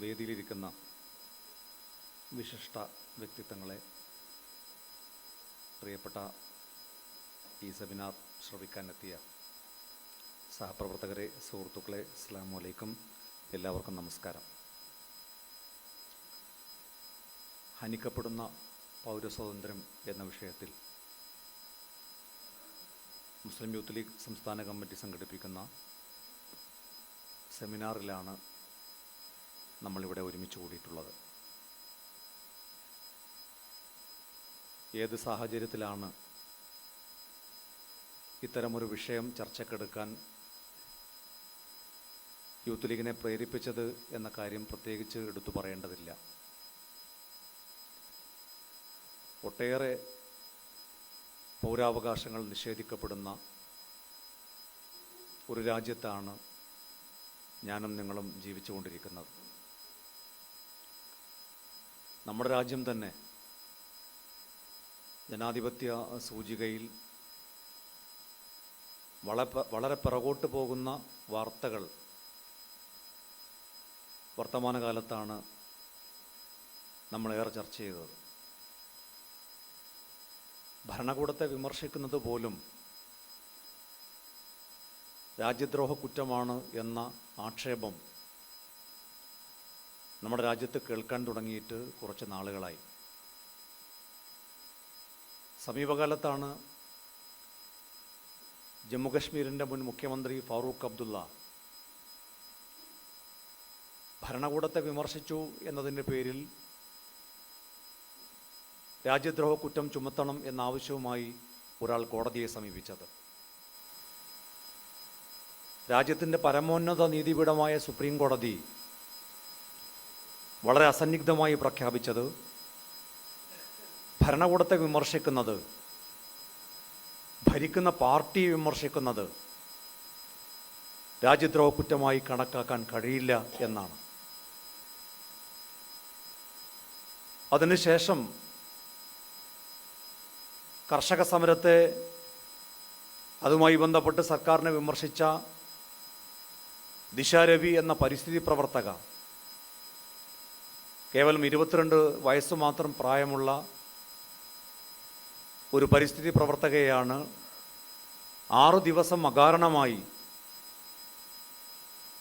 വേദിയിലിരിക്കുന്ന വിശിഷ്ട വ്യക്തിത്വങ്ങളെ, പ്രിയപ്പെട്ട ഈ സെമിനാർ ശ്രവിക്കാനെത്തിയ സഹപ്രവർത്തകരെ, സുഹൃത്തുക്കളെ, അസ്സലാമു അലൈക്കും. എല്ലാവർക്കും നമസ്കാരം. ഹനിക്കപ്പെടുന്ന പൗരസ്വാതന്ത്ര്യം എന്ന വിഷയത്തിൽ മുസ്ലിം യൂത്ത് ലീഗ് സംസ്ഥാന കമ്മിറ്റി സംഘടിപ്പിക്കുന്ന സെമിനാറിലാണ് നമ്മളിവിടെ ഒരുമിച്ച് കൂടിയിട്ടുള്ളത്. ഏത് സാഹചര്യത്തിലാണ് ഇത്തരമൊരു വിഷയം ചർച്ചക്കെടുക്കാൻ യൂത്ത് ലീഗിനെ പ്രേരിപ്പിച്ചത് എന്ന കാര്യം പ്രത്യേകിച്ച് എടുത്തു പറയേണ്ടതില്ല. ഒട്ടേറെ പൗരാവകാശങ്ങൾ നിഷേധിക്കപ്പെടുന്ന ഒരു രാജ്യത്താണ് ഞാനും നിങ്ങളും ജീവിച്ചുകൊണ്ടിരിക്കുന്നത്. നമ്മുടെ രാജ്യം തന്നെ ജനാധിപത്യ സൂചികയിൽ വളരെ പിറകോട്ട് പോകുന്ന വാർത്തകൾ വർത്തമാനകാലത്താണ് നമ്മളേറെ ചർച്ച ചെയ്തത്. ഭരണകൂടത്തെ വിമർശിക്കുന്നത് പോലും രാജ്യദ്രോഹ കുറ്റമാണ് എന്ന ആക്ഷേപം നമ്മുടെ രാജ്യത്ത് കേൾക്കാൻ തുടങ്ങിയിട്ട് കുറച്ച് നാളുകളായി. സമീപകാലത്താണ് ജമ്മുകശ്മീരിൻ്റെ മുൻ മുഖ്യമന്ത്രി ഫാറൂഖ് അബ്ദുള്ള ഭരണകൂടത്തെ വിമർശിച്ചു എന്നതിൻ്റെ പേരിൽ രാജ്യദ്രോഹ കുറ്റം ചുമത്തണം എന്ന ആവശ്യവുമായി ഒരാൾ കോടതിയെ സമീപിച്ചത്. രാജ്യത്തിൻ്റെ പരമോന്നത നീതിപീഠമായ സുപ്രീം കോടതി വളരെ അസന്നിഗ്ധമായി പ്രഖ്യാപിച്ചത് ഭരണകൂടത്തെ വിമർശിക്കുന്നത്, ഭരിക്കുന്ന പാർട്ടിയെ വിമർശിക്കുന്നത് രാജ്യദ്രോഹ കുറ്റമായി കണക്കാക്കാൻ കഴിയില്ല എന്നാണ്. അതിനുശേഷം കർഷക സമരത്തെ, അതുമായി ബന്ധപ്പെട്ട് സർക്കാരിനെ വിമർശിച്ച ദിശ രവി എന്ന പരിസ്ഥിതി പ്രവർത്തക, കേവലം 22 വയസ്സ് മാത്രം പ്രായമുള്ള ഒരു പരിസ്ഥിതി പ്രവർത്തകയെയാണ് 6 ദിവസം അകാരണമായി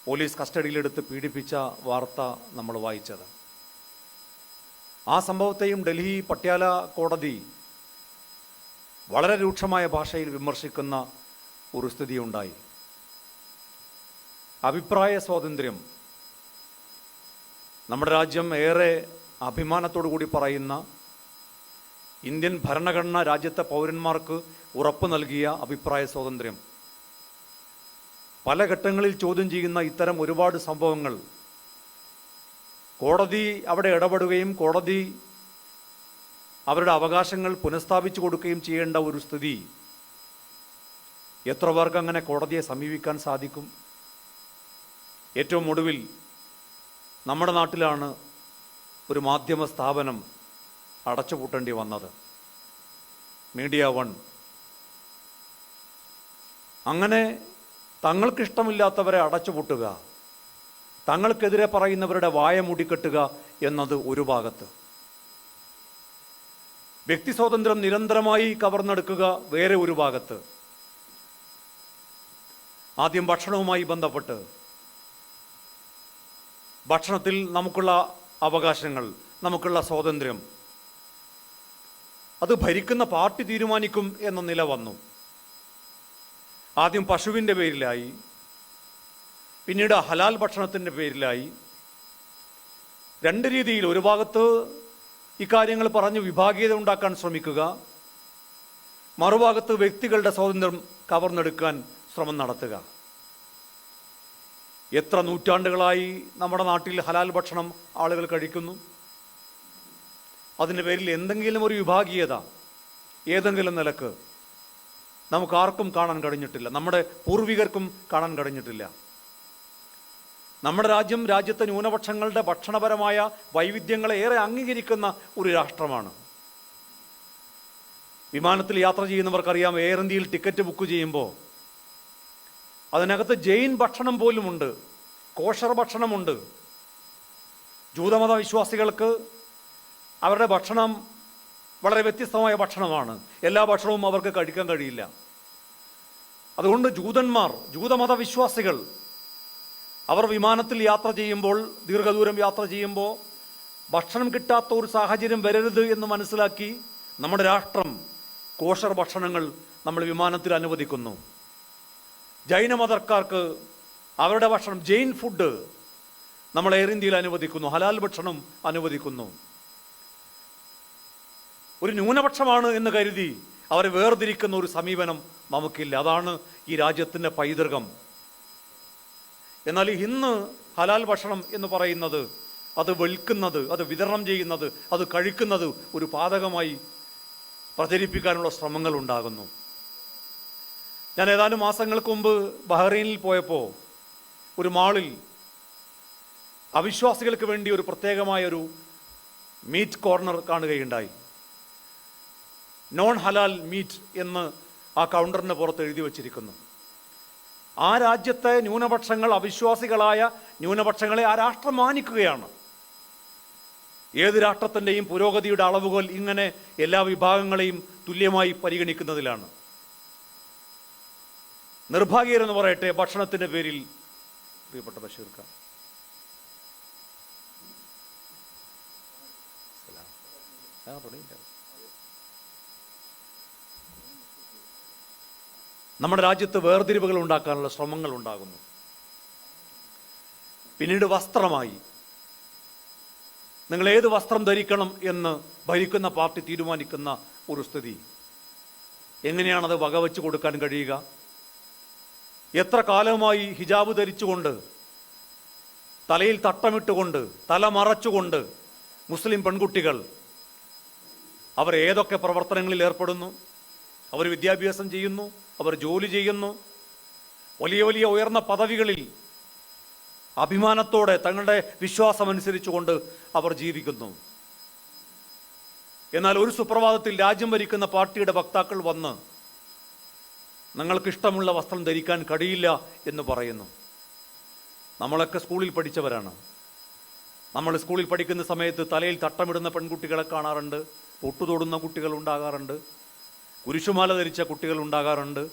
പോലീസ് കസ്റ്റഡിയിലെടുത്ത് പീഡിപ്പിച്ച വാർത്ത നമ്മൾ വായിച്ചത്. ആ സംഭവത്തെയും ഡൽഹി പട്യാല കോടതി വളരെ രൂക്ഷമായ ഭാഷയിൽ വിമർശിക്കുന്ന ഒരു സ്ഥിതിയുണ്ടായി. അഭിപ്രായ സ്വാതന്ത്ര്യം നമ്മുടെ രാജ്യം ഏറെ അഭിമാനത്തോടു കൂടി പറയുന്ന, ഇന്ത്യൻ ഭരണഘടന രാജ്യത്തെ പൗരന്മാർക്ക് ഉറപ്പ് നൽകിയ അഭിപ്രായ സ്വാതന്ത്ര്യം പല ഘട്ടങ്ങളിൽ ചോദ്യം ചെയ്യുന്ന ഇത്തരം ഒരുപാട് സംഭവങ്ങൾ കോടതി അവിടെ ഇടപെടുകയും കോടതി അവരുടെ അവകാശങ്ങൾ പുനഃസ്ഥാപിച്ചു കൊടുക്കുകയും ചെയ്യേണ്ട ഒരു സ്ഥിതി എത്ര പേർക്ക് അങ്ങനെ കോടതിയെ സമീപിക്കാൻ സാധിക്കും? ഏറ്റവും ഒടുവിൽ നമ്മുടെ നാട്ടിലാണ് ഒരു മാധ്യമ സ്ഥാപനം അടച്ചുപൂട്ടേണ്ടി വന്നത്, മീഡിയ വൺ. അങ്ങനെ തങ്ങൾക്കിഷ്ടമില്ലാത്തവരെ അടച്ചുപൂട്ടുക, തങ്ങൾക്കെതിരെ പറയുന്നവരുടെ വായ മൂടിക്കെട്ടുക എന്നത് ഒരു ഭാഗത്ത്, വ്യക്തി സ്വാതന്ത്ര്യം നിരന്തരമായി കവർന്നെടുക്കുക വേറെ ഒരു ഭാഗത്ത്. ആദ്യം ഭക്ഷണവുമായി ബന്ധപ്പെട്ട് ഭക്ഷണത്തിൽ നമുക്കുള്ള അവകാശങ്ങൾ, നമുക്കുള്ള സ്വാതന്ത്ര്യം അത് ഭരിക്കുന്ന പാർട്ടി തീരുമാനിക്കും എന്ന നില വന്നു. ആദ്യം പശുവിൻ്റെ പേരിലായി, പിന്നീട് ഹലാൽ ഭക്ഷണത്തിൻ്റെ പേരിലായി. 2 രീതിയിൽ, ഒരു ഭാഗത്ത് ഇക്കാര്യങ്ങൾ പറഞ്ഞ് വിഭാഗീയത ഉണ്ടാക്കാൻ ശ്രമിക്കുക, മറുഭാഗത്ത് വ്യക്തികളുടെ സ്വാതന്ത്ര്യം കവർന്നെടുക്കാൻ ശ്രമം നടത്തുക. എത്ര നൂറ്റാണ്ടുകളായി നമ്മുടെ നാട്ടിൽ ഹലാൽ ഭക്ഷണം ആളുകൾ കഴിക്കുന്നു. അതിൻ്റെ പേരിൽ എന്തെങ്കിലും ഒരു വിഭാഗീയത ഏതെങ്കിലും നിലക്ക് നമുക്കാർക്കും കാണാൻ കഴിഞ്ഞിട്ടില്ല, നമ്മുടെ പൂർവികർക്കും കാണാൻ കഴിഞ്ഞിട്ടില്ല. നമ്മുടെ രാജ്യം രാജ്യത്തെ ന്യൂനപക്ഷങ്ങളുടെ ഭക്ഷണപരമായ വൈവിധ്യങ്ങളെ ഏറെ അംഗീകരിക്കുന്ന ഒരു രാഷ്ട്രമാണ്. വിമാനത്തിൽ യാത്ര ചെയ്യുന്നവർക്കറിയാം, എയർ ഇന്ത്യയിൽ ടിക്കറ്റ് ബുക്ക് ചെയ്യുമ്പോൾ അതിനകത്ത് ജെയിൻ ഭക്ഷണം പോലുമുണ്ട്, കോഷർ ഭക്ഷണമുണ്ട്. ജൂതമത വിശ്വാസികൾക്ക് അവരുടെ ഭക്ഷണം വളരെ വ്യത്യസ്തമായ ഭക്ഷണമാണ്. എല്ലാ ഭക്ഷണവും അവർക്ക് കഴിക്കാൻ കഴിയില്ല. അതുകൊണ്ട് ജൂതമത വിശ്വാസികൾ അവർ വിമാനത്തിൽ യാത്ര ചെയ്യുമ്പോൾ, ദീർഘദൂരം യാത്ര ചെയ്യുമ്പോൾ ഭക്ഷണം കിട്ടാത്ത ഒരു സാഹചര്യം വരരുത് എന്ന് മനസ്സിലാക്കി നമ്മുടെ രാഷ്ട്രം കോഷർ ഭക്ഷണങ്ങൾ നമ്മൾ വിമാനത്തിൽ അനുവദിക്കുന്നു. ജൈനമതക്കാർക്ക് അവരുടെ ഭക്ഷണം, ജെയിൻ ഫുഡ് നമ്മൾ എയർ ഇന്ത്യയിൽ അനുവദിക്കുന്നു, ഹലാൽ ഭക്ഷണം അനുവദിക്കുന്നു. ഒരു ന്യൂനപക്ഷമാണ് എന്ന് കരുതി അവരെ വേർതിരിക്കുന്ന ഒരു സമീപനം നമുക്കില്ല. അതാണ് ഈ രാജ്യത്തിൻ്റെ പൈതൃകം. എന്നാൽ ഇന്ന് ഹലാൽ ഭക്ഷണം എന്ന് പറയുന്നത്, അത് വിൽക്കുന്നത്, അത് വിതരണം ചെയ്യുന്നത്, അത് കഴിക്കുന്നത് ഒരു പാതകമായി പ്രചരിപ്പിക്കാനുള്ള ശ്രമങ്ങൾ ഉണ്ടാകുന്നു. ഞാൻ ഏതാനും മാസങ്ങൾക്ക് മുമ്പ് ബഹ്റൈനിൽ പോയപ്പോൾ ഒരു മാളിൽ അവിശ്വാസികൾക്ക് വേണ്ടി ഒരു പ്രത്യേകമായൊരു മീറ്റ് കോർണർ കാണുകയുണ്ടായി. നോൺ ഹലാൽ മീറ്റ് എന്ന് ആ കൗണ്ടറിന് പുറത്ത് എഴുതി വച്ചിരിക്കുന്നു. ആ രാജ്യത്തെ ന്യൂനപക്ഷങ്ങൾ, അവിശ്വാസികളായ ന്യൂനപക്ഷങ്ങളെ ആ രാഷ്ട്രം മാനിക്കുകയാണ്. ഏത് രാഷ്ട്രത്തിൻ്റെയും പുരോഗതിയുടെ അളവുകോൽ ഇങ്ങനെ എല്ലാ വിഭാഗങ്ങളെയും തുല്യമായി പരിഗണിക്കുന്നതിലാണ്. നിർഭാഗ്യരെന്ന് പറയട്ടെ, ഭക്ഷണത്തിൻ്റെ പേരിൽ പ്രിയപ്പെട്ട ബഷീർ ഖാൻ, നമ്മുടെ രാജ്യത്ത് വേർതിരിവുകൾ ഉണ്ടാക്കാനുള്ള ശ്രമങ്ങൾ ഉണ്ടാകുന്നു. പിന്നീട് വസ്ത്രമായി, നിങ്ങൾ ഏത് വസ്ത്രം ധരിക്കണം എന്ന് ഭരിക്കുന്ന പാർട്ടി തീരുമാനിക്കുന്ന ഒരു സ്ഥിതി. എങ്ങനെയാണത് വകവെച്ച് കൊടുക്കാൻ കഴിയുക? എത്ര കാലമായി ഹിജാബ് ധരിച്ചുകൊണ്ട്, തലയിൽ തട്ടമിട്ടുകൊണ്ട്, തല മറച്ചുകൊണ്ട് മുസ്ലിം പെൺകുട്ടികൾ അവർ ഏതൊക്കെ പ്രവർത്തനങ്ങളിൽ ഏർപ്പെടുന്നു? അവർ വിദ്യാഭ്യാസം ചെയ്യുന്നു, അവർ ജോലി ചെയ്യുന്നു, വലിയ വലിയ ഉയർന്ന പദവികളിൽ അഭിമാനത്തോടെ തങ്ങളുടെ വിശ്വാസമനുസരിച്ചുകൊണ്ട് അവർ ജീവിക്കുന്നു. എന്നാൽ ഒരു സുപ്രഭാതത്തിൽ രാജ്യം ഭരിക്കുന്ന പാർട്ടിയുടെ വക്താക്കൾ വന്ന് നിങ്ങൾക്കിഷ്ടമുള്ള വസ്ത്രം ധരിക്കാൻ കഴിയില്ല എന്ന് പറയുന്നു. നമ്മളൊക്കെ സ്കൂളിൽ പഠിച്ചവരാണ്. നമ്മൾ സ്കൂളിൽ പഠിക്കുന്ന സമയത്ത് തലയിൽ തട്ടമിടുന്ന പെൺകുട്ടികളെ കാണാറുണ്ട്, പൊട്ടുതൊടുന്ന കുട്ടികൾ ഉണ്ടാകാറുണ്ട്, കുരിശുമാല ധരിച്ച കുട്ടികൾ ഉണ്ടാകാറുണ്ട്.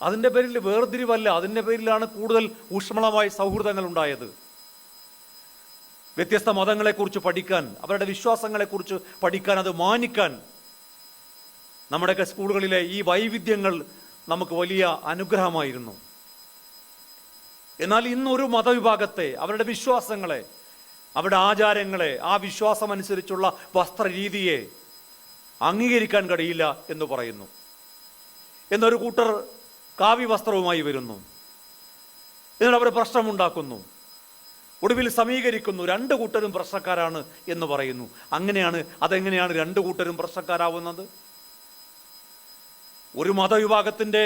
അതിൻ്റെ പേരിൽ വേർതിരിവല്ല, അതിൻ്റെ പേരിലാണ് കൂടുതൽ ഊഷ്മളമായ സൗഹൃദങ്ങൾ ഉണ്ടായത്. വ്യത്യസ്ത മതങ്ങളെക്കുറിച്ച് പഠിക്കാൻ, അവരുടെ വിശ്വാസങ്ങളെക്കുറിച്ച് പഠിക്കാൻ, അത് മാനിക്കാൻ നമ്മുടെയൊക്കെ സ്കൂളുകളിലെ ഈ വൈവിധ്യങ്ങൾ നമുക്ക് വലിയ അനുഗ്രഹമായിരുന്നു. എന്നാൽ ഇന്നൊരു മതവിഭാഗത്തെ, അവരുടെ വിശ്വാസങ്ങളെ, അവരുടെ ആചാരങ്ങളെ, ആ വിശ്വാസമനുസരിച്ചുള്ള വസ്ത്രരീതിയെ അംഗീകരിക്കാൻ കഴിയില്ല എന്ന് പറയുന്നു. എന്നൊരു കൂട്ടർ കാവ്യ വസ്ത്രവുമായി വരുന്നു. എന്നിട്ട് അവർ പ്രശ്നമുണ്ടാക്കുന്നു. ഒടുവിൽ സമീകരിക്കുന്നു. രണ്ടു കൂട്ടരും പ്രശ്നക്കാരാണ് എന്ന് പറയുന്നു. അതെങ്ങനെയാണ് രണ്ടു കൂട്ടരും പ്രശ്നക്കാരാവുന്നത്? ഒരു മതവിഭാഗത്തിൻ്റെ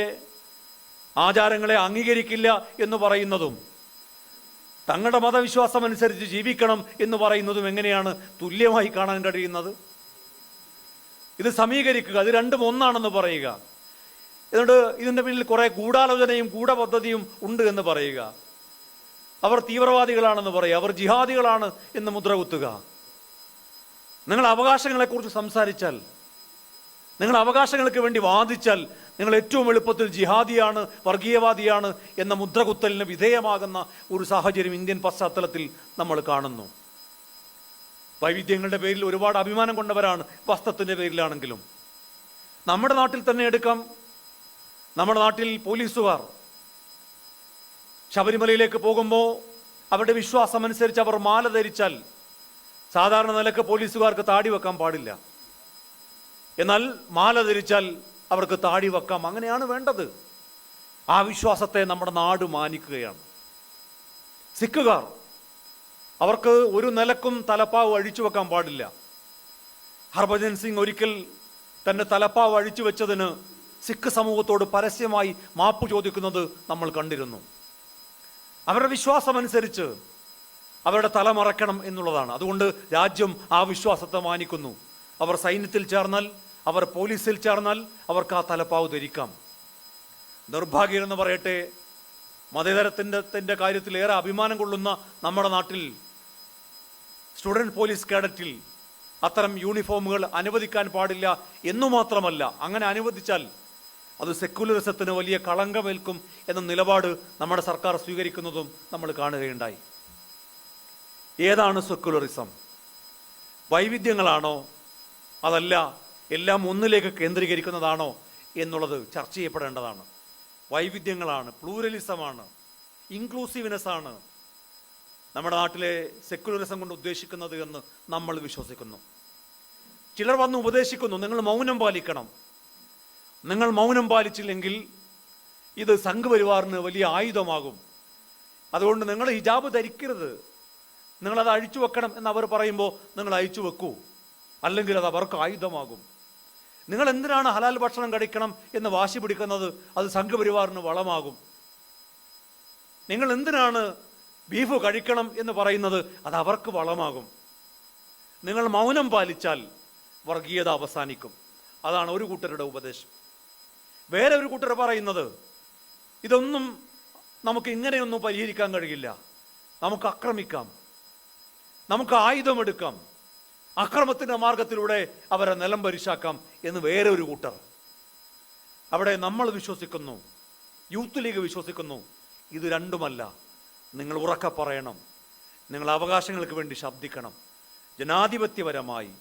ആചാരങ്ങളെ അംഗീകരിക്കില്ല എന്ന് പറയുന്നതും തങ്ങളുടെ മതവിശ്വാസം അനുസരിച്ച് ജീവിക്കണം എന്ന് പറയുന്നതും എങ്ങനെയാണ് തുല്യമായി കാണാൻ കഴിയുന്നത്? ഇത് സമീകരിക്കുക, ഇത് രണ്ടും ഒന്നാണെന്ന് പറയുക, എന്നിട്ട് ഇതിൻ്റെ പിന്നിൽ കുറെ ഗൂഢാലോചനയും ഗൂഢപദ്ധതിയും ഉണ്ട് എന്ന് പറയുക, അവർ തീവ്രവാദികളാണെന്ന് പറയുക, അവർ ജിഹാദികളാണ് എന്ന് മുദ്രകുത്തുക. നിങ്ങൾ അവകാശങ്ങളെക്കുറിച്ച് സംസാരിച്ചാൽ, നിങ്ങൾ അവകാശങ്ങൾക്ക് വേണ്ടി വാദിച്ചാൽ, നിങ്ങൾ ഏറ്റവും എളുപ്പത്തിൽ ജിഹാദിയാണ്, വർഗീയവാദിയാണ് എന്ന മുദ്രകുത്തലിന് വിധേയമാകുന്ന ഒരു സാഹചര്യം ഇന്ത്യൻ പശ്ചാത്തലത്തിൽ നമ്മൾ കാണുന്നു. വൈവിധ്യങ്ങളുടെ പേരിൽ ഒരുപാട് അഭിമാനം കൊണ്ടവരാണ്, വസ്ത്രത്തിൻ്റെ പേരിലാണെങ്കിലും. നമ്മുടെ നാട്ടിൽ തന്നെ എടുക്കാം. നമ്മുടെ നാട്ടിൽ പോലീസുകാർ ശബരിമലയിലേക്ക് പോകുമ്പോൾ അവരുടെ വിശ്വാസമനുസരിച്ച് അവർ മാല ധരിച്ചാൽ സാധാരണ നിലക്ക് പോലീസുകാർക്ക് താടി വെക്കാൻ പാടില്ല. എന്നാൽ മാല ധരിച്ചാൽ അവർക്ക് താടി വെക്കാം. അങ്ങനെയാണ് വേണ്ടത്. ആ വിശ്വാസത്തെ നമ്മുടെ നാട് മാനിക്കുകയാണ്. സിഖുകാർ, അവർക്ക് ഒരു നിലക്കും തലപ്പാവ് അഴിച്ചു വെക്കാൻ പാടില്ല. ഹർഭജൻ സിംഗ് ഒരിക്കൽ തന്റെ തലപ്പാവ് അഴിച്ചു വെച്ചതിന് സിഖ് സമൂഹത്തോട് പരസ്യമായി മാപ്പ് ചോദിക്കുന്നത് നമ്മൾ കണ്ടിരുന്നു. അവരുടെ വിശ്വാസമനുസരിച്ച് അവരുടെ തല മറക്കണം എന്നുള്ളതാണ്. അതുകൊണ്ട് രാജ്യം ആ വിശ്വാസത്തെ മാനിക്കുന്നു. അവർ സൈന്യത്തിൽ ചേർന്നാൽ, അവർ പോലീസിൽ ചേർന്നാൽ അവർക്ക് ആ തലപ്പാവ് ധരിക്കാം. നിർഭാഗ്യമെന്ന് പറയട്ടെ, മതേതരത്തിൻ്റെ കാര്യത്തിൽ ഏറെ അഭിമാനം കൊള്ളുന്ന നമ്മുടെ നാട്ടിൽ സ്റ്റുഡൻറ് പോലീസ് കേഡറ്റിൽ അത്തരം യൂണിഫോമുകൾ അനുവദിക്കാൻ പാടില്ല എന്നു മാത്രമല്ല, അങ്ങനെ അനുവദിച്ചാൽ അത് സെക്യുലറിസത്തിന് വലിയ കളങ്കമേൽക്കും എന്ന നിലപാട് നമ്മുടെ സർക്കാർ സ്വീകരിക്കുന്നതും നമ്മൾ കാണുകയുണ്ടായി. ഏതാണ് സെക്യുലറിസം? വൈവിധ്യങ്ങളാണോ, അതല്ല എല്ലാം ഒന്നിലേക്ക് കേന്ദ്രീകരിക്കുന്നതാണോ എന്നുള്ളത് ചർച്ച ചെയ്യപ്പെടേണ്ടതാണ്. വൈവിധ്യങ്ങളാണ്, പ്ലൂരലിസമാണ്, ഇൻക്ലൂസീവ്നെസ് ആണ് നമ്മുടെ നാട്ടിലെ സെക്യുലറിസം കൊണ്ട് ഉദ്ദേശിക്കുന്നത് എന്ന് നമ്മൾ വിശ്വസിക്കുന്നു. ചിലർ വന്ന് ഉപദേശിക്കുന്നു, നിങ്ങൾ മൗനം പാലിക്കണം, നിങ്ങൾ മൗനം പാലിച്ചില്ലെങ്കിൽ ഇത് സംഘപരിവാറിന് വലിയ ആയുധമാകും, അതുകൊണ്ട് നിങ്ങൾ ഹിജാബ് ധരിക്കരുത്, നിങ്ങളത് അഴിച്ചു വെക്കണം എന്നവർ പറയുമ്പോൾ നിങ്ങൾ അഴിച്ചു വെക്കൂ, അല്ലെങ്കിൽ അത് അവർക്ക് ആയുധമാകും. നിങ്ങൾ എന്തിനാണ് ഹലാൽ ഭക്ഷണം കഴിക്കണം എന്ന് വാശി പിടിക്കുന്നത്? അത് സംഘപരിവാറിന് വളമാകും. നിങ്ങൾ എന്തിനാണ് ബീഫ് കഴിക്കണം എന്ന് പറയുന്നത്? അത് അവർക്ക് വളമാകും. നിങ്ങൾ മൗനം പാലിച്ചാൽ വർഗീയത അവസാനിക്കും. അതാണ് ഒരു കൂട്ടരുടെ ഉപദേശം. വേറെ ഒരു കൂട്ടർ പറയുന്നത്, ഇതൊന്നും നമുക്ക് ഇങ്ങനെയൊന്നും പരിഹരിക്കാൻ കഴിയില്ല, നമുക്ക് ആക്രമിക്കാം, നമുക്ക് ആയുധമെടുക്കാം, അക്രമത്തിൻ്റെ മാർഗത്തിലൂടെ അവരെ നിലം പരിശാക്കാം എന്ന് വേറെ ഒരു കൂട്ടർ. അവിടെ നമ്മൾ വിശ്വസിക്കുന്നു, യൂത്ത് ലീഗ് വിശ്വസിക്കുന്നു, ഇത് രണ്ടുമല്ല. നിങ്ങൾ ഉറക്കെ പറയണം, നിങ്ങൾ അവകാശങ്ങൾക്ക് വേണ്ടി ശബ്ദിക്കണം, ജനാധിപത്യപരമായി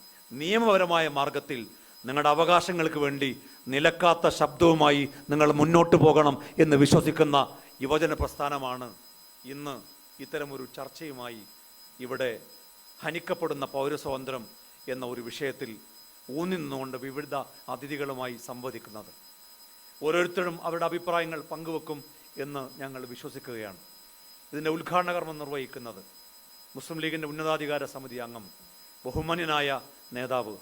നിയമപരമായ മാർഗത്തിൽ നിങ്ങളുടെ അവകാശങ്ങൾക്ക് വേണ്ടി നിലക്കാത്ത ശബ്ദവുമായി നിങ്ങൾ മുന്നോട്ട് പോകണം എന്ന് വിശ്വസിക്കുന്ന യുവജന പ്രസ്ഥാനമാണ് ഇന്ന് ഇത്തരമൊരു ചർച്ചയുമായി ഇവിടെ ഹനിക്കപ്പെടുന്ന പൗരസ്വാതന്ത്ര്യം എന്ന ഒരു വിഷയത്തിൽ ഊന്നി നിന്നുകൊണ്ട് വിവിധ അതിഥികളുമായി സംവദിക്കുന്നത്. ഓരോരുത്തരും അവരുടെ അഭിപ്രായങ്ങൾ പങ്കുവെക്കും എന്ന് ഞങ്ങൾ വിശ്വസിക്കുകയാണ്. ഇതിൻ്റെ ഉദ്ഘാടന കർമ്മം നിർവഹിക്കുന്നത് മുസ്ലിം ലീഗിൻ്റെ ഉന്നതാധികാര സമിതി അംഗം, ബഹുമാന്യനായ നേതാവ്,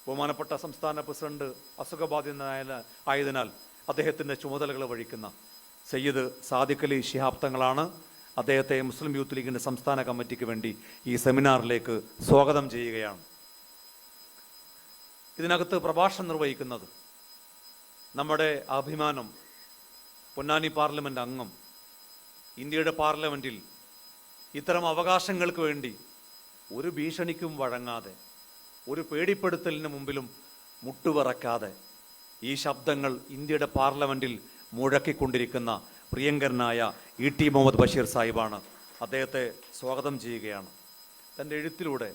ബഹുമാനപ്പെട്ട സംസ്ഥാന പ്രസിഡന്റ് അസുഖബാധിതനായതിനാൽ അദ്ദേഹത്തിൻ്റെ ചുമതലകൾ വഹിക്കുന്ന സയ്യിദ് സാദിഖ് അലി ശിഹാബ് തങ്ങളാണ്. അദ്ദേഹത്തെ മുസ്ലിം യൂത്ത് ലീഗിൻ്റെ സംസ്ഥാന കമ്മിറ്റിക്ക് വേണ്ടി ഈ സെമിനാറിലേക്ക് സ്വാഗതം ചെയ്യുകയാണ്. ഇതിനകത്ത് പ്രഭാഷണം നിർവഹിക്കുന്നത് നമ്മുടെ അഭിമാനം, പൊന്നാനി പാർലമെൻറ്റ് അംഗം, ഇന്ത്യയുടെ പാർലമെൻറ്റിൽ ഇത്തരം അവകാശങ്ങൾക്ക് വേണ്ടി ഒരു ഭീഷണിക്കും വഴങ്ങാതെ, ഒരു പേടിപ്പെടുത്തലിന് മുമ്പിലും മുട്ടുവിറക്കാതെ ഈ ശബ്ദങ്ങൾ ഇന്ത്യയുടെ പാർലമെൻറ്റിൽ മുഴക്കിക്കൊണ്ടിരിക്കുന്ന പ്രിയങ്കരനായ ഇ.ടി. മുഹമ്മദ് ബഷീർ സാഹിബാണ്. അദ്ദേഹത്തെ സ്വാഗതം ചെയ്യുകയാണ്. തൻ്റെ എഴുത്തിലൂടെ,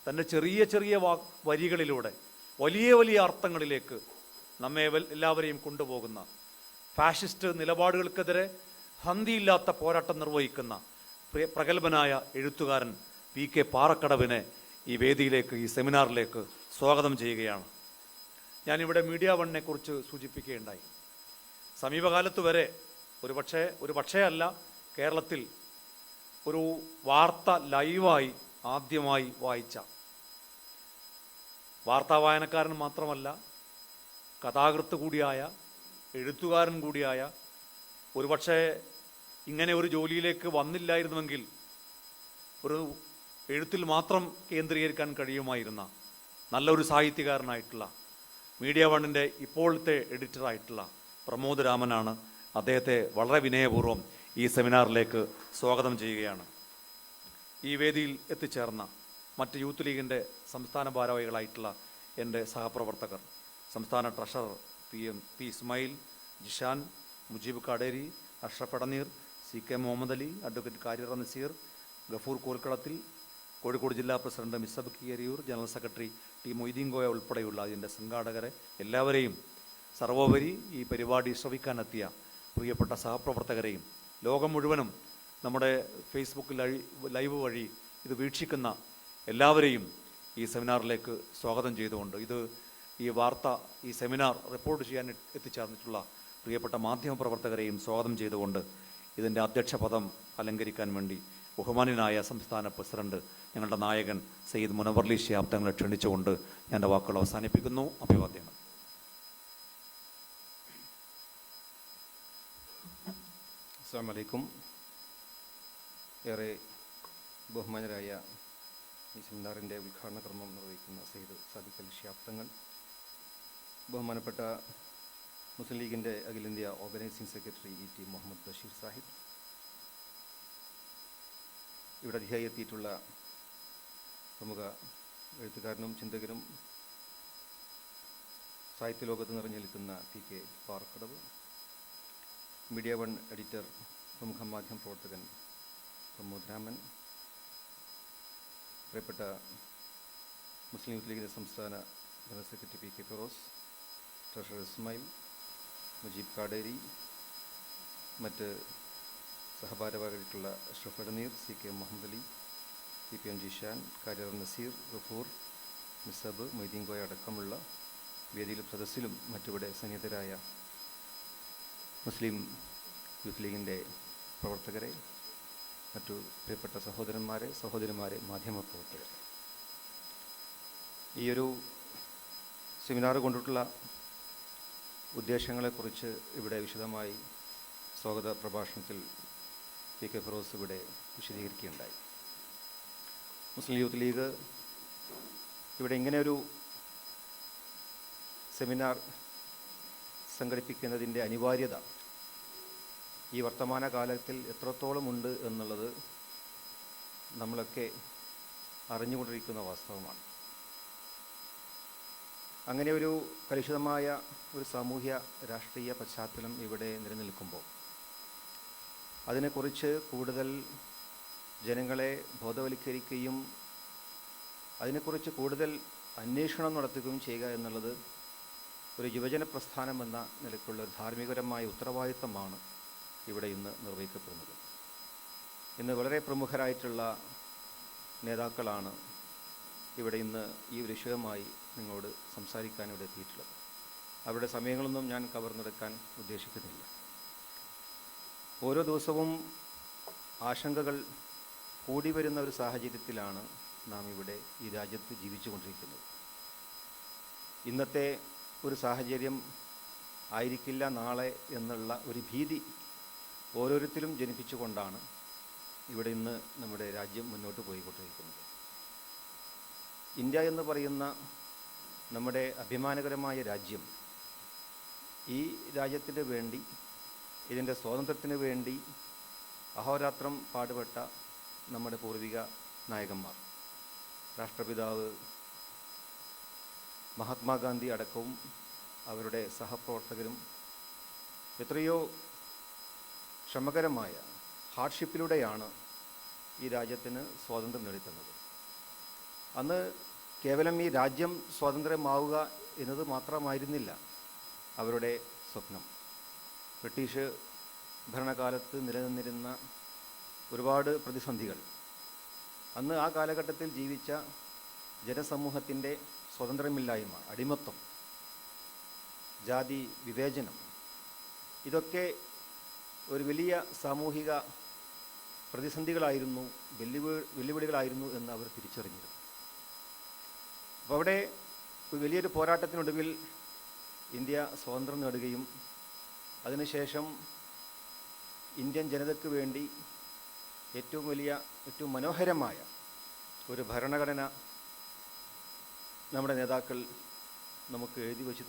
തൻ്റെ ചെറിയ ചെറിയ വരികളിലൂടെ വലിയ വലിയ അർത്ഥങ്ങളിലേക്ക് നമ്മെ എല്ലാവരെയും കൊണ്ടുപോകുന്ന, ഫാഷിസ്റ്റ് നിലപാടുകൾക്കെതിരെ ഹന്തിയില്ലാത്ത പോരാട്ടം നിർവഹിക്കുന്ന പ്രഗത്ഭനായ എഴുത്തുകാരൻ പി.കെ. പാറക്കടവിനെ ഈ വേദിയിലേക്ക്, ഈ സെമിനാറിലേക്ക് സ്വാഗതം ചെയ്യുകയാണ്. ഞാനിവിടെ മീഡിയ വണ്ണിനെ കുറിച്ച് സൂചിപ്പിക്കുകയുണ്ടായി. സമീപകാലത്ത് വരെ ഒരു പക്ഷേ അല്ല, കേരളത്തിൽ ഒരു വാർത്ത ലൈവായി ആദ്യമായി വായിച്ച, വാർത്താ വായനക്കാരൻ മാത്രമല്ല കഥാകൃത്ത് കൂടിയായ, എഴുത്തുകാരൻ കൂടിയായ, ഒരുപക്ഷെ ഇങ്ങനെ ഒരു ജോലിയിലേക്ക് വന്നില്ലായിരുന്നുവെങ്കിൽ ഒരു എഴുത്തിൽ മാത്രം കേന്ദ്രീകരിക്കാൻ കഴിയുമായിരുന്ന നല്ലൊരു സാഹിത്യകാരനായിട്ടുള്ള മീഡിയ വണ്ണിൻ്റെ ഇപ്പോഴത്തെ എഡിറ്ററായിട്ടുള്ള പ്രമോദ് രാമനാണ്. അദ്ദേഹത്തെ വളരെ വിനയപൂർവ്വം ഈ സെമിനാറിലേക്ക് സ്വാഗതം ചെയ്യുകയാണ്. ഈ വേദിയിൽ എത്തിച്ചേർന്ന മറ്റ് യൂത്ത് ലീഗിൻ്റെ സംസ്ഥാന ഭാരവാഹികളായിട്ടുള്ള എൻ്റെ സഹപ്രവർത്തകർ, സംസ്ഥാന treasurer P Ismail, Jishan, Mujeeb Kaderi, Ashraf Edaneer, CK Muhammad Ali, advocate Karyara Naseer, Gafoor കോൽക്കളത്തിൽ, കോഴിക്കോട് ജില്ലാ president Misab Kiyariyur, general secretary T Moideen Koya ഉൾപ്പെടെയുള്ള ഇതിൻ്റെ സംഘാടകരെ എല്ലാവരെയും, സർവോപരി ഈ പരിപാടി ശ്രവിക്കാനെത്തിയ പ്രിയപ്പെട്ട സഹപ്രവർത്തകരെയും, ലോകം മുഴുവനും നമ്മുടെ ഫേസ്ബുക്ക് ലൈവ് വഴി ഇത് വീക്ഷിക്കുന്ന എല്ലാവരെയും ഈ സെമിനാറിലേക്ക് സ്വാഗതം ചെയ്തുകൊണ്ട്, ഈ സെമിനാർ റിപ്പോർട്ട് ചെയ്യാൻ എത്തിച്ചേർന്നിട്ടുള്ള പ്രിയപ്പെട്ട മാധ്യമപ്രവർത്തകരെയും സ്വാഗതം ചെയ്തുകൊണ്ട് ഇതിൻ്റെ അധ്യക്ഷ പദം അലങ്കരിക്കാൻ വേണ്ടി ബഹുമാന്യനായ സംസ്ഥാന പ്രസിഡന്റ്, ഞങ്ങളുടെ നായകൻ സയ്യിദ് മുനവ്വർ ശിഹാബ് തങ്ങളെ ക്ഷണിച്ചുകൊണ്ട് ഞാൻ എൻ്റെ വാക്കുകൾ അവസാനിപ്പിക്കുന്നു. അഭിവാദ്യങ്ങൾ. അസ്സലാമു അലൈക്കും. ഏറെ ബഹുമാനരായ ഈ സെമിനാറിൻ്റെ ഉദ്ഘാടന കർമ്മം നിർവഹിക്കുന്ന സയ്യിദ് സാദിഖ് അലി ശിഹാബ് തങ്ങൾ, ബഹുമാനപ്പെട്ട മുസ്ലിം ലീഗിൻ്റെ അഖിലേന്ത്യാ ഓർഗനൈസിംഗ് സെക്രട്ടറി ഇ.ടി. മുഹമ്മദ് ബഷീർ സാഹിബ്, ഇവിടെ അധികമായി എത്തിയിട്ടുള്ള പ്രമുഖ എഴുത്തുകാരനും ചിന്തകനും സാഹിത്യ ലോകത്ത് നിറഞ്ഞു നിൽക്കുന്ന PK Parakkadavu, media one editor, പ്രമുഖ മാധ്യമ പ്രവർത്തകൻ പ്രമോദ് രാമൻ, പ്രിയപ്പെട്ട മുസ്ലിം യൂത്ത് ലീഗിൻ്റെ സംസ്ഥാന general secretary PK Firoz, treasurer Ismail, Mujeeb Kaderi, മറ്റ് സഹഭാരവാഹികളായിട്ടുള്ള അഷ്റഫ് അടനീർ, CK മുഹമ്മദ് അലി, PPM ജിഷാൻ, കാര്യർ നസീർ, ഗഫൂർ, നിസബ്, മൊയ്തീൻ കോയ അടക്കമുള്ള വേദിയിലും സദസ്സിലും മറ്റിവിടെ സന്നിഹിതരായ മുസ്ലിം യൂത്ത് ലീഗിൻ്റെ പ്രവർത്തകരെ, മറ്റു പ്രിയപ്പെട്ട സഹോദരന്മാരെ, സഹോദരിമാരെ, മാധ്യമപ്രവർത്തകരെ, ഈയൊരു സെമിനാർ കൊണ്ടിട്ടുള്ള ഉദ്ദേശങ്ങളെക്കുറിച്ച് ഇവിടെ വിശദമായി സ്വാഗത പ്രഭാഷണത്തിൽ PK ഫിറോസ് ഇവിടെ വിശദീകരിക്കുകയുണ്ടായി. മുസ്ലിം യൂത്ത് ലീഗ് ഇവിടെ ഇങ്ങനെയൊരു സെമിനാർ സംഘടിപ്പിക്കുന്നതിൻ്റെ അനിവാര്യത ഈ വർത്തമാന കാലത്തിൽ എത്രത്തോളം ഉണ്ട് എന്നുള്ളത് നമ്മളൊക്കെ അറിഞ്ഞുകൊണ്ടിരിക്കുന്ന വാസ്തവമാണ്. അങ്ങനെ ഒരു കലുഷിതമായ ഒരു സാമൂഹ്യ രാഷ്ട്രീയ പശ്ചാത്തലം ഇവിടെ നിലനിൽക്കുമ്പോൾ അതിനെക്കുറിച്ച് കൂടുതൽ ജനങ്ങളെ ബോധവൽക്കരിക്കുകയും അതിനെക്കുറിച്ച് കൂടുതൽ അന്വേഷണം നടത്തുകയും ചെയ്യുക എന്നുള്ളത് ഒരു യുവജന പ്രസ്ഥാനം എന്ന നിലയ്ക്കുള്ള ഒരു ധാർമ്മികപരമായ ഉത്തരവാദിത്തമാണ് ഇവിടെ ഇന്ന് നിർവഹിക്കപ്പെടുന്നത്. ഇന്ന് വളരെ പ്രമുഖരായിട്ടുള്ള നേതാക്കളാണ് ഇവിടെ ഇന്ന് ഈ വിഷയവുമായി നിങ്ങളോട് സംസാരിക്കാൻ ഇവിടെ എത്തിയിട്ടുള്ളത്. അവരുടെ സമയങ്ങളൊന്നും ഞാൻ കവർന്നെടുക്കാൻ ഉദ്ദേശിക്കുന്നില്ല. ഓരോ ദിവസവും ആശങ്കകൾ കൂടി വരുന്ന ഒരു സാഹചര്യത്തിലാണ് നാം ഇവിടെ ഈ രാജ്യത്ത് ജീവിച്ചു കൊണ്ടിരിക്കുന്നത്. ഇന്നത്തെ ഒരു സാഹചര്യം ആയിരിക്കില്ല നാളെ എന്നുള്ള ഒരു ഭീതി ഓരോരുത്തരും ജനിപ്പിച്ചുകൊണ്ടാണ് ഇവിടെ ഇന്ന് നമ്മുടെ രാജ്യം മുന്നോട്ട് പോയിക്കൊണ്ടിരിക്കുന്നത്. ഇന്ത്യ എന്ന് പറയുന്ന നമ്മുടെ അഭിമാനകരമായ രാജ്യം, ഈ രാജ്യത്തിന് വേണ്ടി, ഇതിൻ്റെ സ്വാതന്ത്ര്യത്തിന് വേണ്ടി അഹോരാത്രം പാടുപെട്ട നമ്മുടെ പൂർവിക നായകന്മാർ, രാഷ്ട്രപിതാവ് മഹാത്മാഗാന്ധി അടക്കവും അവരുടെ സഹപ്രവർത്തകരും എത്രയോ ശ്രമകരമായ ഹാർഡ്ഷിപ്പിലൂടെയാണ് ഈ രാജ്യത്തിന് സ്വാതന്ത്ര്യം നേടിത്തന്നത്. അന്ന് കേവലം ഈ രാജ്യം സ്വാതന്ത്ര്യമാവുക എന്നത് മാത്രമായിരുന്നില്ല അവരുടെ സ്വപ്നം. ബ്രിട്ടീഷ് ഭരണകാലത്ത് നിലനിന്നിരുന്ന ഒരുപാട് പ്രതിസന്ധികൾ, അന്ന് ആ കാലഘട്ടത്തിൽ ജീവിച്ച ജനസമൂഹത്തിൻ്റെ സ്വാതന്ത്ര്യമില്ലായ്മ, അടിമത്വം, ജാതി വിവേചനം, ഇതൊക്കെ ഒരു വലിയ സാമൂഹിക പ്രതിസന്ധികളായിരുന്നു, വെല്ലുവിളികളായിരുന്നു എന്ന് അവർ തിരിച്ചറിഞ്ഞിരുന്നു. അപ്പോൾ അവിടെ വലിയൊരു പോരാട്ടത്തിനൊടുവിൽ ഇന്ത്യ സ്വാതന്ത്ര്യം നേടുകയും അതിനുശേഷം ഇന്ത്യൻ ജനതയ്ക്ക് വേണ്ടി ഏറ്റവും മനോഹരമായ ഒരു ഭരണഘടന നമ്മുടെ നേതാക്കൾ നമുക്ക് എഴുതി വച്ച്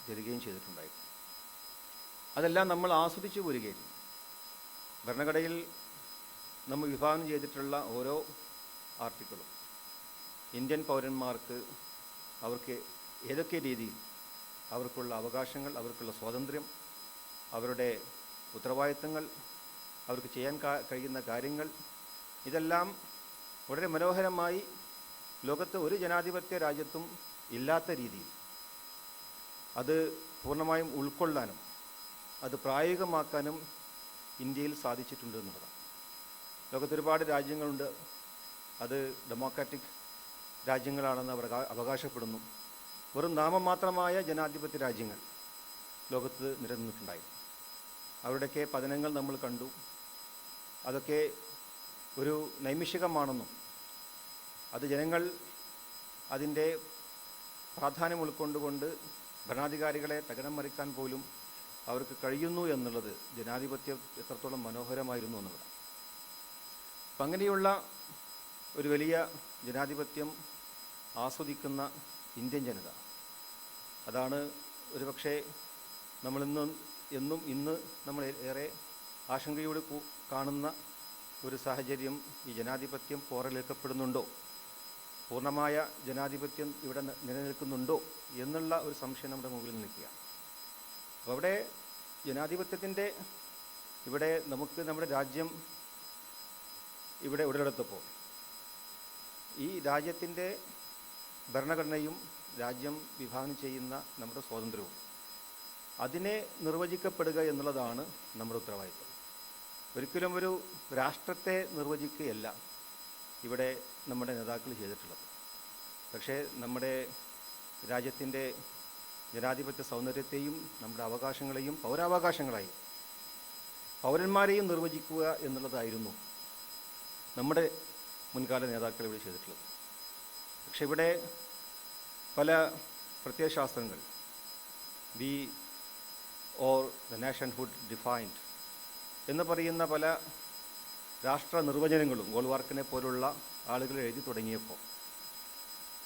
തരികയും ചെയ്തിട്ടുണ്ടായിരുന്നു. അതെല്ലാം നമ്മൾ ആസ്വദിച്ചു പോരുകയായിരുന്നു. ഭരണഘടനയിൽ നമ്മൾ വിഭാവനം ചെയ്തിട്ടുള്ള ഓരോ ആർട്ടിക്കിളും ഇന്ത്യൻ പൗരന്മാർക്ക് അവർക്ക് ഏതൊക്കെ രീതിയിൽ അവർക്കുള്ള അവകാശങ്ങൾ, അവർക്കുള്ള സ്വാതന്ത്ര്യം, അവരുടെ ഉത്തരവാദിത്തങ്ങൾ, അവർക്ക് ചെയ്യാൻ കഴിയുന്ന കാര്യങ്ങൾ, ഇതെല്ലാം വളരെ മനോഹരമായി ലോകത്ത് ഒരു ജനാധിപത്യ രാജ്യത്തും ഇല്ലാത്ത രീതിയിൽ അത് പൂർണ്ണമായും ഉൾക്കൊള്ളാനും അത് പ്രായോഗികമാക്കാനും ഇന്ത്യയിൽ സാധിച്ചിട്ടുണ്ട് എന്നുള്ളതാണ്. ലോകത്ത് ഒരുപാട് രാജ്യങ്ങളുണ്ട്, അത് ഡെമോക്രാറ്റിക് രാജ്യങ്ങളാണെന്ന് അവർ അവകാശപ്പെടുന്നു. വെറും നാമമാത്രമായ ജനാധിപത്യ രാജ്യങ്ങൾ ലോകത്ത് നിലനിന്നിട്ടുണ്ടായിരുന്നു. അവരുടെയൊക്കെ പതനങ്ങൾ നമ്മൾ കണ്ടു. അതൊക്കെ ഒരു നൈമിഷികമാണെന്നും അത് ജനങ്ങൾ അതിൻ്റെ പ്രാധാന്യം ഉൾക്കൊണ്ടുകൊണ്ട് ഭരണാധികാരികളെ തകിടം മറിക്കാൻ പോലും അവർക്ക് കഴിയുന്നു എന്നുള്ളത് ജനാധിപത്യം എത്രത്തോളം മനോഹരമായിരുന്നു എന്നുള്ളതാണ്. അപ്പം അങ്ങനെയുള്ള ഒരു വലിയ ജനാധിപത്യം ആസ്വദിക്കുന്ന ഇന്ത്യൻ ജനത, അതാണ് ഒരുപക്ഷെ ഇന്ന് നമ്മൾ ഏറെ ആശങ്കയോട് കാണുന്ന ഒരു സാഹചര്യം. ഈ ജനാധിപത്യം പോറലേൽക്കപ്പെടുന്നുണ്ടോ പൂർണ്ണമായ ജനാധിപത്യം ഇവിടെ നിലനിൽക്കുന്നുണ്ടോ എന്നുള്ള ഒരു സംശയം നമ്മുടെ മുമ്പിൽ നിൽക്കുകയാണ്. അപ്പോൾ അവിടെ ജനാധിപത്യത്തിൻ്റെ ഇവിടെ നമുക്ക് നമ്മുടെ രാജ്യം ഇവിടെ ഉടലെടുത്തപ്പോൾ ഈ രാജ്യത്തിൻ്റെ ഭരണഘടനയും രാജ്യം വിഭാവനം ചെയ്യുന്ന നമ്മുടെ സ്വാതന്ത്ര്യവും അതിനെ നിർവചിക്കപ്പെടുക എന്നുള്ളതാണ് നമ്മുടെ ഉത്തരവാദിത്വം. ഒരിക്കലും ഒരു രാഷ്ട്രത്തെ നിർവചിക്കുകയല്ല ഇവിടെ നമ്മുടെ നേതാക്കൾ ചെയ്തിട്ടുള്ളത്. പക്ഷേ നമ്മുടെ രാജ്യത്തിൻ്റെ ജനാധിപത്യ സൗന്ദര്യത്തെയും നമ്മുടെ അവകാശങ്ങളെയും പൗരാവകാശങ്ങളായി പൗരന്മാരെയും നിർവചിക്കുക എന്നുള്ളതായിരുന്നു നമ്മുടെ മുൻകാല നേതാക്കൾ ഇവിടെ ചെയ്തിട്ടുള്ളത്. പക്ഷെ ഇവിടെ പല പ്രത്യയശാസ്ത്രങ്ങൾ we or the nationhood defined എന്ന് പറയുന്ന പല രാഷ്ട്ര നിർവചനങ്ങളും ഗോൾവാർക്കിനെ പോലുള്ള ആളുകൾ എഴുതി തുടങ്ങിയപ്പോൾ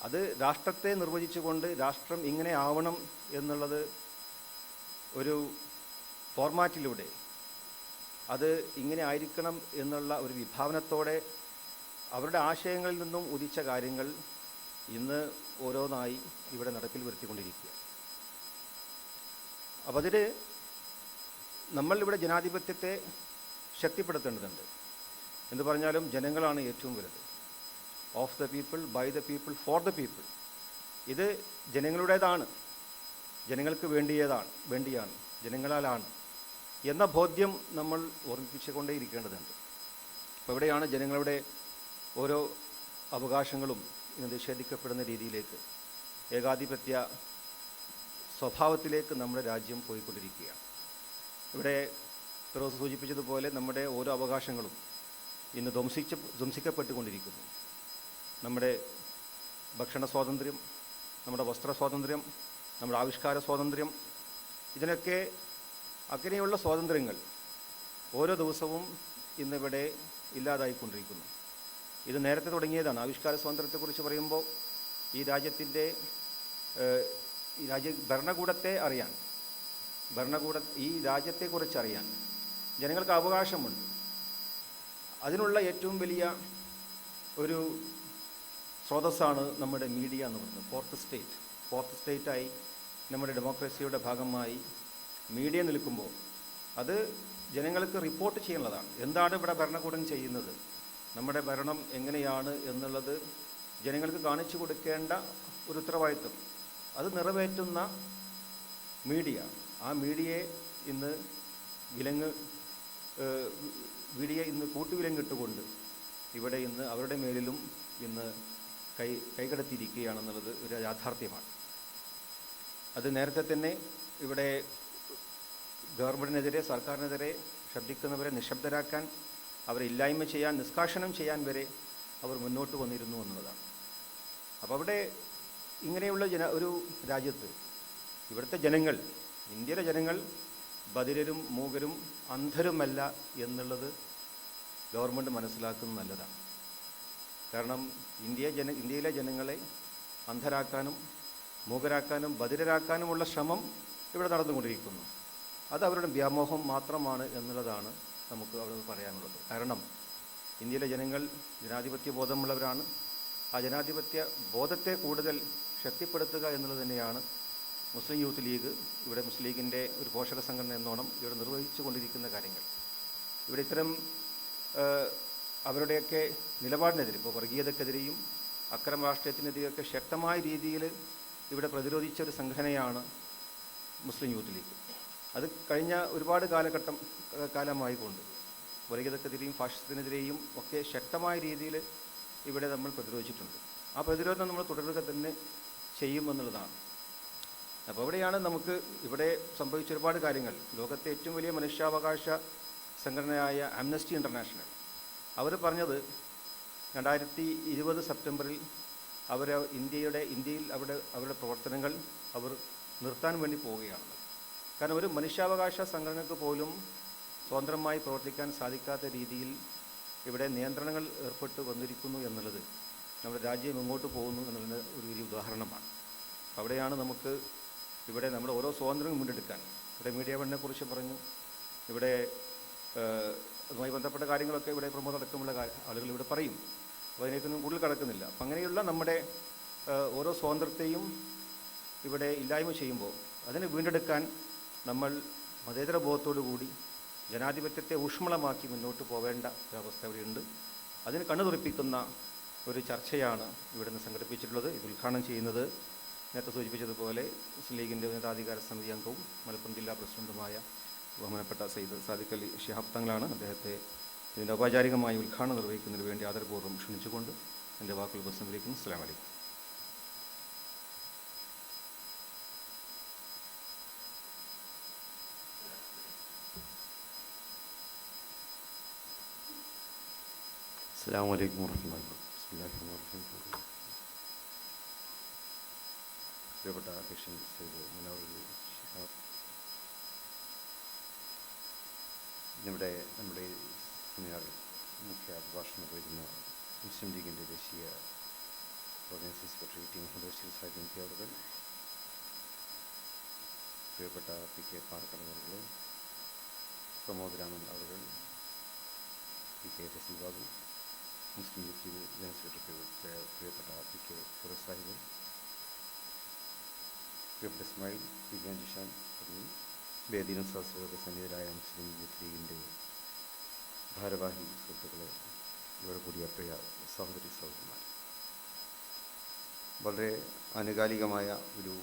അത് രാഷ്ട്രത്തെ നിർവചിച്ചുകൊണ്ട് രാഷ്ട്രം ഇങ്ങനെ ആവണം എന്നുള്ളത് ഒരു ഫോർമാറ്റിലൂടെ അത് ഇങ്ങനെ ആയിരിക്കണം എന്നുള്ള ഒരു വിഭാവനത്തോടെ അവരുടെ ആശയങ്ങളിൽ നിന്നും ഉദിച്ച കാര്യങ്ങൾ ഇന്ന് ഓരോന്നായി ഇവിടെ നടപ്പിൽ വരുത്തിക്കൊണ്ടിരിക്കുക. അപ്പോൾ അതിൽ നമ്മളിവിടെ ജനാധിപത്യത്തെ ശക്തിപ്പെടുത്തേണ്ടതുണ്ട്. എന്ന് പറഞ്ഞാലും ജനങ്ങളാണ് ഏറ്റവും വലുത്. Of the people, by the people, for the people. ഇത് ജനങ്ങളുടേതാണ്, ജനങ്ങൾക്ക് വേണ്ടിയാണ്, ജനങ്ങളാലാണ് എന്ന ബോധ്യം നമ്മൾ ഓർമ്മിപ്പിച്ചുകൊണ്ടേയിരിക്കേണ്ടതുണ്ട്. അപ്പോൾ ഇവിടെയാണ് ജനങ്ങളുടെ ഓരോ അവകാശങ്ങളും ഇന്ന് നിഷേധിക്കപ്പെടുന്ന രീതിയിലേക്ക് ഏകാധിപത്യ സ്വഭാവത്തിലേക്ക് നമ്മുടെ രാജ്യം പോയിക്കൊണ്ടിരിക്കുകയാണ്. ഇവിടെ ഫിറോസ് സൂചിപ്പിച്ചതുപോലെ നമ്മുടെ ഓരോ അവകാശങ്ങളും ഇന്ന് ധ്വംസിക്കപ്പെട്ടുകൊണ്ടിരിക്കുന്നു. നമ്മുടെ ഭക്ഷണ സ്വാതന്ത്ര്യം, നമ്മുടെ വസ്ത്ര സ്വാതന്ത്ര്യം, നമ്മുടെ ആവിഷ്കാര സ്വാതന്ത്ര്യം, ഇതിനൊക്കെ അങ്ങനെയുള്ള സ്വാതന്ത്ര്യങ്ങൾ ഓരോ ദിവസവും ഇന്നിവിടെ ഇല്ലാതായിക്കൊണ്ടിരിക്കുന്നു. ഇത് നേരത്തെ തുടങ്ങിയതാണ്. ആവിഷ്കാര സ്വാതന്ത്ര്യത്തെക്കുറിച്ച് പറയുമ്പോൾ ഈ രാജ്യത്തിൻ്റെ ഭരണകൂടത്തെ അറിയാൻ, ഈ രാജ്യത്തെക്കുറിച്ച് അറിയാൻ ജനങ്ങൾക്ക് അവകാശമുണ്ട്. അതിനുള്ള ഏറ്റവും വലിയ ഒരു സ്രോതസ്സാണ് നമ്മുടെ മീഡിയ എന്ന് പറയുന്നത്. ഫോർത്ത് സ്റ്റേറ്റായി നമ്മുടെ ഡെമോക്രസിയുടെ ഭാഗമായി മീഡിയ നിൽക്കുമ്പോൾ അത് ജനങ്ങൾക്ക് റിപ്പോർട്ട് ചെയ്യാനുള്ളതാണ്. എന്താണ് ഇവിടെ ഭരണകൂടം ചെയ്യുന്നത്, നമ്മുടെ ഭരണം എങ്ങനെയാണ് എന്നുള്ളത് ജനങ്ങൾക്ക് കാണിച്ചു കൊടുക്കേണ്ട ഒരു ഉത്തരവാദിത്വം അത് നിറവേറ്റുന്ന മീഡിയ. ആ മീഡിയയെ ഇന്ന് കൂട്ടുവിലങ്ങിട്ടുകൊണ്ട് ഇവിടെ ഇന്ന് അവരുടെ മേലിലും ഇന്ന് കൈകടത്തിയിരിക്കുകയാണെന്നുള്ളത് ഒരു യാഥാർത്ഥ്യമാണ്. അത് നേരത്തെ തന്നെ ഇവിടെ ഗവൺമെൻറ്റിനെതിരെ, സർക്കാരിനെതിരെ ശബ്ദിക്കുന്നവരെ നിശബ്ദരാക്കാൻ, അവരെ ഇല്ലായ്മ ചെയ്യാൻ, നിഷ്കാഷണം ചെയ്യാൻ വരെ അവർ മുന്നോട്ട് വന്നിരുന്നു എന്നുള്ളതാണ്. അപ്പോൾ അവിടെ ഇങ്ങനെയുള്ള ഒരു രാജ്യത്ത് ഇവിടുത്തെ ജനങ്ങൾ, ഇന്ത്യയിലെ ജനങ്ങൾ ബധിരരും മൂകരും അന്ധരുമല്ല എന്നുള്ളത് ഗവൺമെൻറ് മനസ്സിലാക്കുന്നത് നല്ലതാണ്. കാരണം ഇന്ത്യയിലെ ജനങ്ങളെ അന്ധരാക്കാനും മൂകരാക്കാനും ബധിരരാക്കാനുമുള്ള ശ്രമം ഇവിടെ നടന്നുകൊണ്ടിരിക്കുന്നു. അത് അവരുടെ വ്യാമോഹം മാത്രമാണ് എന്നുള്ളതാണ് നമുക്ക് അവിടെ പറയാനുള്ളത്. കാരണം ഇന്ത്യയിലെ ജനങ്ങൾ ജനാധിപത്യ ബോധമുള്ളവരാണ്. ആ ജനാധിപത്യ ബോധത്തെ കൂടുതൽ ശക്തിപ്പെടുത്തുക എന്നുള്ളത് തന്നെയാണ് മുസ്ലിം യൂത്ത് ലീഗ്, ഇവിടെ മുസ്ലിം ലീഗിൻ്റെ ഒരു പോഷക സംഘടന എന്നോണം ഇവിടെ നിർവഹിച്ചു കൊണ്ടിരിക്കുന്ന കാര്യങ്ങൾ. ഇവിടെ ഇത്തരം അവരുടെയൊക്കെ നിലപാടിനെതിരെ, ഇപ്പോൾ വർഗീയതക്കെതിരെയും അക്രമ രാഷ്ട്രീയത്തിനെതിരെയൊക്കെ ശക്തമായ രീതിയിൽ ഇവിടെ പ്രതിരോധിച്ച ഒരു സംഘടനയാണ് മുസ്ലിം യൂത്ത് ലീഗ്. അത് കഴിഞ്ഞ ഒരുപാട് കാലമായിക്കൊണ്ട് വർഗീയതക്കെതിരെയും ഫാഷിസത്തിനെതിരെയും ഒക്കെ ശക്തമായ രീതിയിൽ ഇവിടെ നമ്മൾ പ്രതിരോധിച്ചിട്ടുണ്ട്. ആ പ്രതിരോധം നമ്മൾ തുടരുക തന്നെ ചെയ്യുമെന്നുള്ളതാണ്. അപ്പോൾ അവിടെയാണ് നമുക്ക് ഇവിടെ സംഭവിച്ച ഒരുപാട് കാര്യങ്ങൾ. ലോകത്തെ ഏറ്റവും വലിയ മനുഷ്യാവകാശ സംഘടനയായ ആംനസ്റ്റി ഇൻ്റർനാഷണൽ അവർ പറഞ്ഞത് 2020 സെപ്റ്റംബറിൽ ഇന്ത്യയിൽ അവരുടെ പ്രവർത്തനങ്ങൾ അവർ നിർത്താൻ വേണ്ടി പോവുകയാണ്. കാരണം ഒരു മനുഷ്യാവകാശ സംഘടനയ്ക്ക് പോലും സ്വതന്ത്രമായി പ്രവർത്തിക്കാൻ സാധിക്കാത്ത രീതിയിൽ ഇവിടെ നിയന്ത്രണങ്ങൾ ഏർപ്പെട്ട് വന്നിരിക്കുന്നു എന്നുള്ളത് നമ്മുടെ രാജ്യം എങ്ങോട്ട് പോകുന്നു എന്നുള്ളത് ഒരു വലിയ ഉദാഹരണമാണ്. അവിടെയാണ് നമുക്ക് ഇവിടെ നമ്മുടെ ഓരോ സ്വാതന്ത്ര്യവും മുന്നെടുക്കാൻ, ഇവിടെ മീഡിയ വണ്ണിനെക്കുറിച്ച് പറഞ്ഞു, ഇവിടെ അതുമായി ബന്ധപ്പെട്ട കാര്യങ്ങളൊക്കെ ഇവിടെ പ്രമോദ് അടക്കമുള്ള ആളുകൾ ഇവിടെ പറയും. അപ്പോൾ അതിനേക്കൊന്നും കൂടുതൽ കടക്കുന്നില്ല. അപ്പം അങ്ങനെയുള്ള നമ്മുടെ ഓരോ സ്വാതന്ത്ര്യത്തെയും ഇവിടെ ഇല്ലായ്മ ചെയ്യുമ്പോൾ അതിനെ വീണ്ടെടുക്കാൻ നമ്മൾ മതേതര ബോധത്തോടു കൂടി ജനാധിപത്യത്തെ ഊഷ്മളമാക്കി മുന്നോട്ട് പോവേണ്ട ഒരവസ്ഥ ഇവിടെയുണ്ട്. അതിന് കണ്ണു തുറപ്പിക്കുന്ന ഒരു ചർച്ചയാണ് ഇവിടെ നിന്ന് സംഘടിപ്പിച്ചിട്ടുള്ളത്. ഇത് ഉദ്ഘാടനം ചെയ്യുന്നത് നേരത്തെ സൂചിപ്പിച്ചതുപോലെ മുസ്ലിം ലീഗിൻ്റെ ഉന്നതാധികാര സമിതി അംഗവും മലപ്പുറം ജില്ലാ പ്രസിഡന്റുമായ ബഹുമാനപ്പെട്ട സയ്യിദ് സാദിഖ് അലി ശിഹാബ് തങ്ങളാണ്. അദ്ദേഹത്തെ ഇതിൻ്റെ ഔപചാരികമായി ഉദ്ഘാടനം നിർവഹിക്കുന്നതിന് വേണ്ടി ആദരപൂർവ്വം ക്ഷണിച്ചുകൊണ്ട് എൻ്റെ വാക്കുകൾ ഉപസംഹരിക്കുന്നു. അസ്സലാമു അലൈക്കും. അസ്സലാമു അലൈക്കും വറഹ്മത്തുള്ളാഹി വബറകാതുഹു. പ്രിയപ്പെട്ട അധ്യക്ഷൻ സയ്യിദ് മുനവ്വർ ശിഹാബ്, ഇന്നിവിടെ നമ്മുടെ സെമിനാറിൽ മുഖ്യ പ്രഭാഷണം നിർവഹിക്കുന്ന മുസ്ലിം ലീഗിൻ്റെ ദേശീയ organising secretary T Muhammad Basheer Sahib M P അവர்கள், പ്രിയപ്പെട്ട പി കെ പാറക്കട അവர்கள், പ്രമോദ് രാമൻ അവர்கள், P K Fazal Babu, Muslim youth League general secretary പ്രിയപ്പെട്ട പി കെ ഫിറോസ് സാഹിബ്, പ്രിയപ്പെട്ട ഇസ്മായിൽ, പി കെ ജിഷാൻ തുടങ്ങി വേദിയിലും സദസ്സുകളുടെ സന്നിധരായ മുസ്ലിം യൂത്ത് ലീഗിൻ്റെ ഭാരവാഹി സുഹൃത്തുക്കളെ, ഇവിടെ കൂടിയ പ്രിയ സഹോദരി സഹോദരന്മാർ, വളരെ ആനുകാലികമായ ഒരു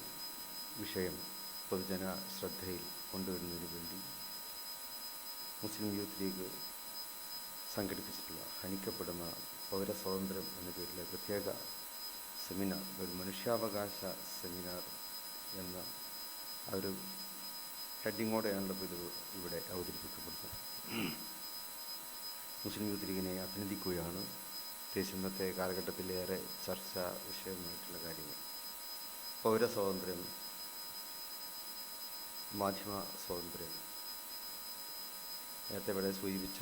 വിഷയം പൊതുജന ശ്രദ്ധയിൽ കൊണ്ടുവരുന്നതിന് വേണ്ടി മുസ്ലിം യൂത്ത് ലീഗ് സംഘടിപ്പിച്ചിട്ടുള്ള ഹനിക്കപ്പെടുന്ന പൗരസ്വാതന്ത്ര്യം എന്ന പേരിലെ പ്രത്യേക സെമിനാർ, ഒരു മനുഷ്യാവകാശ സെമിനാർ എന്ന ഒരു ഹെഡിങ്ങോടെയാണല്ലോ ഇത് ഇവിടെ അവതരിപ്പിക്കപ്പെടുന്നത്. മുസ്ലിം യൂത്ത് ലീഗിനെ അഭിനന്ദിക്കുകയാണ്. പ്രത്യേകിച്ച് ഇന്നത്തെ കാലഘട്ടത്തിലേറെ ചർച്ചാ വിഷയമായിട്ടുള്ള കാര്യങ്ങൾ പൗരസ്വാതന്ത്ര്യം, മാധ്യമ സ്വാതന്ത്ര്യം, നേരത്തെ ഇവിടെ സൂചിപ്പിച്ച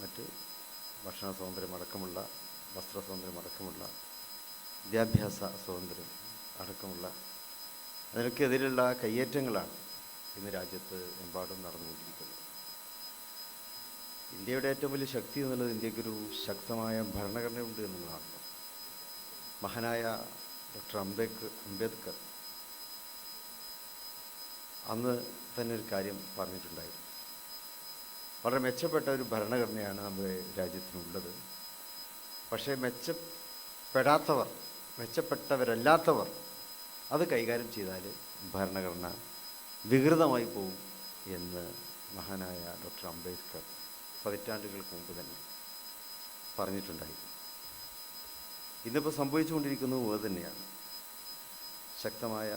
മറ്റ് ഭക്ഷണ സ്വാതന്ത്ര്യം അടക്കമുള്ള, വസ്ത്ര സ്വാതന്ത്ര്യം അടക്കമുള്ള, വിദ്യാഭ്യാസ സ്വാതന്ത്ര്യം അടക്കമുള്ള അതിനൊക്കെ എതിരുള്ള കയ്യേറ്റങ്ങളാണ് ഇന്ന് രാജ്യത്ത് എമ്പാടും നടന്നുകൊണ്ടിരിക്കുന്നത്. ഇന്ത്യയുടെ ഏറ്റവും വലിയ ശക്തി എന്നുള്ളത് ഇന്ത്യക്കൊരു ശക്തമായ ഭരണഘടനയുണ്ട് എന്നുള്ളതാണ്. മഹാനായ ഡോക്ടർ അംബേദ്കർ അന്ന് തന്നെ ഒരു കാര്യം പറഞ്ഞിട്ടുണ്ടായിരുന്നു. വളരെ മെച്ചപ്പെട്ട ഒരു ഭരണഘടനയാണ് നമ്മുടെ രാജ്യത്തിനുള്ളത്. പക്ഷേ മെച്ചപ്പെട്ടവരല്ലാത്തവർ അത് കൈകാര്യം ചെയ്താൽ ഭരണഘടന വികൃതമായി പോകും എന്ന് മഹാനായ ഡോക്ടർ അംബേദ്കർ പതിറ്റാണ്ടുകൾക്ക് മുമ്പ് തന്നെ പറഞ്ഞിട്ടുണ്ടായിരുന്നു. ഇന്നിപ്പോൾ സംഭവിച്ചുകൊണ്ടിരിക്കുന്നത് അത് തന്നെയാണ്. ശക്തമായ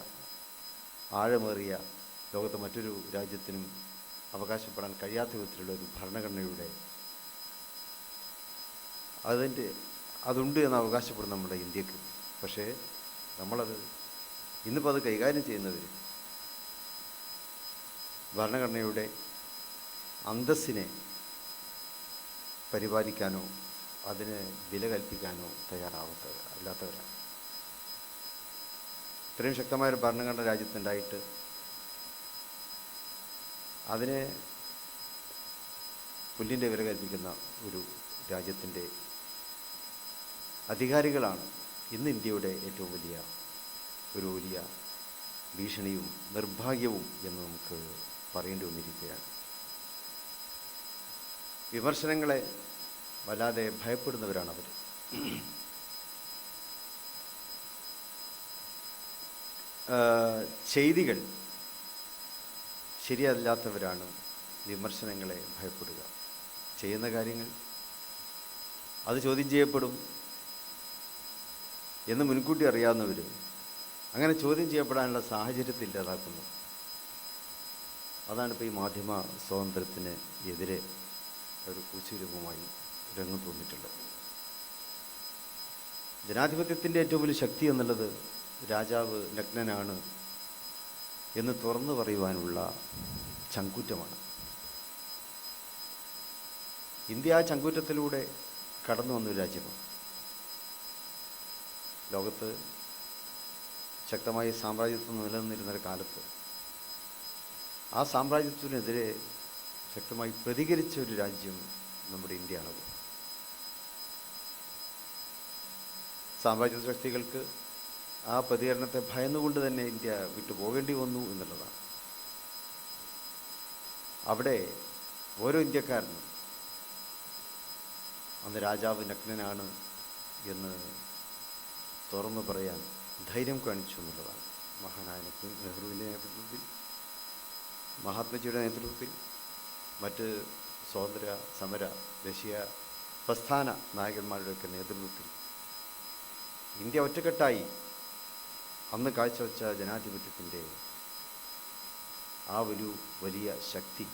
ആഴമേറിയ, ലോകത്തെ മറ്റൊരു രാജ്യത്തിനും അവകാശപ്പെടാൻ കഴിയാത്ത വിധത്തിലുള്ള ഒരു ഭരണഘടനയുടെ അതുണ്ട് എന്ന് അവകാശപ്പെടും നമ്മുടെ ഇന്ത്യക്ക്. പക്ഷേ ഇന്നിപ്പോൾ അത് കൈകാര്യം ചെയ്യുന്നവർ ഭരണഘടനയുടെ അന്തസ്സിനെ പരിപാലിക്കാനോ അതിന് വില കൽപ്പിക്കാനോ അല്ലാത്തവരാണ്. ഇത്രയും ശക്തമായൊരു ഭരണഘടന രാജ്യത്തുണ്ടായിട്ട് അതിനെ പുല്ലിൻ്റെ വില കൽപ്പിക്കുന്ന ഒരു രാജ്യത്തിൻ്റെ അധികാരികളാണ് ഇന്ന് ഇന്ത്യയുടെ ഏറ്റവും വലിയ ഭീഷണിയും നിർഭാഗ്യവും എന്ന് നമുക്ക് പറയേണ്ടി വന്നിരിക്കുകയാണ്. വിമർശനങ്ങളെ വല്ലാതെ ഭയപ്പെടുന്നവരാണ് അവർ. ചെയ്തികൾ ശരിയല്ലാത്തവരാണ് വിമർശനങ്ങളെ ഭയപ്പെടുക. ചെയ്യുന്ന കാര്യങ്ങൾ അത് ചോദ്യം ചെയ്യപ്പെടും എന്ന് മുൻകൂട്ടി അറിയാവുന്നവർ അങ്ങനെ ചോദ്യം ചെയ്യപ്പെടാനുള്ള സാഹചര്യത്തിൽ ഇല്ലാതാക്കുന്നു. അതാണിപ്പോൾ ഈ മാധ്യമ സ്വാതന്ത്ര്യത്തിന് എതിരെ ഒരു കൂച്ചുരൂപമായി രംഗത്ത് വന്നിട്ടുള്ളത്. ജനാധിപത്യത്തിൻ്റെ ഏറ്റവും വലിയ ശക്തി എന്നുള്ളത് രാജാവ് നഗ്നനാണ് എന്ന് തുറന്നു പറയുവാനുള്ള ചങ്കൂറ്റമാണ്. ഇന്ത്യ ആ ചങ്കൂറ്റത്തിലൂടെ കടന്നു വന്നൊരു രാജ്യമാണ്. ലോകത്ത് ശക്തമായി സാമ്രാജ്യത്വം നിലനിന്നിരുന്നൊരു കാലത്ത് ആ സാമ്രാജ്യത്വത്തിനെതിരെ ശക്തമായി പ്രതികരിച്ച ഒരു രാജ്യം നമ്മുടെ ഇന്ത്യയാണത്. സാമ്രാജ്യ ശക്തികൾക്ക് ആ പ്രതികരണത്തെ ഭയന്നുകൊണ്ട് തന്നെ ഇന്ത്യ വിട്ടുപോകേണ്ടി വന്നു എന്നുള്ളതാണ്. അവിടെ ഓരോ ഇന്ത്യക്കാരനും അന്ന് രാജാവ് നഗ്നനാണ് എന്ന് തുറന്നു പറയാൻ ധൈര്യം കാണിച്ചു എന്നുള്ളതാണ്. മഹാനായ നെഹ്റുവിൻ്റെ നേതൃത്വത്തിൽ, മഹാത്മജിയുടെ നേതൃത്വത്തിൽ, മറ്റ് സ്വാതന്ത്ര്യ സമര ദേശീയ പ്രസ്ഥാന നായകന്മാരുടെയൊക്കെ നേതൃത്വത്തിൽ ഇന്ത്യ ഒറ്റക്കെട്ടായി അന്ന് കാഴ്ചവെച്ച ജനാധിപത്യത്തിൻ്റെ ആ ഒരു വലിയ ശക്തി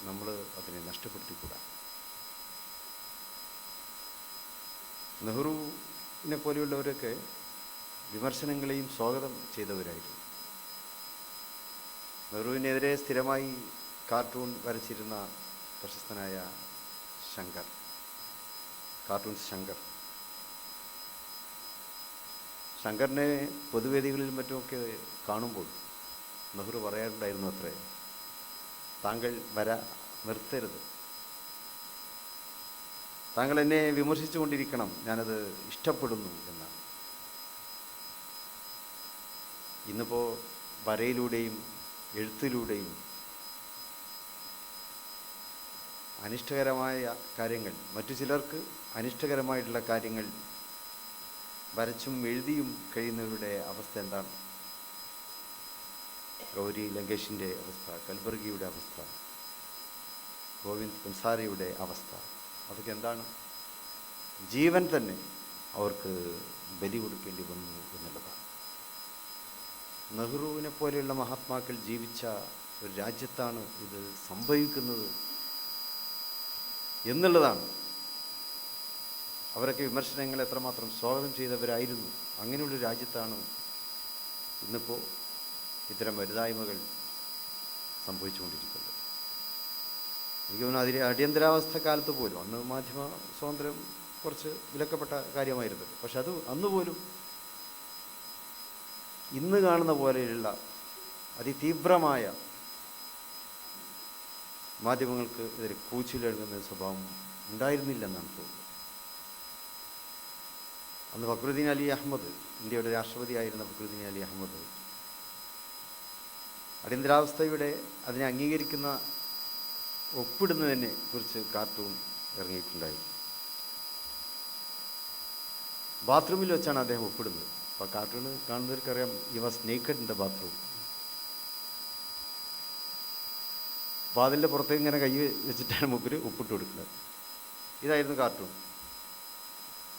നമ്മൾ അതിനെ നഷ്ടപ്പെടുത്തിക്കൂടാ. നെഹ്റുവിനെ പോലെയുള്ളവരൊക്കെ വിമർശനങ്ങളെയും സ്വാഗതം ചെയ്തവരായിരുന്നു. നെഹ്റുവിനെതിരെ സ്ഥിരമായി കാർട്ടൂൺ വരച്ചിരുന്ന പ്രശസ്തനായ ശങ്കറിനെ പൊതുവേദികളിലും മറ്റുമൊക്കെ കാണുമ്പോൾ നെഹ്റു പറയാറുണ്ടായിരുന്നു അത്രേ, താങ്കൾ വര നിർത്തരുത്, താങ്കൾ എന്നെ വിമർശിച്ചു കൊണ്ടിരിക്കണം, ഞാനത് ഇഷ്ടപ്പെടുന്നു എന്നാണ്. ഇന്നിപ്പോൾ വരയിലൂടെയും എഴുത്തിലൂടെയും അനിഷ്ടകരമായ കാര്യങ്ങൾ, മറ്റു ചിലർക്ക് അനിഷ്ടകരമായിട്ടുള്ള കാര്യങ്ങൾ വരച്ചും എഴുതിയും കഴിയുന്നവരുടെ അവസ്ഥ എന്താണ്? ഗൗരി ലങ്കേഷിൻ്റെ അവസ്ഥ, കൽബർഗിയുടെ അവസ്ഥ, ഗോവിന്ദ് പൻസാരയുടെ അവസ്ഥ, അതൊക്കെ എന്താണ്? ജീവൻ തന്നെ അവർക്ക് ബലി കൊടുക്കേണ്ടി വന്നു എന്നുള്ളതാണ്. നെഹ്റുവിനെ പോലെയുള്ള മഹാത്മാക്കൾ ജീവിച്ച ഒരു രാജ്യത്താണ് ഇത് സംഭവിക്കുന്നത് എന്നുള്ളതാണ്. അവരൊക്കെ വിമർശനങ്ങൾ എത്രമാത്രം സ്വാഗതം ചെയ്തവരായിരുന്നു. അങ്ങനെയുള്ള രാജ്യത്താണ് ഇന്നിപ്പോൾ ഇത്തരം വലുതായ്മകൾ സംഭവിച്ചുകൊണ്ടിരിക്കുന്നത്. എനിക്ക് തോന്നുന്നു അതിലെ അടിയന്തരാവസ്ഥ കാലത്ത് പോലും, അന്ന് മാധ്യമ സ്വാതന്ത്ര്യം കുറച്ച് വിലക്കപ്പെട്ട കാര്യമായിരുന്നു, പക്ഷെ അത് അന്ന് പോലും ഇന്ന് കാണുന്ന പോലെയുള്ള അതിതീവ്രമായ മാധ്യമങ്ങൾക്ക് എതിരെ കൂച്ചിലെഴുതുന്ന സ്വഭാവം ഉണ്ടായിരുന്നില്ലെന്നാണ് തോന്നുന്നത്. അന്ന് ഫക്രുദ്ദീൻ അലി അഹമ്മദ്, ഇന്ത്യയുടെ രാഷ്ട്രപതിയായിരുന്ന ഫക്രുദ്ദീൻ അലി അഹമ്മദ് അടിയന്തരാവസ്ഥയുടെ അതിനെ അംഗീകരിക്കുന്ന ഒപ്പിടുന്നതിനെ കുറിച്ച് കാർട്ടൂൺ ഇറങ്ങിയിട്ടുണ്ടായി. ബാത്റൂമിൽ വെച്ചാണ് അദ്ദേഹം ഒപ്പിടുന്നത്. അപ്പോൾ കാർട്ടൂൺ കാണുന്നവർക്കറിയാം, ഈ was naked in the bathroom. അപ്പോൾ അതിൻ്റെ പുറത്തേക്ക് ഇങ്ങനെ കൈ വെച്ചിട്ടാണ് മൂപ്പര് ഒപ്പിട്ട് കൊടുക്കുന്നത്. ഇതായിരുന്നു കാർട്ടൂൺ.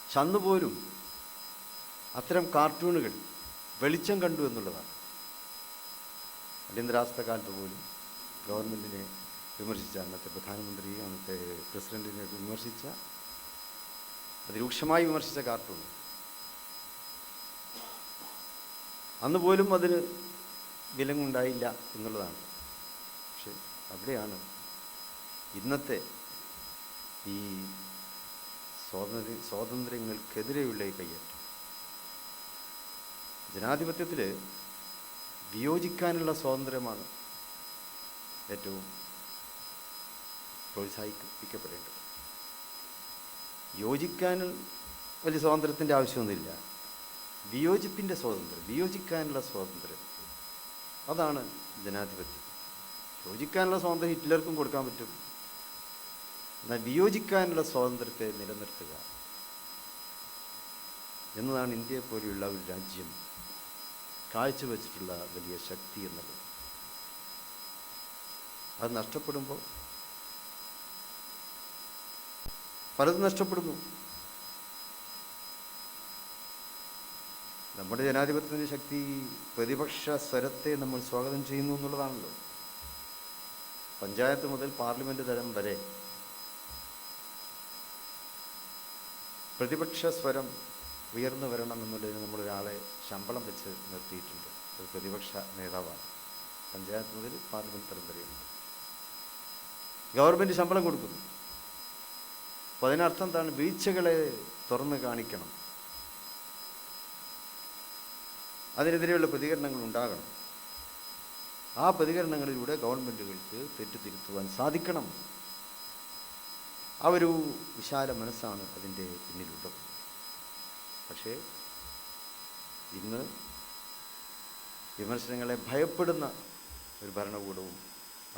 പക്ഷെ അന്ന് പോലും അത്തരം കാർട്ടൂണുകൾ വെളിച്ചം കണ്ടു എന്നുള്ളതാണ്. അടിയന്തരാവസ്ഥ കാലത്ത് പോലും ഗവൺമെൻറ്റിനെ വിമർശിച്ച, അന്നത്തെ പ്രധാനമന്ത്രി, അന്നത്തെ പ്രസിഡൻറ്റിനെ വിമർശിച്ച, അതിരൂക്ഷമായി വിമർശിച്ച കാർട്ടൂൺ അന്ന് പോലും അതിന് വിലങ്ങുണ്ടായില്ല എന്നുള്ളതാണ്. പക്ഷെ അവിടെയാണ് ഇന്നത്തെ ഈ സ്വാതന്ത്ര്യങ്ങൾക്കെതിരെയുള്ള ഈ കയ്യേറ്റം. ജനാധിപത്യത്തിൽ വിയോജിക്കാനുള്ള സ്വാതന്ത്ര്യമാണ് ഏറ്റവും പ്രോത്സാഹിപ്പിക്കപ്പെടേണ്ടത്. യോജിക്കാൻ വലിയ സ്വാതന്ത്ര്യത്തിൻ്റെ ആവശ്യമൊന്നുമില്ല. വിയോജിപ്പിൻ്റെ സ്വാതന്ത്ര്യം, വിയോജിക്കാനുള്ള സ്വാതന്ത്ര്യം, അതാണ് ജനാധിപത്യം. യോജിക്കാനുള്ള സ്വാതന്ത്ര്യം ഹിറ്റ്ലർക്കും കൊടുക്കാൻ പറ്റും. എന്നാൽ വിയോജിക്കാനുള്ള സ്വാതന്ത്ര്യത്തെ നിലനിർത്തുക എന്നതാണ് ഇന്ത്യയെ പോലെയുള്ള ഒരു രാജ്യം കാഴ്ചവെച്ചിട്ടുള്ള വലിയ ശക്തി എന്നുള്ളത്. അത് നഷ്ടപ്പെടുമ്പോൾ പലതും നഷ്ടപ്പെടുന്നു. നമ്മുടെ ജനാധിപത്യത്തിൻ്റെ ശക്തി പ്രതിപക്ഷ സ്വരത്തെ നമ്മൾ സ്വാഗതം ചെയ്യുന്നു എന്നുള്ളതാണല്ലോ. പഞ്ചായത്ത് മുതൽ പാർലമെൻറ്റ് തലം വരെ പ്രതിപക്ഷ സ്വരം ഉയർന്നു വരണം എന്നുള്ളതിന് നമ്മളൊരാളെ ശമ്പളം വെച്ച് നിർത്തിയിട്ടുണ്ട്. ഒരു പ്രതിപക്ഷ നേതാവാണ്. പഞ്ചായത്ത് മുതൽ പാർലമെൻറ്റ് തലം വരെയുണ്ട്. ഗവൺമെൻറ് ശമ്പളം കൊടുക്കുന്നു. അപ്പോൾ അതിനർത്ഥം എന്താണ്? വീഴ്ചകളെ തുറന്ന് കാണിക്കണം, അതിനെതിരെയുള്ള പ്രതികരണങ്ങൾ ഉണ്ടാകണം. ആ പ്രതികരണങ്ങളിലൂടെ ഗവൺമെൻറ്റുകൾക്ക് തെറ്റുതിരുത്തുവാൻ സാധിക്കണം. ആ ഒരു വിശാല മനസ്സാണ് അതിൻ്റെ പിന്നിലുള്ളത്. പക്ഷേ ഇന്ന് വിമർശനങ്ങളെ ഭയപ്പെടുന്ന ഒരു ഭരണകൂടവും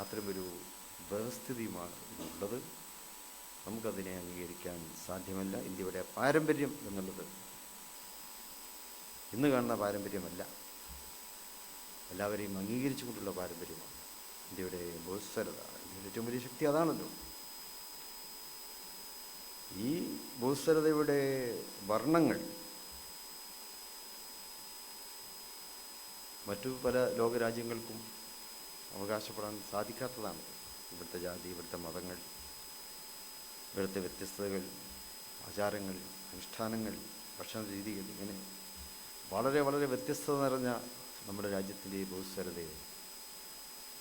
അത്തരമൊരു വ്യവസ്ഥിതിയുമാണ് ഇന്നുള്ളത്. നമുക്കതിനെ അംഗീകരിക്കാൻ സാധ്യമല്ല. ഇന്ത്യയുടെ പാരമ്പര്യം എന്നുള്ളത് ഇന്ന് കാണുന്ന പാരമ്പര്യമല്ല, എല്ലാവരെയും അംഗീകരിച്ചുകൊണ്ടുള്ള പാരമ്പര്യമാണ്. ഇന്ത്യയുടെ ബഹുസ്വരത, ഇന്ത്യയുടെ ഏറ്റവും വലിയ ശക്തി അതാണല്ലോ. ഈ ബഹുസ്വരതയുടെ വർണ്ണങ്ങൾ മറ്റു പല ലോകരാജ്യങ്ങൾക്കും അവകാശപ്പെടാൻ സാധിക്കാത്തതാണ്. ഇവിടുത്തെ ജാതി, ഇവിടുത്തെ മതങ്ങൾ, ഇവിടുത്തെ വ്യത്യസ്തതകൾ, ആചാരങ്ങൾ, അനുഷ്ഠാനങ്ങൾ, ഭക്ഷണ രീതികൾ, ഇങ്ങനെ വളരെ വളരെ വ്യത്യസ്തത നിറഞ്ഞ നമ്മുടെ രാജ്യത്തിൻ്റെ ബഹുസ്വരതയെ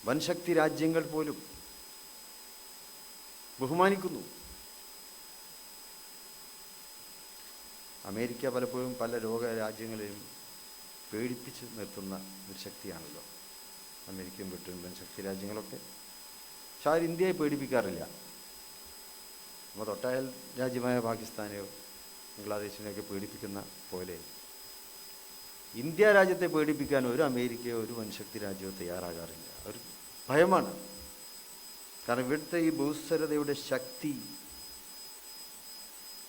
വൻശക്തി രാജ്യങ്ങൾ പോലും ബഹുമാനിക്കുന്നു. അമേരിക്ക പലപ്പോഴും പല ലോകരാജ്യങ്ങളെയും പേടിപ്പിച്ച് നിർത്തുന്ന ഒരു ശക്തിയാണല്ലോ. അമേരിക്കയും ബ്രിട്ടനും വൻശക്തി രാജ്യങ്ങളൊക്കെ. പക്ഷെ ആരും ഇന്ത്യയെ പേടിപ്പിക്കാറില്ല. നമ്മൾ തൊട്ടയൽ രാജ്യമായ പാകിസ്ഥാനെയോ ബംഗ്ലാദേശിനെയൊക്കെ പേടിപ്പിക്കുന്ന പോലെ ഇന്ത്യ രാജ്യത്തെ പേടിപ്പിക്കാൻ ഒരു അമേരിക്കയോ ഒരു വൻശക്തി രാജ്യമോ തയ്യാറാകാറില്ല. ഒരു ഭയമാണ്. കാരണം ഇവിടുത്തെ ഈ ബഹുസ്വരതയുടെ ശക്തി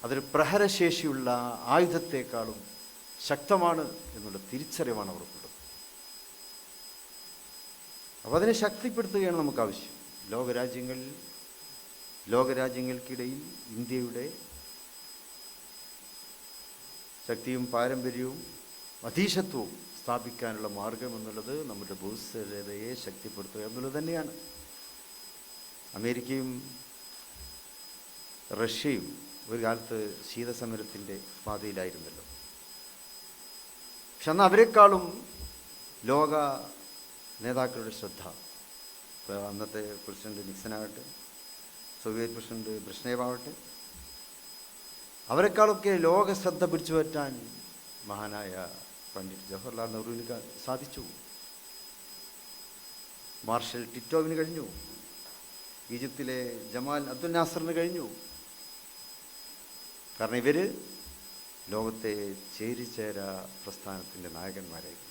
അതൊരു പ്രഹരശേഷിയുള്ള ആയുധത്തെക്കാളും ശക്തമാണ് എന്നുള്ള തിരിച്ചറിവാണ് അവർക്കുള്ളത്. അപ്പോൾ അതിനെ ശക്തിപ്പെടുത്തുകയാണ് നമുക്ക് ആവശ്യം. ലോകരാജ്യങ്ങൾക്കിടയിൽ ഇന്ത്യയുടെ ശക്തിയും പാരമ്പര്യവും അധീശത്വവും സ്ഥാപിക്കാനുള്ള മാർഗം എന്നുള്ളത് നമ്മുടെ ബഹുസ്വരതയെ ശക്തിപ്പെടുത്തുക എന്നുള്ളത് തന്നെയാണ്. അമേരിക്കയും റഷ്യയും ഒരു കാലത്ത് ശീതസമരത്തിൻ്റെ പാതയിലായിരുന്നല്ലോ. പക്ഷെ അന്ന് അവരെക്കാളും ലോക നേതാക്കളുടെ ശ്രദ്ധ, ഇപ്പോൾ അന്നത്തെ പ്രസിഡന്റ് നിക്സനാകട്ടെ, സോവിയറ്റ് പ്രസിഡന്റ് ബ്രിഷ്നേവാകട്ടെ, അവരെക്കാളൊക്കെ ലോക ശ്രദ്ധ പിടിച്ചു പറ്റാൻ മഹാനായ പണ്ഡിറ്റ് ജവഹർലാൽ നെഹ്റുവിന് സാധിച്ചു. മാർഷൽ ടിറ്റോവിന് കഴിഞ്ഞു. ഈജിപ്തിലെ ജമാൽ അബ്ദുൽ നാസറിന് കഴിഞ്ഞു. കാരണം ഇവർ ലോകത്തെ ചേരിചേര പ്രസ്ഥാനത്തിൻ്റെ നായകന്മാരായിരുന്നു.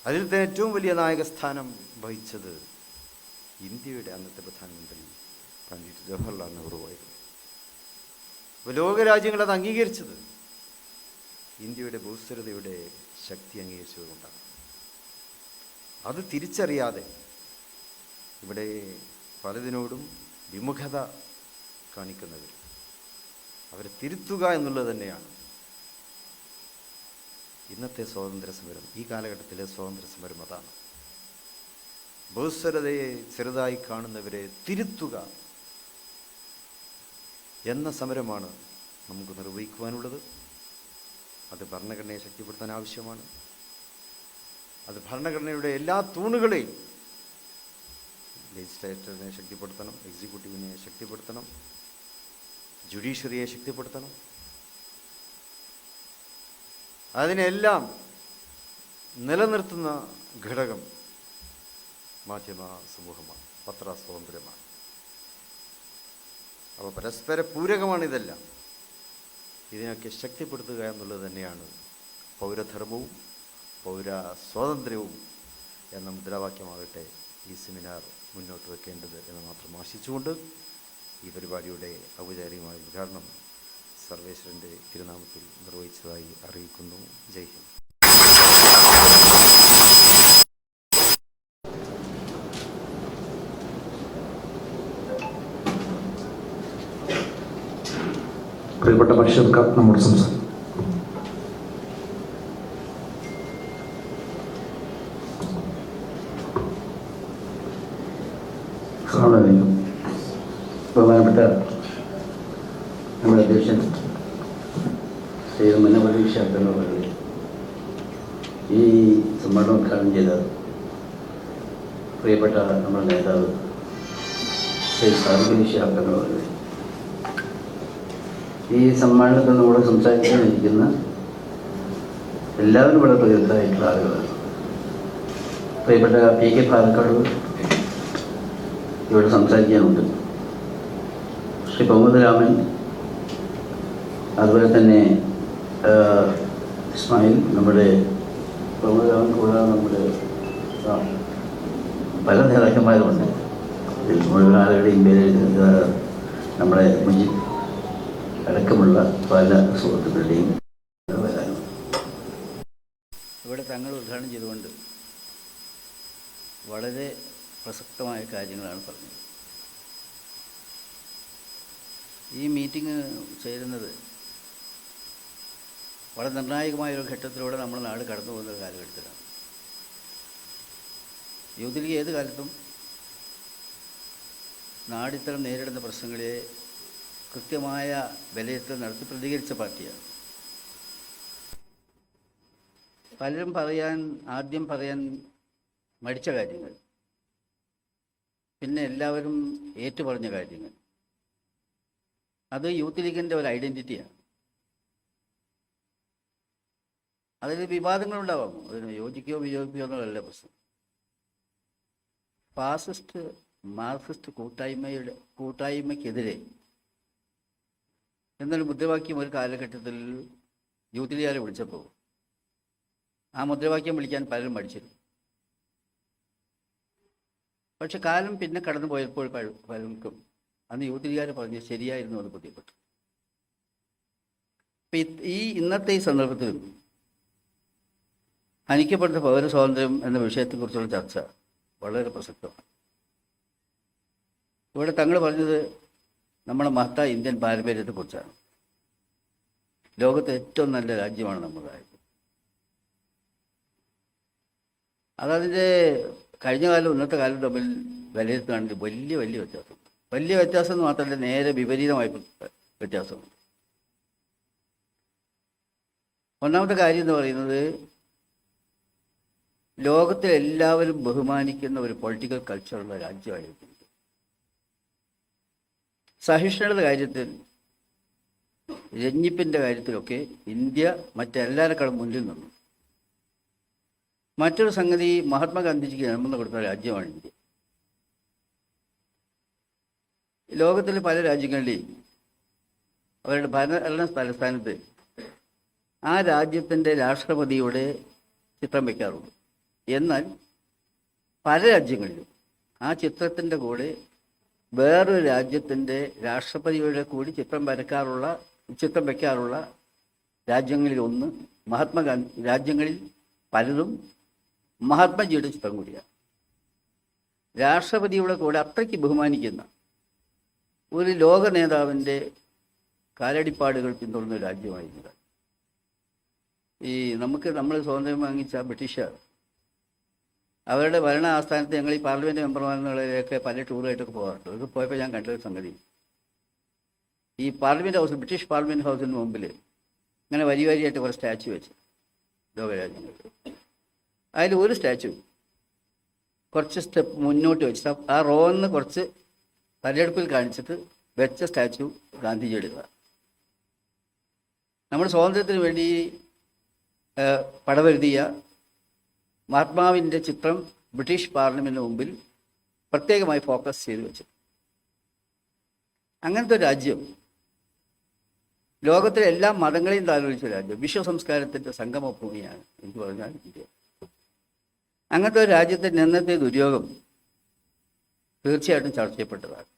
അതിൽ തന്നെ ഏറ്റവും വലിയ നായകസ്ഥാനം വഹിച്ചത് ഇന്ത്യയുടെ അന്നത്തെ പ്രധാനമന്ത്രി പണ്ഡിറ്റ് ജവഹർലാൽ നെഹ്റു ആയിരുന്നു. അപ്പോൾ ലോകരാജ്യങ്ങൾ അത് അംഗീകരിച്ചത് ഇന്ത്യയുടെ ബഹുസ്വരതയുടെ ശക്തി അംഗീകരിച്ചത് കൊണ്ടാണ്. അത് തിരിച്ചറിയാതെ ഇവിടെ പലതിനോടും വിമുഖത കാണിക്കുന്നവർ, അവരെ തിരുത്തുക എന്നുള്ളത് തന്നെയാണ് ഇന്നത്തെ സ്വാതന്ത്ര്യ സമരം. ഈ കാലഘട്ടത്തിലെ സ്വാതന്ത്ര്യ സമരം അതാണ്. ബഹുസ്വരതയെ ചെറുതായി കാണുന്നവരെ തിരുത്തുക എന്ന സമരമാണ് നമുക്ക് നിർവഹിക്കുവാനുള്ളത്. അത് ഭരണഘടനയെ ശക്തിപ്പെടുത്താൻ ആവശ്യമാണ്. അത് ഭരണഘടനയുടെ എല്ലാ തൂണുകളെയും, ലെജിസ്ലേച്ചറിനെ ശക്തിപ്പെടുത്തണം, എക്സിക്യൂട്ടീവിനെ ശക്തിപ്പെടുത്തണം, ജുഡീഷ്യറിയെ ശക്തിപ്പെടുത്തണം. അതിനെല്ലാം നിലനിർത്തുന്ന ഘടകം മാധ്യമ സമൂഹമാണ്, പത്രസ്വാതന്ത്ര്യമാണ്. അപ്പോൾ പരസ്പര പൂരകമാണ് ഇതെല്ലാം. ഇതിനൊക്കെ ശക്തിപ്പെടുത്തുക എന്നുള്ളത് തന്നെയാണ് പൗരധർമ്മവും പൗരസ്വാതന്ത്ര്യവും എന്ന മുദ്രാവാക്യമാകട്ടെ ഈ സെമിനാർ മുന്നോട്ട് വെക്കേണ്ടത് എന്ന് മാത്രം ആശിച്ചുകൊണ്ട് ഈ പരിപാടിയുടെ ഔപചാരികമായ ഉദ്ഘാടനം സർവേശ്വരൻ്റെ തിരുനാമത്തിൽ നിർവഹിച്ചതായി അറിയിക്കുന്നു. ജയ് ഹിന്ദ്. പ്രിയപ്പെട്ട പക്ഷികൾക്ക് നമ്മുടെ സംസാരം. ബഹുമാനപ്പെട്ട നമ്മുടെ അധ്യക്ഷൻ ശ്രീ മനോഹരി ശാസ്ത്രങ്ങൾ ഈ സമ്മേളനം ഉദ്ഘാടനം ചെയ്ത പ്രിയപ്പെട്ട നമ്മുടെ നേതാവ് ശ്രീ സാർഗിനി ശാസ്ത്രങ്ങൾ ഈ സമ്മേളനത്തിൽ നമ്മോട് സംസാരിക്കാനിരിക്കുന്ന എല്ലാവരും വളരെ പ്രഗത്ഭരായിട്ടുള്ള ആളുകളാണ്. പ്രിയപ്പെട്ട പി കെ പാലക്കാട് ഇവിടെ സംസാരിക്കാനുണ്ട്. ശ്രീ പൊങ്ങുതരാമൻ അതുപോലെ തന്നെ ഇസ്മായിൽ, നമ്മുടെ പ്രമുഖരാണ്, കൂടാതെ നമ്മുടെ പല നേതാക്കന്മാരുമുണ്ട്. ഇതിൽ മുഴുവൻ ആളുകളുടെയും പേര് നമ്മുടെ മുജിബ് അടക്കമുള്ള പല സുഹൃത്തുക്കളുടെയും വരാനുണ്ട്. ഇവിടെ തങ്ങൾ ഉദ്ഘാടനം ചെയ്തുകൊണ്ട് വളരെ പ്രസക്തമായ കാര്യങ്ങളാണ് പറഞ്ഞത്. ഈ മീറ്റിംഗ് ചേരുന്നത് വളരെ നിർണായകമായൊരു ഘട്ടത്തിലൂടെ നമ്മുടെ നാട് കടന്നു പോകുന്ന ഒരു കാലഘട്ടത്തിലാണ്. യൂത്ത് ലീഗ് ഏത് കാലത്തും നാടിത്തരം നേരിടുന്ന പ്രശ്നങ്ങളെ കൃത്യമായ വിലയിരുത്തൽ നടത്തി പ്രതികരിച്ച പാർട്ടിയാണ്. പലരും ആദ്യം പറയാൻ മടിച്ച കാര്യങ്ങൾ, പിന്നെ എല്ലാവരും ഏറ്റുപറഞ്ഞ കാര്യങ്ങൾ, അത് യൂത്ത് ലീഗിൻ്റെ ഒരു ഐഡൻറ്റിറ്റിയാണ്. അതിൽ വിവാദങ്ങളുണ്ടാവാം, അതിന് യോജിക്കുകയോ വിയോജിക്കുകയോ എന്നുള്ളതല്ല പ്രശ്നം. ഫാസിസ്റ്റ് മാർക്സിസ്റ്റ് കൂട്ടായ്മയ്ക്കെതിരെ എന്നൊരു മുദ്രാവാക്യം ഒരു കാലഘട്ടത്തിൽ യൂത്ത് ലീഗുകാരെ വിളിച്ചപ്പോൾ ആ മുദ്രാവാക്യം വിളിക്കാൻ പലരും മടിച്ചിരുന്നു. പക്ഷെ കാലം പിന്നെ കടന്നു പോയപ്പോൾ പലർക്കും അന്ന് യൂത്ത് ലീഗുകാർ പറഞ്ഞ് ശരിയായിരുന്നു എന്ന് ബോധ്യപ്പെട്ടു. അപ്പം ഇന്നത്തെ ഈ സന്ദർഭത്തിൽ ഹനിക്കപ്പെടുന്ന പൗരസ്വാതന്ത്ര്യം എന്ന വിഷയത്തെക്കുറിച്ചുള്ള ചർച്ച വളരെ പ്രസക്തമാണ്. ഇവിടെ തങ്ങൾ പറഞ്ഞത് നമ്മുടെ മഹത്തായ ഇന്ത്യൻ പാരമ്പര്യത്തെക്കുറിച്ചാണ്. ലോകത്തെ ഏറ്റവും നല്ല രാജ്യമാണ് നമ്മുടേത്. അതതിൻ്റെ കഴിഞ്ഞ കാലം ഇന്നത്തെ കാലം തമ്മിൽ വിലയിരുത്തുകയാണെങ്കിൽ വലിയ വ്യത്യാസം. വലിയ വ്യത്യാസം എന്ന് മാത്രമല്ല, നേരെ വിപരീതമായ വ്യത്യാസമുണ്ട്. ഒന്നാമത്തെ കാര്യം എന്ന് പറയുന്നത്, ലോകത്തിൽ എല്ലാവരും ബഹുമാനിക്കുന്ന ഒരു പൊളിറ്റിക്കൽ കൾച്ചറുള്ള രാജ്യമായിരുന്നു. സഹിഷ്ണുതയുടെ കാര്യത്തിൽ, രഞ്ജിപ്പിൻ്റെ കാര്യത്തിലൊക്കെ ഇന്ത്യ മറ്റെല്ലാവരെക്കാളും മുന്നിൽ നിന്നു. മറ്റൊരു സംഗതി, മഹാത്മാഗാന്ധിജിക്ക് ജന്മം കൊടുത്ത രാജ്യമാണ് ഇന്ത്യ. ലോകത്തിലെ പല രാജ്യങ്ങളുടെയും അവരുടെ ഭരണ തലസ്ഥാനത്ത് ആ രാജ്യത്തിൻ്റെ രാഷ്ട്രപതിയുടെ ചിത്രം വയ്ക്കാറുണ്ട്. എന്നാൽ പല രാജ്യങ്ങളിലും ആ ചിത്രത്തിൻ്റെ കൂടെ വേറൊരു രാജ്യത്തിൻ്റെ രാഷ്ട്രപതിയുടെ കൂടി ചിത്രം വയ്ക്കാറുള്ള രാജ്യങ്ങളിലൊന്ന് രാജ്യങ്ങളിൽ പലതും മഹാത്മജിയുടെ ചിത്രം കൂടിയാണ്. രാഷ്ട്രപതിയുടെ കൂടെ അത്രയ്ക്ക് ബഹുമാനിക്കുന്ന ഒരു ലോക നേതാവിൻ്റെ കാലടിപ്പാടുകൾ പിന്തുടർന്ന രാജ്യമായിരുന്നു. നമ്മൾ സ്വാതന്ത്ര്യം വാങ്ങിച്ച ബ്രിട്ടീഷുകാർ അവരുടെ ഭരണ ആസ്ഥാനത്ത് ഞങ്ങൾ ഈ പാർലമെൻറ്റ് മെമ്പർമാരുകളിലേക്ക് പല ടൂറായിട്ടൊക്കെ പോകാറുണ്ട്. ഇത് പോയപ്പോൾ ഞാൻ കണ്ടൊരു സംഗതി, ഈ പാർലമെൻറ്റ് ഹൗസിൽ, ബ്രിട്ടീഷ് പാർലമെൻറ്റ് ഹൗസിന് മുമ്പിൽ ഇങ്ങനെ വരിയായിട്ട് കുറേ സ്റ്റാച്ചു വെച്ച് ലോകരാജ്യങ്ങളിൽ. അതിൽ ഒരു സ്റ്റാച്ചു കുറച്ച് സ്റ്റെപ്പ് മുന്നോട്ട് വെച്ച് ആ റോന്ന് കുറച്ച് തലയെടുപ്പിൽ കാണിച്ചിട്ട് വെച്ച സ്റ്റാച്ചു ഗാന്ധിജിയുടേതാണ്. നമ്മുടെ സ്വാതന്ത്ര്യത്തിന് വേണ്ടി പടവരുതിയ മഹാത്മാവിൻ്റെ ചിത്രം ബ്രിട്ടീഷ് പാർലമെൻറ്റിന് മുമ്പിൽ പ്രത്യേകമായി ഫോക്കസ് ചെയ്ത് വെച്ചു. അങ്ങനത്തെ ഒരു രാജ്യം, ലോകത്തിലെ എല്ലാ മതങ്ങളെയും താലോലിച്ച രാജ്യം, വിശ്വസംസ്കാരത്തിൻ്റെ സംഗമഭൂമിയാണ് എനിക്ക് പറഞ്ഞാൽ ഇന്ത്യ. അങ്ങനത്തെ ഒരു രാജ്യത്തിൻ്റെ ഇന്നത്തെ ദുര്യോഗം തീർച്ചയായിട്ടും ചർച്ച ചെയ്യപ്പെട്ടതാണ്.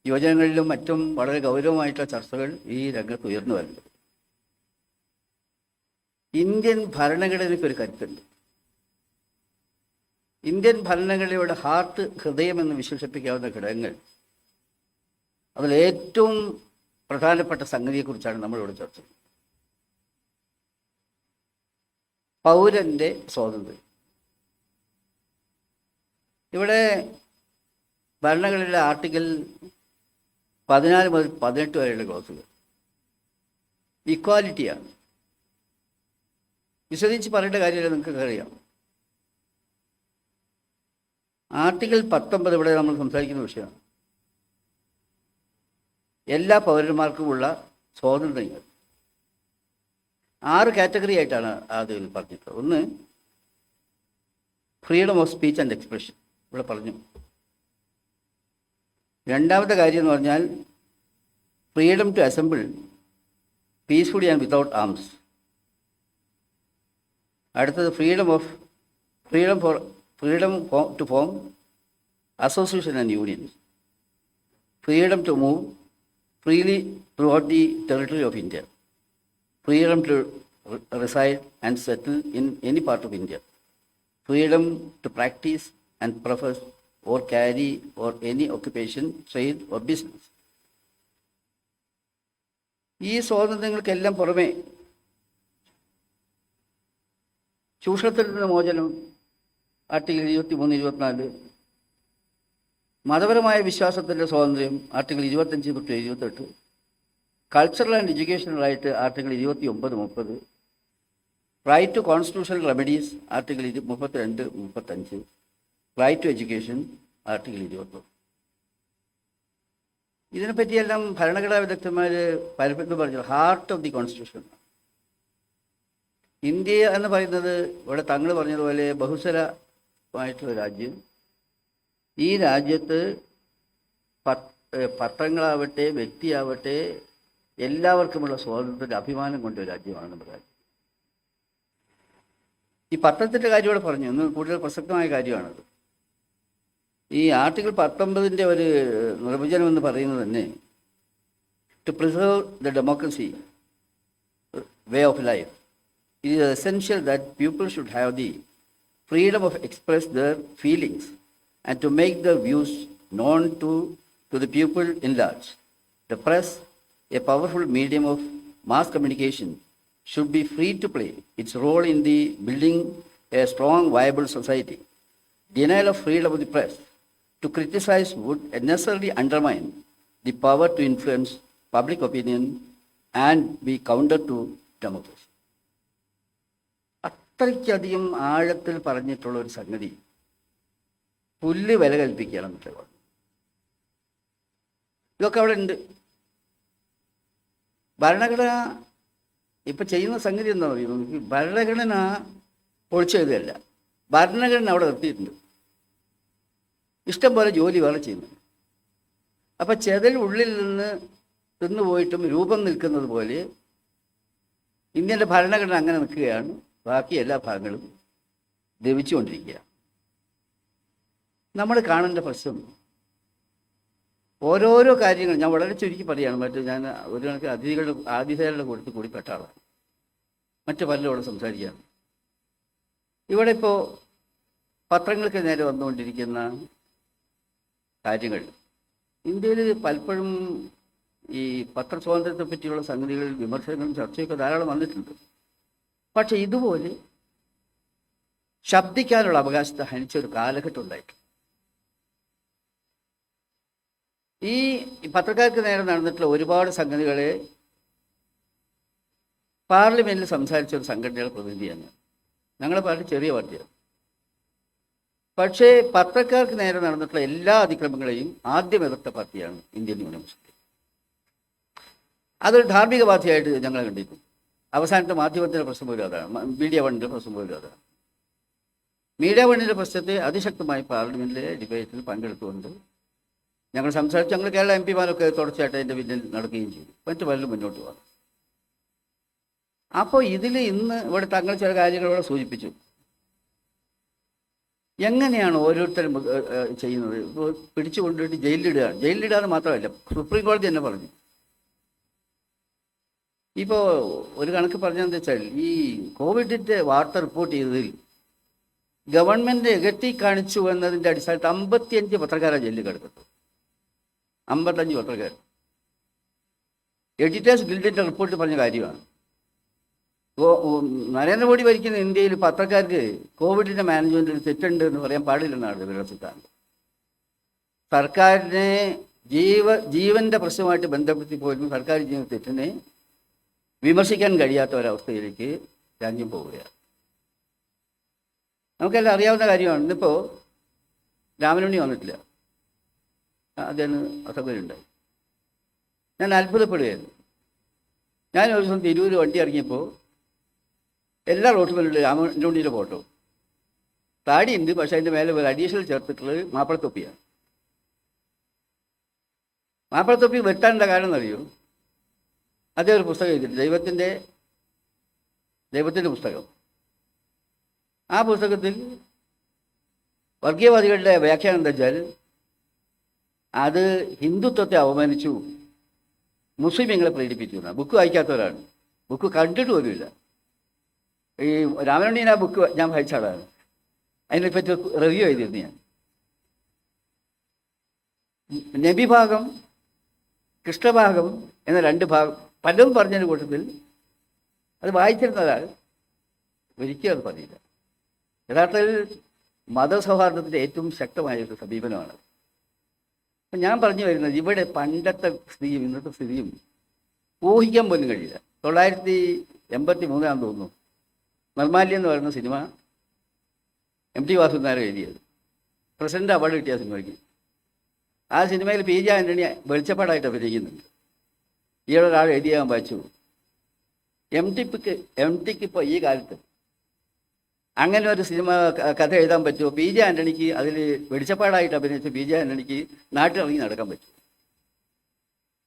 യുവജനങ്ങളിലും മറ്റും വളരെ ഗൗരവമായിട്ടുള്ള ചർച്ചകൾ ഈ രംഗത്ത് ഉയർന്നു വരുന്നത്. ഇന്ത്യൻ ഭരണഘടനയ്ക്കൊരു കരുത്തുണ്ട്. ഇന്ത്യൻ ഭരണഘടനയുടെ ഹൃദയം എന്ന് വിശേഷിപ്പിക്കാവുന്ന ഘടകങ്ങൾ, അതിലേറ്റവും പ്രധാനപ്പെട്ട സംഗതിയെക്കുറിച്ചാണ് നമ്മളിവിടെ ചർച്ച ചെയ്യുന്നത്. പൗരൻ്റെ സ്വാതന്ത്ര്യം. ഇവിടെ ഭരണഘടനയിലെ ആർട്ടിക്കിൾ 14 മുതൽ 18 വരെയുള്ള ക്ലോസുകൾ ഇക്വാലിറ്റിയാണ്. വിശദീകരിച്ച് പറയേണ്ട കാര്യമില്ല, നിങ്ങൾക്ക് അറിയാം. ആർട്ടിക്കിൾ 19 ഇവിടെ നമ്മൾ സംസാരിക്കുന്ന വിഷയമാണ്. എല്ലാ പൗരന്മാർക്കുമുള്ള സ്വാതന്ത്ര്യങ്ങൾ 6 കാറ്റഗറി ആയിട്ടാണ് അതിൽ പറഞ്ഞിട്ടുള്ളത്. ഒന്ന്, freedom of speech and expression, ഇവിടെ പറഞ്ഞു. രണ്ടാമത്തെ കാര്യം എന്ന് പറഞ്ഞാൽ freedom to assemble peacefully and without arms. അടുത്തത് freedom to form association and unions, freedom to move freely throughout the territory of India, freedom to reside and settle in any part of India, freedom to practice and profess or carry or any occupation, trade or business. ഈ സ്വാതന്ത്ര്യങ്ങൾക്കെല്ലാം പുറമെ ചൂഷണത്തിൽ നിന്ന് മോചനം article 23, 24, മതപരമായ വിശ്വാസത്തിൻ്റെ സ്വാതന്ത്ര്യം article 25 തൊട്ട് 28, cultural and educational right article 29, 30, right to constitutional remedies article 32, 35, right to education article 21. ഇതിനെപ്പറ്റിയെല്ലാം ഭരണഘടനാ വിദഗ്ധന്മാർ പലപ്പോഴും പറഞ്ഞു heart of the constitution. India എന്ന് പറയുന്നത് ഇവിടെ തങ്ങൾ പറഞ്ഞതുപോലെ ബഹുസ്വരമായിട്ടുള്ള രാജ്യം. ഈ രാജ്യത്ത് പത്രങ്ങളാവട്ടെ വ്യക്തിയാവട്ടെ എല്ലാവർക്കുമുള്ള സ്വാതന്ത്ര്യത്തിൻ്റെ അഭിമാനം കൊണ്ട ഒരു രാജ്യമാണ് നമ്മുടെ രാജ്യം. ഈ പത്രത്തിൻ്റെ കാര്യം ഇവിടെ പറഞ്ഞു, ഇന്ന് കൂടുതൽ പ്രസക്തമായ കാര്യമാണത്. ഈ ആർട്ടിക്കിൾ 19 ഒരു നിർവചനം എന്ന് പറയുന്നത് തന്നെ to preserve the democracy way of life it is essential that people should have the freedom of express their feelings and to make their views known to the people in large. The press, a powerful medium of mass communication, should be free to play its role in the building a strong, viable society. Denial of freedom of the press to criticize would necessarily undermine the power to influence public opinion and be counter to democracy. അത്രയ്ക്കധികം ആഴത്തിൽ പറഞ്ഞിട്ടുള്ള ഒരു സംഗതി പുല്ല് വില കൽപ്പിക്കുകയാണ് എന്നൊക്കെ പറഞ്ഞു. ഇതൊക്കെ അവിടെ ഉണ്ട്. ഭരണഘടന ഇപ്പം ചെയ്യുന്ന സംഗതി എന്താ പറയുന്നത്, ഭരണഘടന പൊളിച്ചെഴുതല്ല, ഭരണഘടന അവിടെ നിർത്തിയിട്ടുണ്ട്. ഇഷ്ടം പോലെ ജോലി വേറെ ചെയ്യുന്നു. അപ്പം ചെതൽ ഉള്ളിൽ നിന്ന് തിന്നുപോയിട്ടും രൂപം നിൽക്കുന്നത് പോലെ ഇന്ത്യൻ്റെ ഭരണഘടന അങ്ങനെ നിൽക്കുകയാണ്. ബാക്കി എല്ലാ ഭാഗങ്ങളും ദ്രവിച്ചുകൊണ്ടിരിക്കുക. നമ്മൾ കാണേണ്ട പ്രശ്നം ഓരോരോ കാര്യങ്ങൾ ഞാൻ വളരെ ചുരുക്കി പറയുകയാണ്. ഞാൻ ഒരു കണക്ക് ആതിഥേയരുടെ കൂട്ടത്തിൽ കൂടി പെട്ട ആളാണ്. മറ്റു പലരോട് സംസാരിക്കുകയാണ്. ഇവിടെ ഇപ്പോൾ പത്രങ്ങൾക്ക് നേരെ വന്നുകൊണ്ടിരിക്കുന്ന കാര്യങ്ങൾ ഇന്ത്യയിൽ പലപ്പോഴും ഈ പത്രസ്വാതന്ത്ര്യത്തെ പറ്റിയുള്ള സംഗതികളിൽ വിമർശനങ്ങളും ചർച്ചയൊക്കെ ധാരാളം വന്നിട്ടുണ്ട്. പക്ഷെ ഇതുപോലെ ശബ്ദിക്കാനുള്ള അവകാശത്തെ ഹനിച്ചൊരു കാലഘട്ടം ഉണ്ടായിട്ടുണ്ട്. ഈ പത്രക്കാർക്ക് നേരെ നടന്നിട്ടുള്ള ഒരുപാട് സംഗതികളെ പാർലമെൻറ്റിൽ സംസാരിച്ച ഒരു സംഘടനയുടെ പ്രതിനിധിയാണ്. ഞങ്ങളുടെ പാർട്ടി ചെറിയ പാർട്ടിയാണ്. പക്ഷേ പത്രക്കാർക്ക് നേരെ നടന്നിട്ടുള്ള എല്ലാ അതിക്രമങ്ങളെയും ആദ്യം എതിർത്ത പാർട്ടിയാണ് ഇന്ത്യൻ യൂണിയൻ മുസ്ലിം ലീഗ്. അതൊരു ധാർമ്മിക ബാധ്യമായിട്ട് ഞങ്ങൾ കണ്ടിരുന്നു. അവസാനത്തെ മാധ്യമത്തിൻ്റെ പ്രശ്നം പോലും അതാണ്, മീഡിയ വണ്ണിൻ്റെ പ്രശ്നം പോലും അതാണ്. മീഡിയ വണ്ണിൻ്റെ പ്രശ്നത്തെ അതിശക്തമായി പാർലമെൻറ്റിലെ ഡിബേറ്റിൽ പങ്കെടുത്തുകൊണ്ട് ഞങ്ങൾ സംസാരിച്ച് ഞങ്ങൾ കേരള MP മാരൊക്കെ തുടർച്ചയായിട്ട് അതിൻ്റെ പിന്നിൽ നടക്കുകയും ചെയ്തു. മറ്റു പലരും മുന്നോട്ട് പോകും. അപ്പോൾ ഇതിൽ ഇന്ന് ഇവിടെ തങ്ങൾ ചില കാര്യങ്ങളിവിടെ സൂചിപ്പിച്ചു. എങ്ങനെയാണ് ഓരോരുത്തരും ചെയ്യുന്നത്? പിടിച്ചു കൊണ്ടുപോയിട്ട് ജയിലിലിടുകയാണ്. ജയിലിലിടാതെ മാത്രമല്ല, സുപ്രീം കോടതി തന്നെ പറഞ്ഞു. ഇപ്പോൾ ഒരു കണക്ക് പറഞ്ഞതെന്ന് വെച്ചാൽ ഈ കോവിഡിൻ്റെ വാർത്ത റിപ്പോർട്ട് ചെയ്തതിൽ ഗവൺമെൻറ് എകറ്റി കാണിച്ചു എന്നതിൻ്റെ അടിസ്ഥാനത്തിൽ 55 പത്രക്കാരാണ് ജയിലിൽ കിടക്കുന്നത്. 55 പത്രക്കാർ. എഡിറ്റേഴ്സ് ഗിൽഡിൻ്റെ റിപ്പോർട്ട് പറഞ്ഞ കാര്യമാണ്. നരേന്ദ്രമോദി ഭരിക്കുന്ന ഇന്ത്യയിൽ പത്രക്കാർക്ക് കോവിഡിൻ്റെ മാനേജ്മെൻറ്റിൽ തെറ്റുണ്ട് എന്ന് പറയാൻ പാടില്ലെന്നാണ് ഇവരുടെ സിദ്ധാന്തം. സർക്കാരിനെ ജീവൻ്റെ പ്രശ്നമായിട്ട് ബന്ധപ്പെടുത്തി പോലും സർക്കാർ ചെയ്യുന്ന തെറ്റിനെ വിമർശിക്കാൻ കഴിയാത്ത ഒരവസ്ഥയിലേക്ക് രാജ്യം പോവുകയാണ്. നമുക്കെല്ലാം അറിയാവുന്ന കാര്യമാണ്. ഇന്നിപ്പോൾ രാമനുണ്ണി വന്നിട്ടില്ല, അദ്ദേഹം അസൗകര്യമുണ്ടായി. ഞാൻ അത്ഭുതപ്പെടുകയായിരുന്നു. ഞാൻ ഒരു ദിവസം തിരൂർ വണ്ടി ഇറങ്ങിയപ്പോൾ എല്ലാ റോട്ടുകളിലും രാമനുണ്ണിയുടെ ഫോട്ടോ. താടിയുണ്ട്, പക്ഷേ അതിൻ്റെ മേലെ ഒരു അഡീഷണൽ ചേർത്തിട്ടുള്ളത് മാപ്പിളത്തൊപ്പിയാണ്. മാപ്പിളത്തൊപ്പി വെട്ടാനുള്ള കാരണം എന്നറിയോ? അദ്ദേഹം ഒരു പുസ്തകം എഴുതിയിട്ടുണ്ട്, ദൈവത്തിൻ്റെ പുസ്തകം. ആ പുസ്തകത്തിൽ വർഗീയവാദികളുടെ വ്യാഖ്യാനം എന്താ വെച്ചാൽ അത് ഹിന്ദുത്വത്തെ അവമാനിച്ചു, മുസ്ലിങ്ങളെ പ്രേരിപ്പിച്ചു എന്നാണ്. ബുക്ക് വായിക്കാത്തവരാണ്, ബുക്ക് കണ്ടിട്ട് പോലുമില്ല. ഈ രാമനുണ്ണീൻ ആ ബുക്ക് ഞാൻ വായിച്ച ആളാണ്, അതിനെപ്പറ്റി റിവ്യൂ എഴുതിയിരുന്നു ഞാൻ. നബി ഭാഗം, കൃഷ്ണഭാഗം എന്ന രണ്ട് ഭാഗം പലതും പറഞ്ഞതിൻ്റെ കൂട്ടത്തിൽ അത് വായിച്ചിരുന്ന ഒരാൾ ഒരിക്കലും അത് പറയില്ല. യഥാർത്ഥത്തിൽ മതസൗഹാർദ്ദത്തിൻ്റെ ഏറ്റവും ശക്തമായൊരു സമീപനമാണ്. അപ്പം ഞാൻ പറഞ്ഞു വരുന്നത്, ഇവിടെ പണ്ടത്തെ സ്ഥിതിയും ഇന്നത്തെ സ്ഥിതിയും ഊഹിക്കാൻ പോലും കഴിയില്ല. 1983 തോന്നുന്നു നിർമാല്യം എന്ന് പറയുന്ന സിനിമ MT വാസുദേവൻ എഴുതിയത്, പ്രസിഡന്റ് അവാർഡ് കിട്ടിയ സിനിമയ്ക്ക്. ആ സിനിമയിൽ പി ജെ ആൻ്റണി വെളിച്ചപ്പാടായിട്ട് അഭിനയിക്കുന്നുണ്ട്. ഈയിടെ ഒരാൾ എഴുതിയാൻ വായിച്ചു, എം ടിക്ക് ഇപ്പോൾ ഈ കാലത്ത് അങ്ങനെ ഒരു സിനിമ കഥ എഴുതാൻ പറ്റുമോ? പി ജെ ആൻ്റണിക്ക് അതിൽ വെളിച്ചപ്പാടായിട്ട് അഭിനയിച്ച് പി ജെ ആൻ്റണിക്ക് നാട്ടിലിറങ്ങി നടക്കാൻ പറ്റും.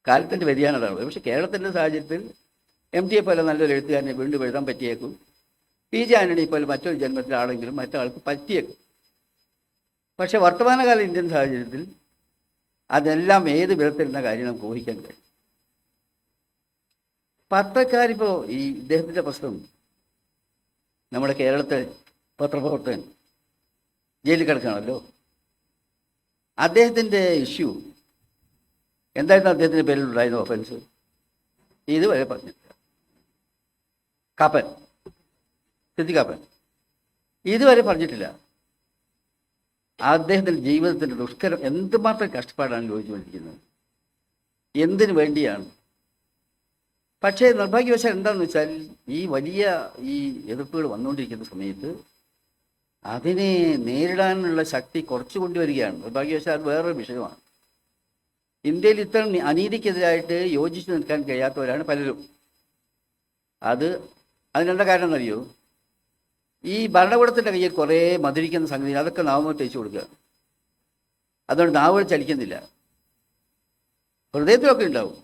കാലത്തിൻ്റെ വ്യതിയാനതാണ്. പക്ഷേ കേരളത്തിൻ്റെ സാഹചര്യത്തിൽ MT പോലെ നല്ലൊരു എഴുത്തുകാരനെ വീണ്ടും എഴുതാൻ പറ്റിയേക്കും. പി ജെ ആൻ്റണി പോലെ മറ്റൊരു ജന്മത്തിലാണെങ്കിലും മറ്റൊരാൾക്ക് പറ്റിയേക്കും. പക്ഷേ വർത്തമാനകാല ഇന്ത്യൻ സാഹചര്യത്തിൽ അതെല്ലാം ഏത് വിധത്തിലുള്ള കാര്യം നമുക്ക് ഊഹിക്കാൻ കഴിയും. പത്രക്കാരിപ്പോൾ ഈ ഇദ്ദേഹത്തിൻ്റെ പ്രശ്നം, നമ്മുടെ കേരളത്തെ പത്രപ്രവർത്തകൻ ജയിലിൽ കിടക്കുകയാണല്ലോ. അദ്ദേഹത്തിൻ്റെ ഇഷ്യൂ എന്തായിരുന്നു? അദ്ദേഹത്തിൻ്റെ പേരിലുണ്ടായിരുന്ന ഒഫൻസ് ഇതുവരെ പറഞ്ഞിട്ടില്ല. കാപ്പൻ, സിദ്ദിഖ് കാപ്പൻ ഇതുവരെ പറഞ്ഞിട്ടില്ല. അദ്ദേഹത്തിൻ്റെ ജീവിതത്തിൻ്റെ ദുഷ്കരം എന്തുമാത്രം കഷ്ടപ്പാടാണ് ചോദിച്ചുകൊണ്ടിരിക്കുന്നത്, എന്തിനു വേണ്ടിയാണ്. പക്ഷേ നിർഭാഗ്യവശാൽ എന്താണെന്ന് വെച്ചാൽ ഈ വലിയ ഈ എതിർപ്പുകൾ വന്നുകൊണ്ടിരിക്കുന്ന സമയത്ത് അതിനെ നേരിടാനുള്ള ശക്തി കുറച്ചു കൊണ്ടുവരികയാണ്. നിർഭാഗ്യവശാൽ അത് വേറൊരു വിഷയമാണ്. ഇന്ത്യയിൽ ഇത്തരം അനീതിക്കെതിരായിട്ട് യോജിച്ചു നിൽക്കാൻ കഴിയാത്തവരാണ് പലരും. അതിനെന്താ കാരണം എന്നറിയോ? ഈ ഭരണകൂടത്തിൻ്റെ കയ്യിൽ കുറേ മധുരിക്കുന്ന സംഗതി, അതൊക്കെ നാവുമ്പോൾ തേച്ചു കൊടുക്കുക. അതുകൊണ്ട് നാവുകൾ ചലിക്കുന്നില്ല. ഹൃദയത്തിലൊക്കെ ഉണ്ടാവും.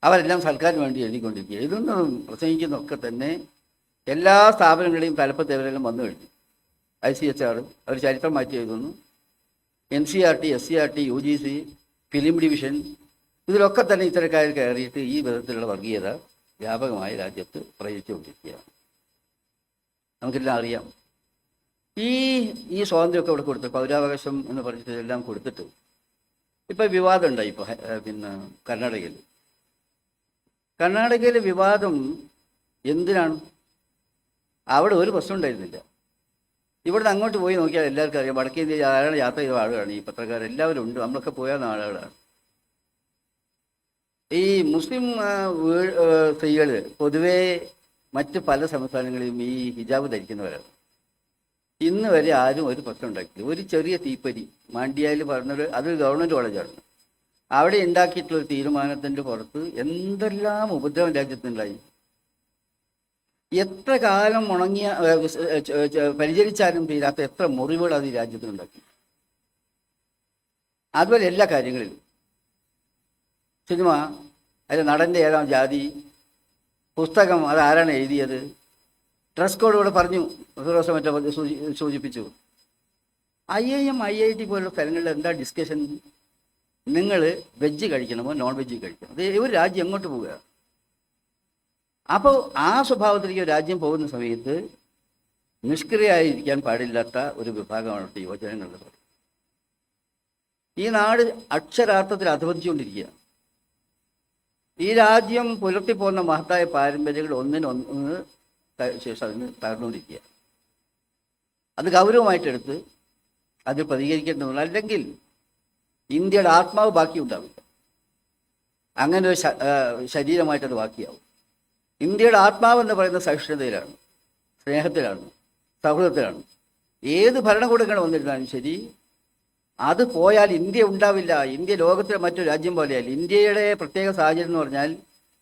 അവരെല്ലാം സർക്കാരിന് വേണ്ടി എഴുതിക്കൊണ്ടിരിക്കുക. ഇതൊന്നും പ്രസംഗിക്കുന്നതൊക്കെ തന്നെ എല്ലാ സ്ഥാപനങ്ങളെയും തലപ്പത്തേവരെല്ലാം വന്നു കഴിഞ്ഞു. ICHR അവർ ചരിത്രം മാറ്റി എഴുതുന്നു. NCERT, SCERT, UGC, film division, ഇതിലൊക്കെ തന്നെ ഇത്തരക്കാർ കയറിയിട്ട് ഈ വിധത്തിലുള്ള വർഗീയത വ്യാപകമായി രാജ്യത്ത് പ്രയോഗിച്ചുകൊണ്ടിരിക്കുകയാണ്. നമുക്കെല്ലാം അറിയാം. ഈ സ്വാതന്ത്ര്യമൊക്കെ ഇവിടെ കൊടുത്ത് പൗരാവകാശം എന്ന് പറഞ്ഞിട്ട് എല്ലാം കൊടുത്തിട്ട് ഇപ്പം വിവാദം ഉണ്ടായി. ഇപ്പോൾ കർണാടകയിലെ വിവാദം എന്തിനാണ്? അവിടെ ഒരു പ്രശ്നം ഉണ്ടായിരുന്നില്ല. ഇവിടുന്ന് അങ്ങോട്ട് പോയി നോക്കിയാൽ എല്ലാവർക്കും അറിയാം, വടക്കേ ഇന്ത്യ ധാരാളം യാത്ര ചെയ്ത ആളുകളാണ് ഈ പത്രക്കാരെല്ലാവരും ഉണ്ട്. നമ്മളൊക്കെ പോയാൽ ആളുകളാണ്. ഈ മുസ്ലിം സ്ത്രീകൾ പൊതുവേ മറ്റ് പല സംസ്ഥാനങ്ങളിലും ഈ ഹിജാബ് ധരിക്കുന്നവരാണ്. ഇന്ന് വരെ ആരും ഒരു പ്രശ്നം ഉണ്ടാക്കിയില്ല. ഒരു ചെറിയ തീപ്പരി മാണ്ഡ്യയിൽ പറഞ്ഞൊരു, അതൊരു ഗവൺമെൻറ് കോളേജാണ്, അവിടെ ഉണ്ടാക്കിയിട്ടുള്ള തീരുമാനത്തിൻ്റെ പുറത്ത് എന്തെല്ലാം ഉപദ്രവം രാജ്യത്തുണ്ടായി. എത്ര കാലം പരിചരിച്ചാലും തീരാത്ത എത്ര മുറിവുകൾ അത് ഈ രാജ്യത്തിനുണ്ടാക്കി. അതുപോലെ എല്ലാ കാര്യങ്ങളിലും സിനിമ, അതിൽ നടൻ്റെ ഏതാം ജാതി, പുസ്തകം അത് ആരാണ് എഴുതിയത്, ഡ്രസ് കോഡ് ഇവിടെ പറഞ്ഞു, ഫിറോസ് മറ്റോ സൂചിപ്പിച്ചു. IIM, IIT പോലുള്ള സ്ഥലങ്ങളിൽ എന്താ ഡിസ്കഷൻ? നിങ്ങൾ വെജ് കഴിക്കണമോ നോൺ വെജ് കഴിക്കണം? അത് ഒരു രാജ്യം എങ്ങോട്ട് പോവുക? അപ്പോൾ ആ സ്വഭാവത്തിലേക്ക് രാജ്യം പോകുന്ന സമയത്ത് നിഷ്ക്രിയമായിരിക്കാൻ പാടില്ലാത്ത ഒരു വിഭാഗമാണ് യുവജനങ്ങളുടെ. ഈ നാട് അക്ഷരാർത്ഥത്തിൽ അധപതിച്ചുകൊണ്ടിരിക്കുക. ഈ രാജ്യം പുലർത്തിപ്പോകുന്ന മഹത്തായ പാരമ്പര്യങ്ങൾ ഒന്നിനൊന്ന് ശേഷം അതിന് തകർന്നുകൊണ്ടിരിക്കുക. അത് ഗൗരവമായിട്ടെടുത്ത് അത് പ്രതികരിക്കേണ്ടതുണ്ട്. അല്ലെങ്കിൽ ഇന്ത്യയുടെ ആത്മാവ് ബാക്കി ഉണ്ടാവില്ല. അങ്ങനെ ഒരു ശരീരമായിട്ടത് ബാക്കിയാവും. ഇന്ത്യയുടെ ആത്മാവെന്ന് പറയുന്ന സഹിഷ്ണുതയിലാണ്, സ്നേഹത്തിലാണ്, സൗഹൃദത്തിലാണ്. ഏത് ഭരണകൂടങ്ങൾ വന്നിരുന്നാലും ശരി, അത് പോയാൽ ഇന്ത്യ ഉണ്ടാവില്ല. ഇന്ത്യ ലോകത്തിലെ മറ്റൊരു രാജ്യം പോലെയല്ല. ഇന്ത്യയുടെ പ്രത്യേക സാഹചര്യം എന്ന് പറഞ്ഞാൽ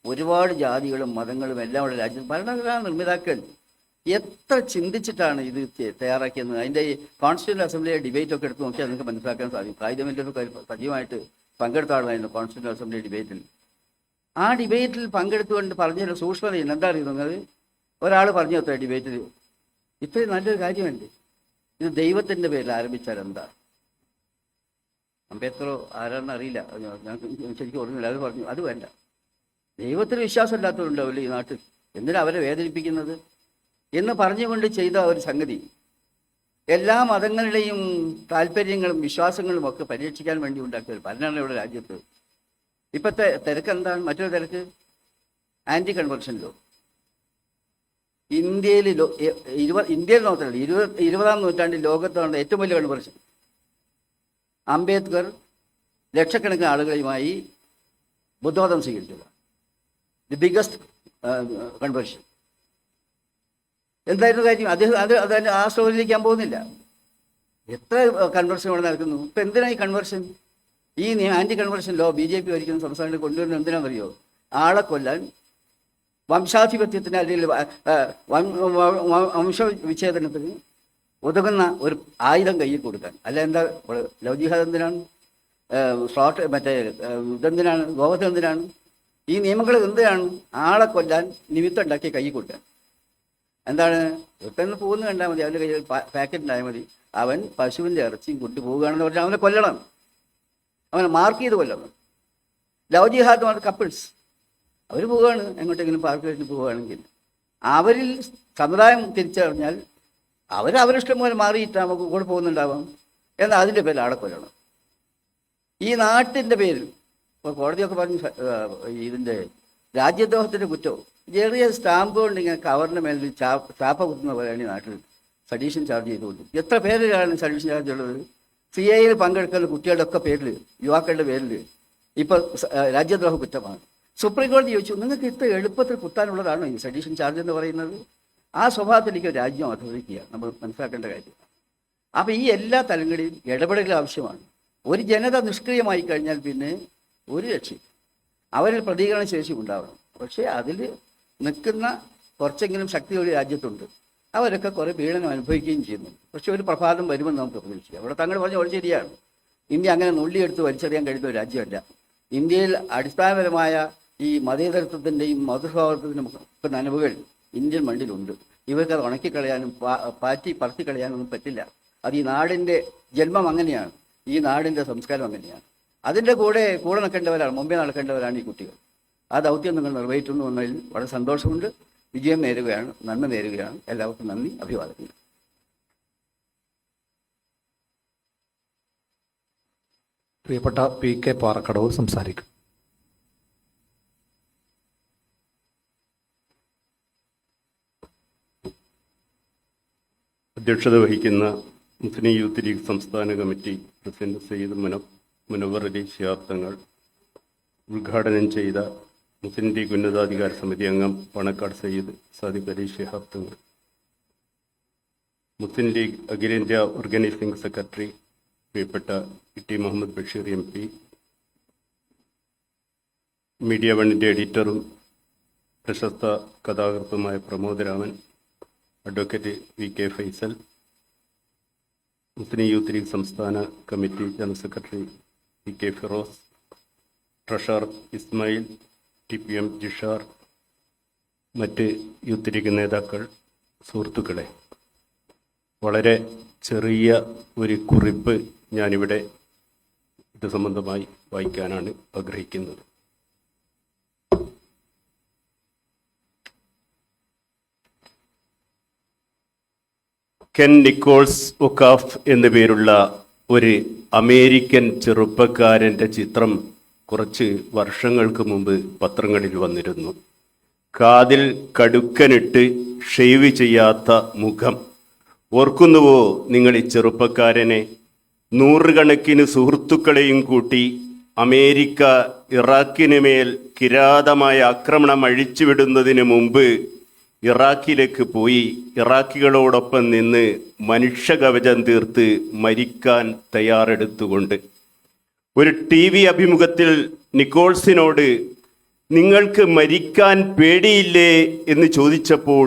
ഒരുപാട് ജാതികളും മതങ്ങളും എല്ലാം ഉള്ള രാജ്യം. ഭരണഘടനാ നിർമ്മിതാക്കൾ എത്ര ചിന്തിച്ചിട്ടാണ് ഇത് തയ്യാറാക്കിയത്. അതിൻ്റെ കോൺസ്റ്റിറ്റ്യൂന്റ് അസംബ്ലിയുടെ ഡിബേറ്റൊക്കെ എടുത്ത് നോക്കിയാൽ നിങ്ങൾക്ക് മനസ്സിലാക്കാൻ സാധിക്കും. പാർലമെൻറ്റിലൊക്കെ സജീവമായിട്ട് പങ്കെടുത്ത ആളായിരുന്നു കോൺസ്റ്റിറ്റ്യൂന്റ് അസംബ്ലി ഡിബേറ്റിൽ. ആ ഡിബേറ്റിൽ പങ്കെടുത്തുകൊണ്ട് പറഞ്ഞൊരു സൂക്ഷ്മതയിൽ എന്താ അറിയുന്നത്? ഒരാൾ പറഞ്ഞു അത്ര ഡിബേറ്റിൽ, ഇത്രയും നല്ലൊരു കാര്യമല്ലേ ഇത് ദൈവത്തിൻ്റെ പേരിൽ ആരംഭിച്ചാൽ എന്താ? അംബേദ്കറോ ആരാണെന്ന് അറിയില്ല, ഞങ്ങൾക്ക് ശരിക്കും ഓർമ്മയില്ല. അത് പറഞ്ഞു അത് വേണ്ട, ദൈവത്തിന് വിശ്വാസം ഇല്ലാത്തവരുണ്ടാവില്ല ഈ നാട്ടിൽ, എന്തിനാ അവരെ വേദനിപ്പിക്കുന്നത് എന്ന് പറഞ്ഞുകൊണ്ട് ചെയ്ത ഒരു സംഗതി എല്ലാ മതങ്ങളുടെയും താല്പര്യങ്ങളും വിശ്വാസങ്ങളും ഒക്കെ പരീക്ഷിക്കാൻ വേണ്ടി ഉണ്ടാക്കിയ ഒരു ഭരണമാണ് ഇവിടെ രാജ്യത്ത്. ഇപ്പോഴത്തെ തിരക്ക് എന്താണ്? മറ്റൊരു തിരക്ക് ആൻറ്റി കൺവെർഷൻ ലോ. ഇന്ത്യയിൽ മാത്രമല്ല 20ാം നൂറ്റാണ്ടിൽ ലോകത്താണ് ഏറ്റവും വലിയ കൺവെർഷൻ. അംബേദ്കർ ലക്ഷക്കണക്കിന് ആളുകളുമായി ബുദ്ധമതം സ്വീകരിക്കുക, ദി ബിഗസ്റ്റ് കൺവെർഷൻ. എന്തായിരുന്നു കാര്യം? അദ്ദേഹം ആ സ്റ്റോറിയിലേക്ക് ഞാൻ പോകുന്നില്ല. എത്ര കൺവെർഷൻ ഇവിടെ നടക്കുന്നു. ഇപ്പം എന്തിനാണ് ഈ കൺവെർഷൻ? ഈ ആൻറ്റി കൺവെർഷൻ ലോ BJP ഭരിക്കുന്ന സംസ്ഥാനത്ത് കൊണ്ടുവരുന്നത് എന്തിനാണെന്നറിയോ? ആളെ കൊല്ലാൻ, വംശാധിപത്യത്തിന് അല്ലെങ്കിൽ വംശവിച്ഛേദനത്തിന് ഉതകുന്ന ഒരു ആയുധം കയ്യിൽ കൊടുക്കാൻ. അല്ല എന്താ ലവ് ജിഹാദ് എന്തിനാണ്? ഇതെന്തിനാണ്? ഗോവധം എന്തിനാണ്? ഈ നിയമങ്ങൾ എന്തിനാണ്? ആളെ കൊല്ലാൻ നിമിത്തം ഉണ്ടാക്കി കൈ കൊടുക്കാൻ. എന്താണ്? ഒട്ടന്ന് പോകുന്ന കണ്ടാൽ മതി, അവൻ്റെ കയ്യിൽ പാക്കറ്റ് ഉണ്ടായാൽ മതി, അവൻ പശുവിൻ്റെ ഇറച്ചിയും കൊണ്ടു പോവുകയാണെന്ന് പറഞ്ഞാൽ അവനെ കൊല്ലണം, അവനെ മാർക്ക് ചെയ്ത് കൊല്ലണം. ലവ് ജിഹാദ് കപ്പിൾസ് അവർ പോവുകയാണ് എങ്ങോട്ടെങ്കിലും പാർക്കിലേക്ക് പോവുകയാണെങ്കിൽ, അവരിൽ സമുദായം തിരിച്ചറിഞ്ഞാൽ അവരിഷ്ടം പോലെ മാറിയിട്ട് നമുക്ക് കൂടെ പോകുന്നുണ്ടാവാം. എന്നാൽ അതിൻ്റെ പേരിൽ ആളെ കൊല്ലണം. ഈ നാട്ടിൻ്റെ പേരിൽ ഇപ്പോൾ കോടതിയൊക്കെ പറഞ്ഞു ഇതിൻ്റെ രാജ്യദ്രോഹത്തിൻ്റെ കുറ്റവും ചെറിയ സ്റ്റാമ്പ് കൊണ്ട് ഇങ്ങനെ കവറിൻ്റെ മേലിൽ ചാപ്പ കുത്തുന്ന പോലെയാണ് ഈ നാട്ടിൽ സഡീഷൻ ചാർജ് ചെയ്തുകൊണ്ട്. എത്ര പേരിലാണ് സഡീഷൻ ചാർജ് ഉള്ളത്? CIAയിൽ പങ്കെടുക്കുന്ന കുട്ടികളുടെ ഒക്കെ പേരിൽ, യുവാക്കളുടെ പേരിൽ ഇപ്പോൾ രാജ്യദ്രോഹ കുറ്റമാണ്. സുപ്രീം കോടതി ചോദിച്ചു, നിങ്ങൾക്ക് ഇത്ര എളുപ്പത്തിൽ കുത്താനുള്ളതാണോ ഈ സഡീഷൻ ചാർജ് എന്ന് പറയുന്നത്? ആ സ്വഭാവത്തിലേക്ക് രാജ്യം അധോരിക്കുക നമ്മൾ മനസ്സിലാക്കേണ്ട കാര്യം. അപ്പോൾ ഈ എല്ലാ തലങ്ങളിലും ഇടപെടൽ ആവശ്യമാണ്. ഒരു ജനത നിഷ്ക്രിയമായി കഴിഞ്ഞാൽ പിന്നെ ഒരു രക്ഷയും. അവരിൽ പ്രതികരണ ശേഷി ഉണ്ടാവണം. പക്ഷേ അതിൽ നിൽക്കുന്ന കുറച്ചെങ്കിലും ശക്തി ഒരു രാജ്യത്തുണ്ട്. അവരൊക്കെ കുറേ പീഡനം അനുഭവിക്കുകയും ചെയ്യുന്നു. പക്ഷെ ഒരു പ്രഭാതം വരുമെന്ന് നമുക്ക് പ്രതീക്ഷിക്കാം. അവിടെ തങ്ങൾ പറഞ്ഞ വളരെ ശരിയാണ്. ഇന്ത്യ അങ്ങനെ നുള്ളിയെടുത്ത് വലിച്ചെറിയാൻ കഴിയുന്ന ഒരു രാജ്യമല്ല. ഇന്ത്യയിൽ അടിസ്ഥാനപരമായ ഈ മതേതരത്വത്തിൻ്റെയും മതസ്വാതന്ത്ര്യത്തിൻ്റെയും ഒക്കെ നനവുകൾ ഇന്ത്യൻ മണ്ണിലുണ്ട്. ഇവർക്ക് അത് ഉണക്കിക്കളയാനും പറത്തിക്കളയാനൊന്നും പറ്റില്ല. അത് ഈ നാടിൻ്റെ ജന്മം അങ്ങനെയാണ്, ഈ നാടിൻ്റെ സംസ്കാരം അങ്ങനെയാണ്. അതിൻ്റെ കൂടെ നടക്കേണ്ടവരാണ്, മുമ്പേ നടക്കേണ്ടവരാണ് ഈ കുട്ടികൾ. ആ ദൗത്യം നിങ്ങൾ നിർവഹിക്കുന്നു എന്നതിൽ വളരെ സന്തോഷമുണ്ട്. വിജയം നേരുകയാണ്, നന്മ നേരുകയാണ്. എല്ലാവർക്കും നന്ദി, അഭിവാദനങ്ങൾ. പ്രിയപ്പെട്ട PK പാറക്കടവ് സംസാരിക്കും. അധ്യക്ഷത വഹിക്കുന്ന മുസ്ലിം യൂത്ത് ലീഗ് സംസ്ഥാന കമ്മിറ്റി പ്രസിഡന്റ് സയ്യിദ് മുനവർ അലി ശിഹാബ് തങ്ങൾ, ഉദ്ഘാടനം ചെയ്ത മുസ്ലിം ലീഗ് ഉന്നതാധികാര സമിതി അംഗം പണക്കാട് സയ്യിദ് സാദിഖ് അലി ശിഹാബ് തങ്ങൾ, മുസ്ലിം ലീഗ് അഖിലേന്ത്യാ ഓർഗനൈസിംഗ് സെക്രട്ടറി പ്രിയപ്പെട്ട T Muhammad Basheer MP, media വണ്ണിൻ്റെ എഡിറ്ററും പ്രശസ്ത കഥാകൃത്തുമായ Pramod Raman, advocate VK Faisal, Muslim youth League സംസ്ഥാന committee general secretary VK Firos, treasurer Ismail, TPM Jishar, മറ്റ് യൂത്ത് ലീഗ് നേതാക്കൾ, സുഹൃത്തുക്കളെ, വളരെ ചെറിയ ഒരു കുറിപ്പ് ഞാനിവിടെ ഇത് സംബന്ധമായി വായിക്കാനാണ് ആഗ്രഹിക്കുന്നത്. കെൻ നിക്കോൾസ് ഒക്കാഫ് എന്നു പേരുള്ള ഒരു അമേരിക്കൻ ചെറുപ്പക്കാരൻ്റെ ചിത്രം കുറച്ച് വർഷങ്ങൾക്ക് മുമ്പ് പത്രങ്ങളിൽ വന്നിരുന്നു. കാതിൽ കടുക്കനിട്ട് ഷെയ്വ് ചെയ്യാത്ത മുഖം. ഓർക്കുന്നുവോ നിങ്ങൾ ഈ ചെറുപ്പക്കാരനെ? നൂറുകണക്കിന് സുഹൃത്തുക്കളെയും കൂട്ടി അമേരിക്ക ഇറാഖിന് മേൽ കിരാതമായ ആക്രമണം അഴിച്ചുവിടുന്നതിന് മുമ്പ് ഇറാഖിലേക്ക് പോയി ഇറാഖികളോടൊപ്പം നിന്ന് മനുഷ്യകവചം തീർത്ത് മരിക്കാൻ തയ്യാറെടുത്തുകൊണ്ട് ഒരു TV അഭിമുഖത്തിൽ നിക്കോൾസിനോട് നിങ്ങൾക്ക് മരിക്കാൻ പേടിയില്ലേ എന്ന് ചോദിച്ചപ്പോൾ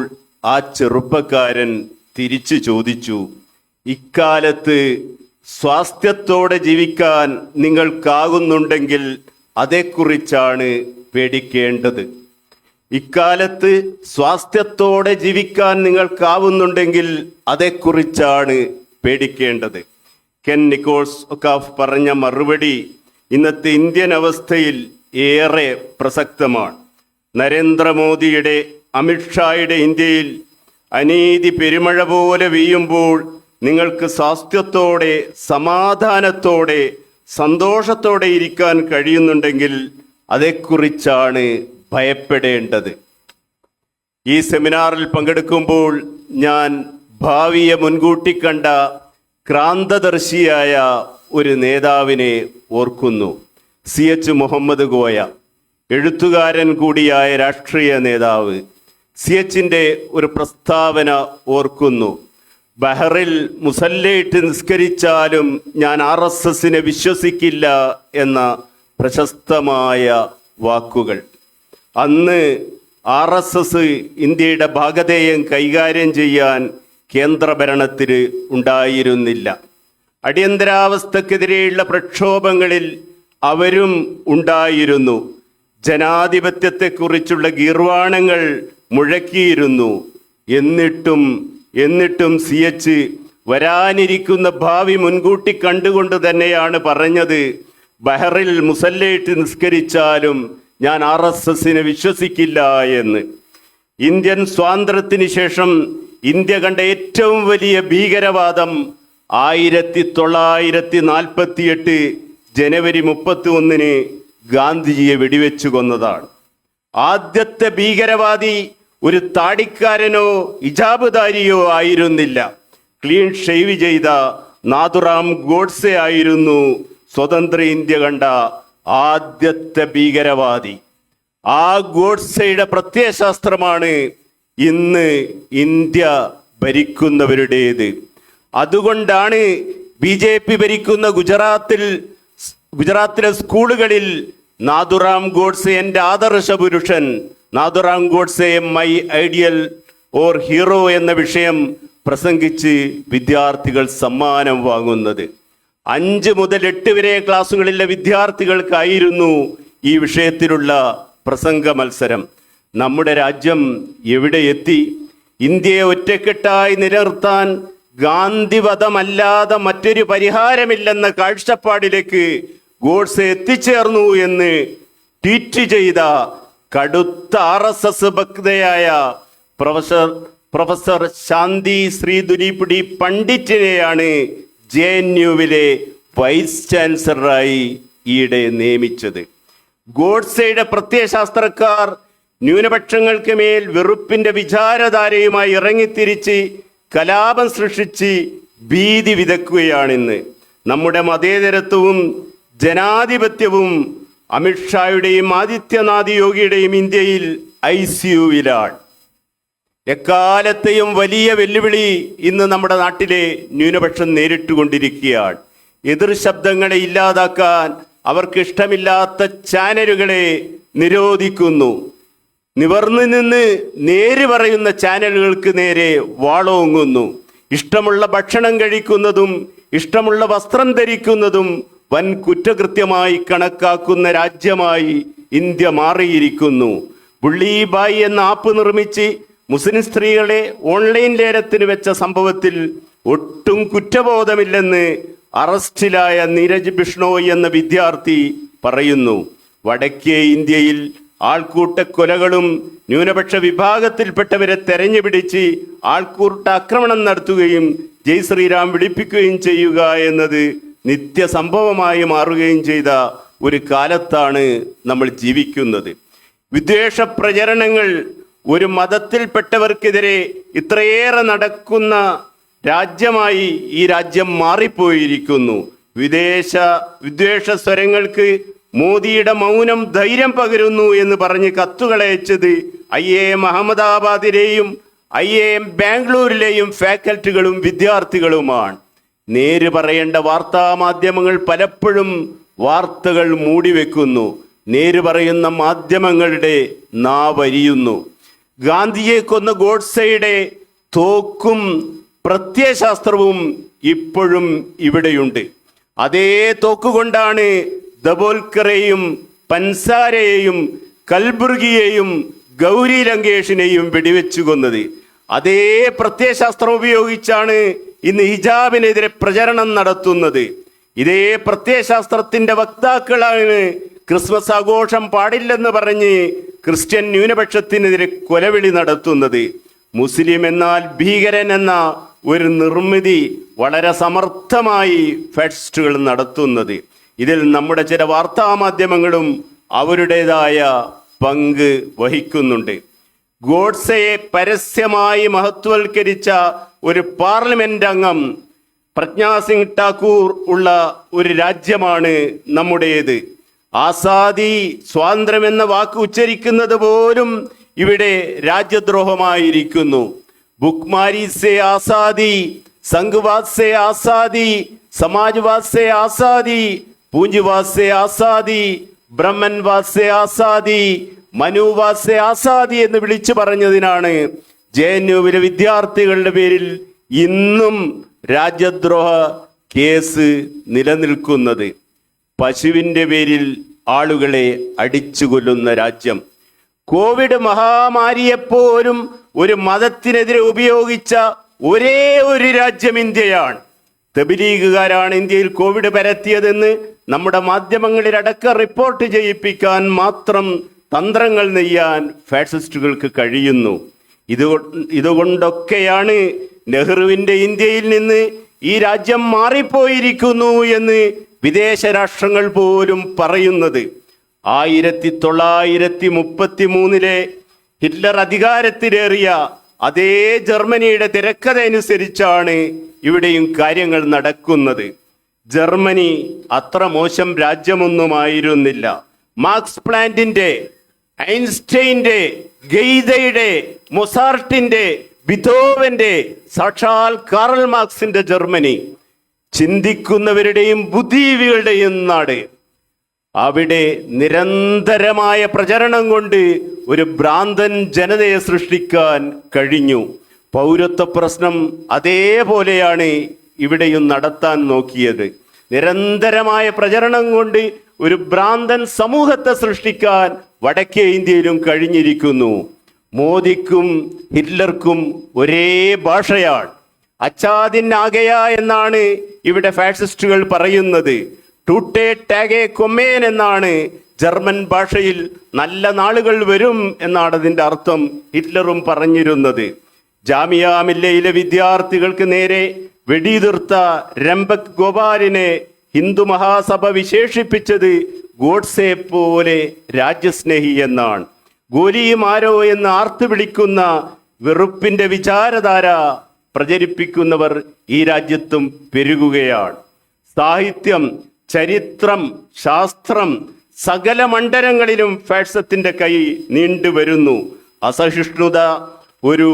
ആ ചെറുപ്പക്കാരൻ തിരിച്ചു ചോദിച്ചു, ഇക്കാലത്ത് സ്വാസ്ഥ്യത്തോടെ ജീവിക്കാൻ നിങ്ങൾക്കാകുന്നുണ്ടെങ്കിൽ അതേക്കുറിച്ചാണ് പേടിക്കേണ്ടത്. ഇക്കാലത്ത് സ്വാസ്ഥ്യത്തോടെ ജീവിക്കാൻ നിങ്ങൾക്കാവുന്നുണ്ടെങ്കിൽ അതേക്കുറിച്ചാണ് പേടിക്കേണ്ടത്. കെൻ നിക്കോൾസ് ഒക്കാഫ് പറഞ്ഞ മറുപടി ഇന്നത്തെ ഇന്ത്യൻ അവസ്ഥയിൽ ഏറെ പ്രസക്തമാണ്. നരേന്ദ്രമോദിയുടെ അമിത്ഷായുടെ ഇന്ത്യയിൽ അനീതി പെരുമഴ പോലെ വീഴുമ്പോൾ നിങ്ങൾക്ക് സ്വാസ്ഥ്യത്തോടെ സമാധാനത്തോടെ സന്തോഷത്തോടെ ഇരിക്കാൻ കഴിയുന്നുണ്ടെങ്കിൽ അതേക്കുറിച്ചാണ് ഭയപ്പെടേണ്ടത്. ഈ സെമിനാറിൽ പങ്കെടുക്കുമ്പോൾ ഞാൻ ഭാവിയെ മുൻകൂട്ടി കണ്ട ക്രാന്തദർശിയായ ഒരു നേതാവിനെ ഓർക്കുന്നു. CH മുഹമ്മദ് കോയ, എഴുത്തുകാരൻ കൂടിയായ രാഷ്ട്രീയ നേതാവ്. CHന്റെ ഒരു പ്രസ്താവന ഓർക്കുന്നു. ബഹറിൽ മുസല്ലയിട്ട് നിസ്കരിച്ചാലും ഞാൻ RSSനെ വിശ്വസിക്കില്ല എന്ന പ്രശസ്തമായ വാക്കുകൾ. അന്ന് RSS ഇന്ത്യയുടെ ഭാഗധേയം കൈകാര്യം ചെയ്യാൻ കേന്ദ്രഭരണത്തിന് ഉണ്ടായിരുന്നില്ല. അടിയന്തരാവസ്ഥക്കെതിരെയുള്ള പ്രക്ഷോഭങ്ങളിൽ അവരും ഉണ്ടായിരുന്നു. ജനാധിപത്യത്തെക്കുറിച്ചുള്ള ഗീർവാണങ്ങൾ മുഴക്കിയിരുന്നു. എന്നിട്ടും CH വരാനിരിക്കുന്ന ഭാവി മുൻകൂട്ടി കണ്ടുകൊണ്ട് തന്നെയാണ് പറഞ്ഞത്, ബഹറിൽ മുസല്ലയിട്ട് നിസ്കരിച്ചാലും ഞാൻ RSSനെ വിശ്വസിക്കില്ല എന്ന്. ഇന്ത്യൻ സ്വാതന്ത്ര്യത്തിന് ശേഷം ഇന്ത്യ കണ്ട ഏറ്റവും വലിയ ഭീകരവാദം 1948 ജനുവരി 31 ഗാന്ധിജിയെ വെടിവെച്ചു കൊന്നതാണ്. ആദ്യത്തെ ഭീകരവാദി ഒരു താടിക്കാരനോ ഇജാബുദാരിയോ ആയിരുന്നില്ല. ക്ലീൻ ഷേവ് ചെയ്ത നാഥുറാം ഗോഡ്സെ ആയിരുന്നു സ്വതന്ത്ര ഇന്ത്യ കണ്ട ആദ്യത്തെ ഭീകരവാദി. ആ ഗോഡ്സെയുടെ പ്രത്യയശാസ്ത്രമാണ് ഇന്ന് ഇന്ത്യ ഭരിക്കുന്നവരുടേത്. അതുകൊണ്ടാണ് BJP ഭരിക്കുന്ന ഗുജറാത്തിലെ സ്കൂളുകളിൽ നാഥുറാം ഗോഡ്സെ എൻ്റെ ആദർശ പുരുഷൻ, Nathuram Godse my ideal or hero എന്ന വിഷയം പ്രസംഗിച്ച് വിദ്യാർത്ഥികൾ സമ്മാനം വാങ്ങുന്നത്. 5 മുതൽ 8 വരെ ക്ലാസ്സുകളിലെ വിദ്യാർത്ഥികൾക്കായിരുന്നു ഈ വിഷയത്തിലുള്ള പ്രസംഗ മത്സരം. നമ്മുടെ രാജ്യം എവിടെ എത്തി? ഇന്ത്യയെ ഒറ്റക്കെട്ടായി നിലനിർത്താൻ ഗാന്ധിവധമല്ലാതെ മറ്റൊരു പരിഹാരമില്ലെന്ന കാഴ്ചപ്പാടിലേക്ക് ഗോഡ്സെ എത്തിച്ചേർന്നു എന്ന് ട്വീറ്റ് ചെയ്ത കടുത്ത RSS ഭക്തയായ പ്രൊഫസർ ശാന്തി ശ്രീ ദുലീപ് പണ്ഡിറ്റിനെയാണ് JNUവിലെ വൈസ് ചാൻസലറായി ഈയിടെ നിയമിച്ചത്. ഗോഡ്സെയുടെ പ്രത്യയശാസ്ത്രക്കാർ ന്യൂനപക്ഷങ്ങൾക്ക് മേൽ വെറുപ്പിന്റെ വിചാരധാരയുമായി ഇറങ്ങിത്തിരിച്ച് കലാപം സൃഷ്ടിച്ച് ഭീതി വിതക്കുകയാണിന്ന്. നമ്മുടെ മതേതരത്വവും ജനാധിപത്യവും അമിത്ഷായുടെയും ആദിത്യനാഥ് യോഗിയുടെയും ഇന്ത്യയിൽ ICUവിലാണ്. എക്കാലത്തെയും വലിയ വെല്ലുവിളി ഇന്ന് നമ്മുടെ നാട്ടിലെ ന്യൂനപക്ഷം നേരിട്ടുകൊണ്ടിരിക്കുകയാണ്. എതിർ ശബ്ദങ്ങളെ ഇല്ലാതാക്കാൻ അവർക്ക് ഇഷ്ടമില്ലാത്ത ചാനലുകളെ നിരോധിക്കുന്നു. നിവർന്നു നിന്ന് നേര് പറയുന്ന ചാനലുകൾക്ക് നേരെ വാളോങ്ങുന്നു. ഇഷ്ടമുള്ള ഭക്ഷണം കഴിക്കുന്നതും ഇഷ്ടമുള്ള വസ്ത്രം ധരിക്കുന്നതും വൻ കുറ്റകൃത്യമായി കണക്കാക്കുന്ന രാജ്യമായി ഇന്ത്യ മാറിയിരിക്കുന്നു. ബുള്ളി ബായ് എന്ന ആപ്പ് നിർമ്മിച്ച് മുസ്ലിം സ്ത്രീകളെ ഓൺലൈൻ ലേലത്തിന് വെച്ച സംഭവത്തിൽ ഒട്ടും കുറ്റബോധമില്ലെന്ന് അറസ്റ്റിലായ നീരജ് ബിഷ്ണോയ് എന്ന വിദ്യാർത്ഥി പറയുന്നു. വടക്കേ ഇന്ത്യയിൽ ആൾക്കൂട്ട കൊലകളും ന്യൂനപക്ഷ വിഭാഗത്തിൽപ്പെട്ടവരെ തെരഞ്ഞുപിടിച്ച് ആൾക്കൂട്ട ആക്രമണം നടത്തുകയും ജയ് ശ്രീറാം വിളിപ്പിക്കുകയും ചെയ്യുക എന്നത് നിത്യസംഭവമായി മാറുകയും ചെയ്ത ഒരു കാലത്താണ് നമ്മൾ ജീവിക്കുന്നത്. വിദ്വേഷ പ്രചരണങ്ങൾ ഒരു മതത്തിൽപ്പെട്ടവർക്കെതിരെ ഇത്രയേറെ നടക്കുന്ന രാജ്യമായി ഈ രാജ്യം മാറിപ്പോയിരിക്കുന്നു. വിദ്വേഷ സ്വരങ്ങൾക്ക് മോദിയുടെ മൗനം ധൈര്യം പകരുന്നു എന്ന് പറഞ്ഞ് കത്തുകളയച്ചത് IIM അഹമ്മദാബാദിലെയും IIM ബാംഗ്ലൂരിലെയും ഫാക്കൽറ്റികളും വിദ്യാർത്ഥികളുമാണ്. നേര് പറയേണ്ട വാർത്താ മാധ്യമങ്ങൾ പലപ്പോഴും വാർത്തകൾ മൂടിവെക്കുന്നു. നേര് പറയുന്ന മാധ്യമങ്ങളുടെ നാവരിയുന്നു. ഗാന്ധിയെ കൊന്ന ഗോഡ്സെയുടെ തോക്കും പ്രത്യയശാസ്ത്രവും ഇപ്പോഴും ഇവിടെയുണ്ട്. അതേ തോക്കുകൊണ്ടാണ് ദബോൽക്കറെയും പൻസാരയെയും കൽബുർഗിയെയും ഗൗരി ലങ്കേഷിനെയും വെടിവെച്ചു കൊന്നത്. അതേ പ്രത്യയശാസ്ത്രം ഉപയോഗിച്ചാണ് ഇന്ന് ഹിജാബിനെതിരെ പ്രചരണം നടത്തുന്നത്. ഇതേ പ്രത്യയശാസ്ത്രത്തിന്റെ വക്താക്കളാണ് ക്രിസ്മസ് ആഘോഷം പാടില്ലെന്ന് പറഞ്ഞ് ക്രിസ്ത്യൻ ന്യൂനപക്ഷത്തിനെതിരെ കൊലവിളി നടത്തുന്നത്. മുസ്ലിം എന്നാൽ ഭീകരൻ എന്ന ഒരു നിർമ്മിതി വളരെ സമർത്ഥമായി ഫാഷിസ്റ്റുകൾ നടത്തുന്നത്. ഇതിൽ നമ്മുടെ ചില വാർത്താമാധ്യമങ്ങളും അവരുടേതായ പങ്ക് വഹിക്കുന്നുണ്ട്. ഗോഡ്സെയെ പരസ്യമായി മഹത്വവൽക്കരിച്ച ഒരു പാർലമെന്റ് അംഗം പ്രജ്ഞാ സിംഗ് ഠാക്കൂർ ഉള്ള ഒരു രാജ്യമാണ് നമ്മുടേത്. ആസാദി, സ്വാതന്ത്ര്യം എന്ന വാക്ക് ഉച്ചരിക്കുന്നത് പോലും ഇവിടെ രാജ്യദ്രോഹമായിരിക്കുന്നു. ബുക്മാരി സേ ആസാദി, സംഘ്വാദ് സേ ആസാദി, സമാജ്വാദ് സേ ആസാദി, പൂഞ്ചിവാദ് സേ ആസാദി, ബ്രഹ്മൻവാദ് സേ ആസാദി, മനുവാദ് സേ ആസാദി എന്ന് വിളിച്ചു പറഞ്ഞതിനാണ് JNUവിലെ വിദ്യാർത്ഥികളുടെ പേരിൽ ഇന്നും രാജ്യദ്രോഹ കേസ് നിലനിൽക്കുന്നത്. പശുവിൻ്റെ പേരിൽ ആളുകളെ അടിച്ചു കൊല്ലുന്ന രാജ്യം. കോവിഡ് മഹാമാരിയെപ്പോലും ഒരു മതത്തിനെതിരെ ഉപയോഗിച്ച ഒരേ ഒരു രാജ്യം ഇന്ത്യയാണ്. തബ്ലീഗുകാരാണ് ഇന്ത്യയിൽ കോവിഡ് പരത്തിയതെന്ന് നമ്മുടെ മാധ്യമങ്ങളിലടക്കം റിപ്പോർട്ട് ചെയ്യിപ്പിക്കാൻ മാത്രം തന്ത്രങ്ങൾ നെയ്യാൻ ഫാഷിസ്റ്റുകൾക്ക് കഴിയുന്നു. ഇതുകൊണ്ടൊക്കെയാണ് നെഹ്റുവിൻ്റെ ഇന്ത്യയിൽ നിന്ന് ഈ രാജ്യം മാറിപ്പോയിരിക്കുന്നു എന്ന് വിദേശ രാഷ്ട്രങ്ങൾ പോലും പറയുന്നത്. 1933 ഹിറ്റ്ലർ അധികാരത്തിലേറിയ അതേ ജർമ്മനിയുടെ തിരക്കഥ അനുസരിച്ചാണ് ഇവിടെയും കാര്യങ്ങൾ നടക്കുന്നത്. ജർമ്മനി അത്ര മോശം രാജ്യമൊന്നുമായിരുന്നില്ല. മാർക്സ് പ്ലാന്റിന്റെ, ഐൻസ്റ്റൈൻ്റെ, ഗെയ്തയുടെ, മൊസാർട്ടിന്റെ, ബിഥോവന്റെ, സാക്ഷാൽ കാറൽ മാർക്സിന്റെ ജർമ്മനി ചിന്തിക്കുന്നവരുടെയും ബുദ്ധിജീവികളുടെയും നാട്. അവിടെ നിരന്തരമായ പ്രചരണം കൊണ്ട് ഒരു ഭ്രാന്തൻ ജനതയെ സൃഷ്ടിക്കാൻ കഴിഞ്ഞു. പൗരത്വ പ്രശ്നം അതേപോലെയാണ് ഇവിടെയും നടത്താൻ നോക്കിയത്. നിരന്തരമായ പ്രചരണം കൊണ്ട് ഒരു ഭ്രാന്തൻ സമൂഹത്തെ സൃഷ്ടിക്കാൻ വടക്കേ ഇന്ത്യയിലും കഴിഞ്ഞിരിക്കുന്നു. മോദിക്കും ഹിറ്റ്ലർക്കും ഒരേ ഭാഷയാണ്. അച്ചാദിൻ ആകയ എന്നാണ് ഇവിടെ ഫാഷിസ്റ്റുകൾ പറയുന്നത്. ടൂട്ടെ ടാഗെ കൊമേൻ എന്നാണ് ജർമ്മൻ ഭാഷയിൽ നല്ല നാളുകൾ വരും എന്നാണ് അതിൻ്റെ അർത്ഥം ഹിറ്റ്ലറും പറഞ്ഞിരുന്നത്. ജാമിയ മില്ലയിലെ വിദ്യാർത്ഥികൾക്ക് നേരെ വെടിയുതിർത്ത രംഭക് ഗോപാലിനെ ഹിന്ദു മഹാസഭ വിശേഷിപ്പിച്ചത് ഗോഡ്സെ പോലെ രാജ്യസ്നേഹി എന്നാണ്. ഗോലിയുമാരോ എന്ന് ആർത്തു വിളിക്കുന്ന വെറുപ്പിന്റെ വിചാരധാര പ്രചരിപ്പിക്കുന്നവർ ഈ രാജ്യത്തും പെരുകുകയാണ്. സാഹിത്യം, ചരിത്രം, ശാസ്ത്രം സകല മണ്ഡലങ്ങളിലും ഫാഷിസത്തിന്റെ കൈ നീണ്ടുവരുന്നു. അസഹിഷ്ണുത ഒരു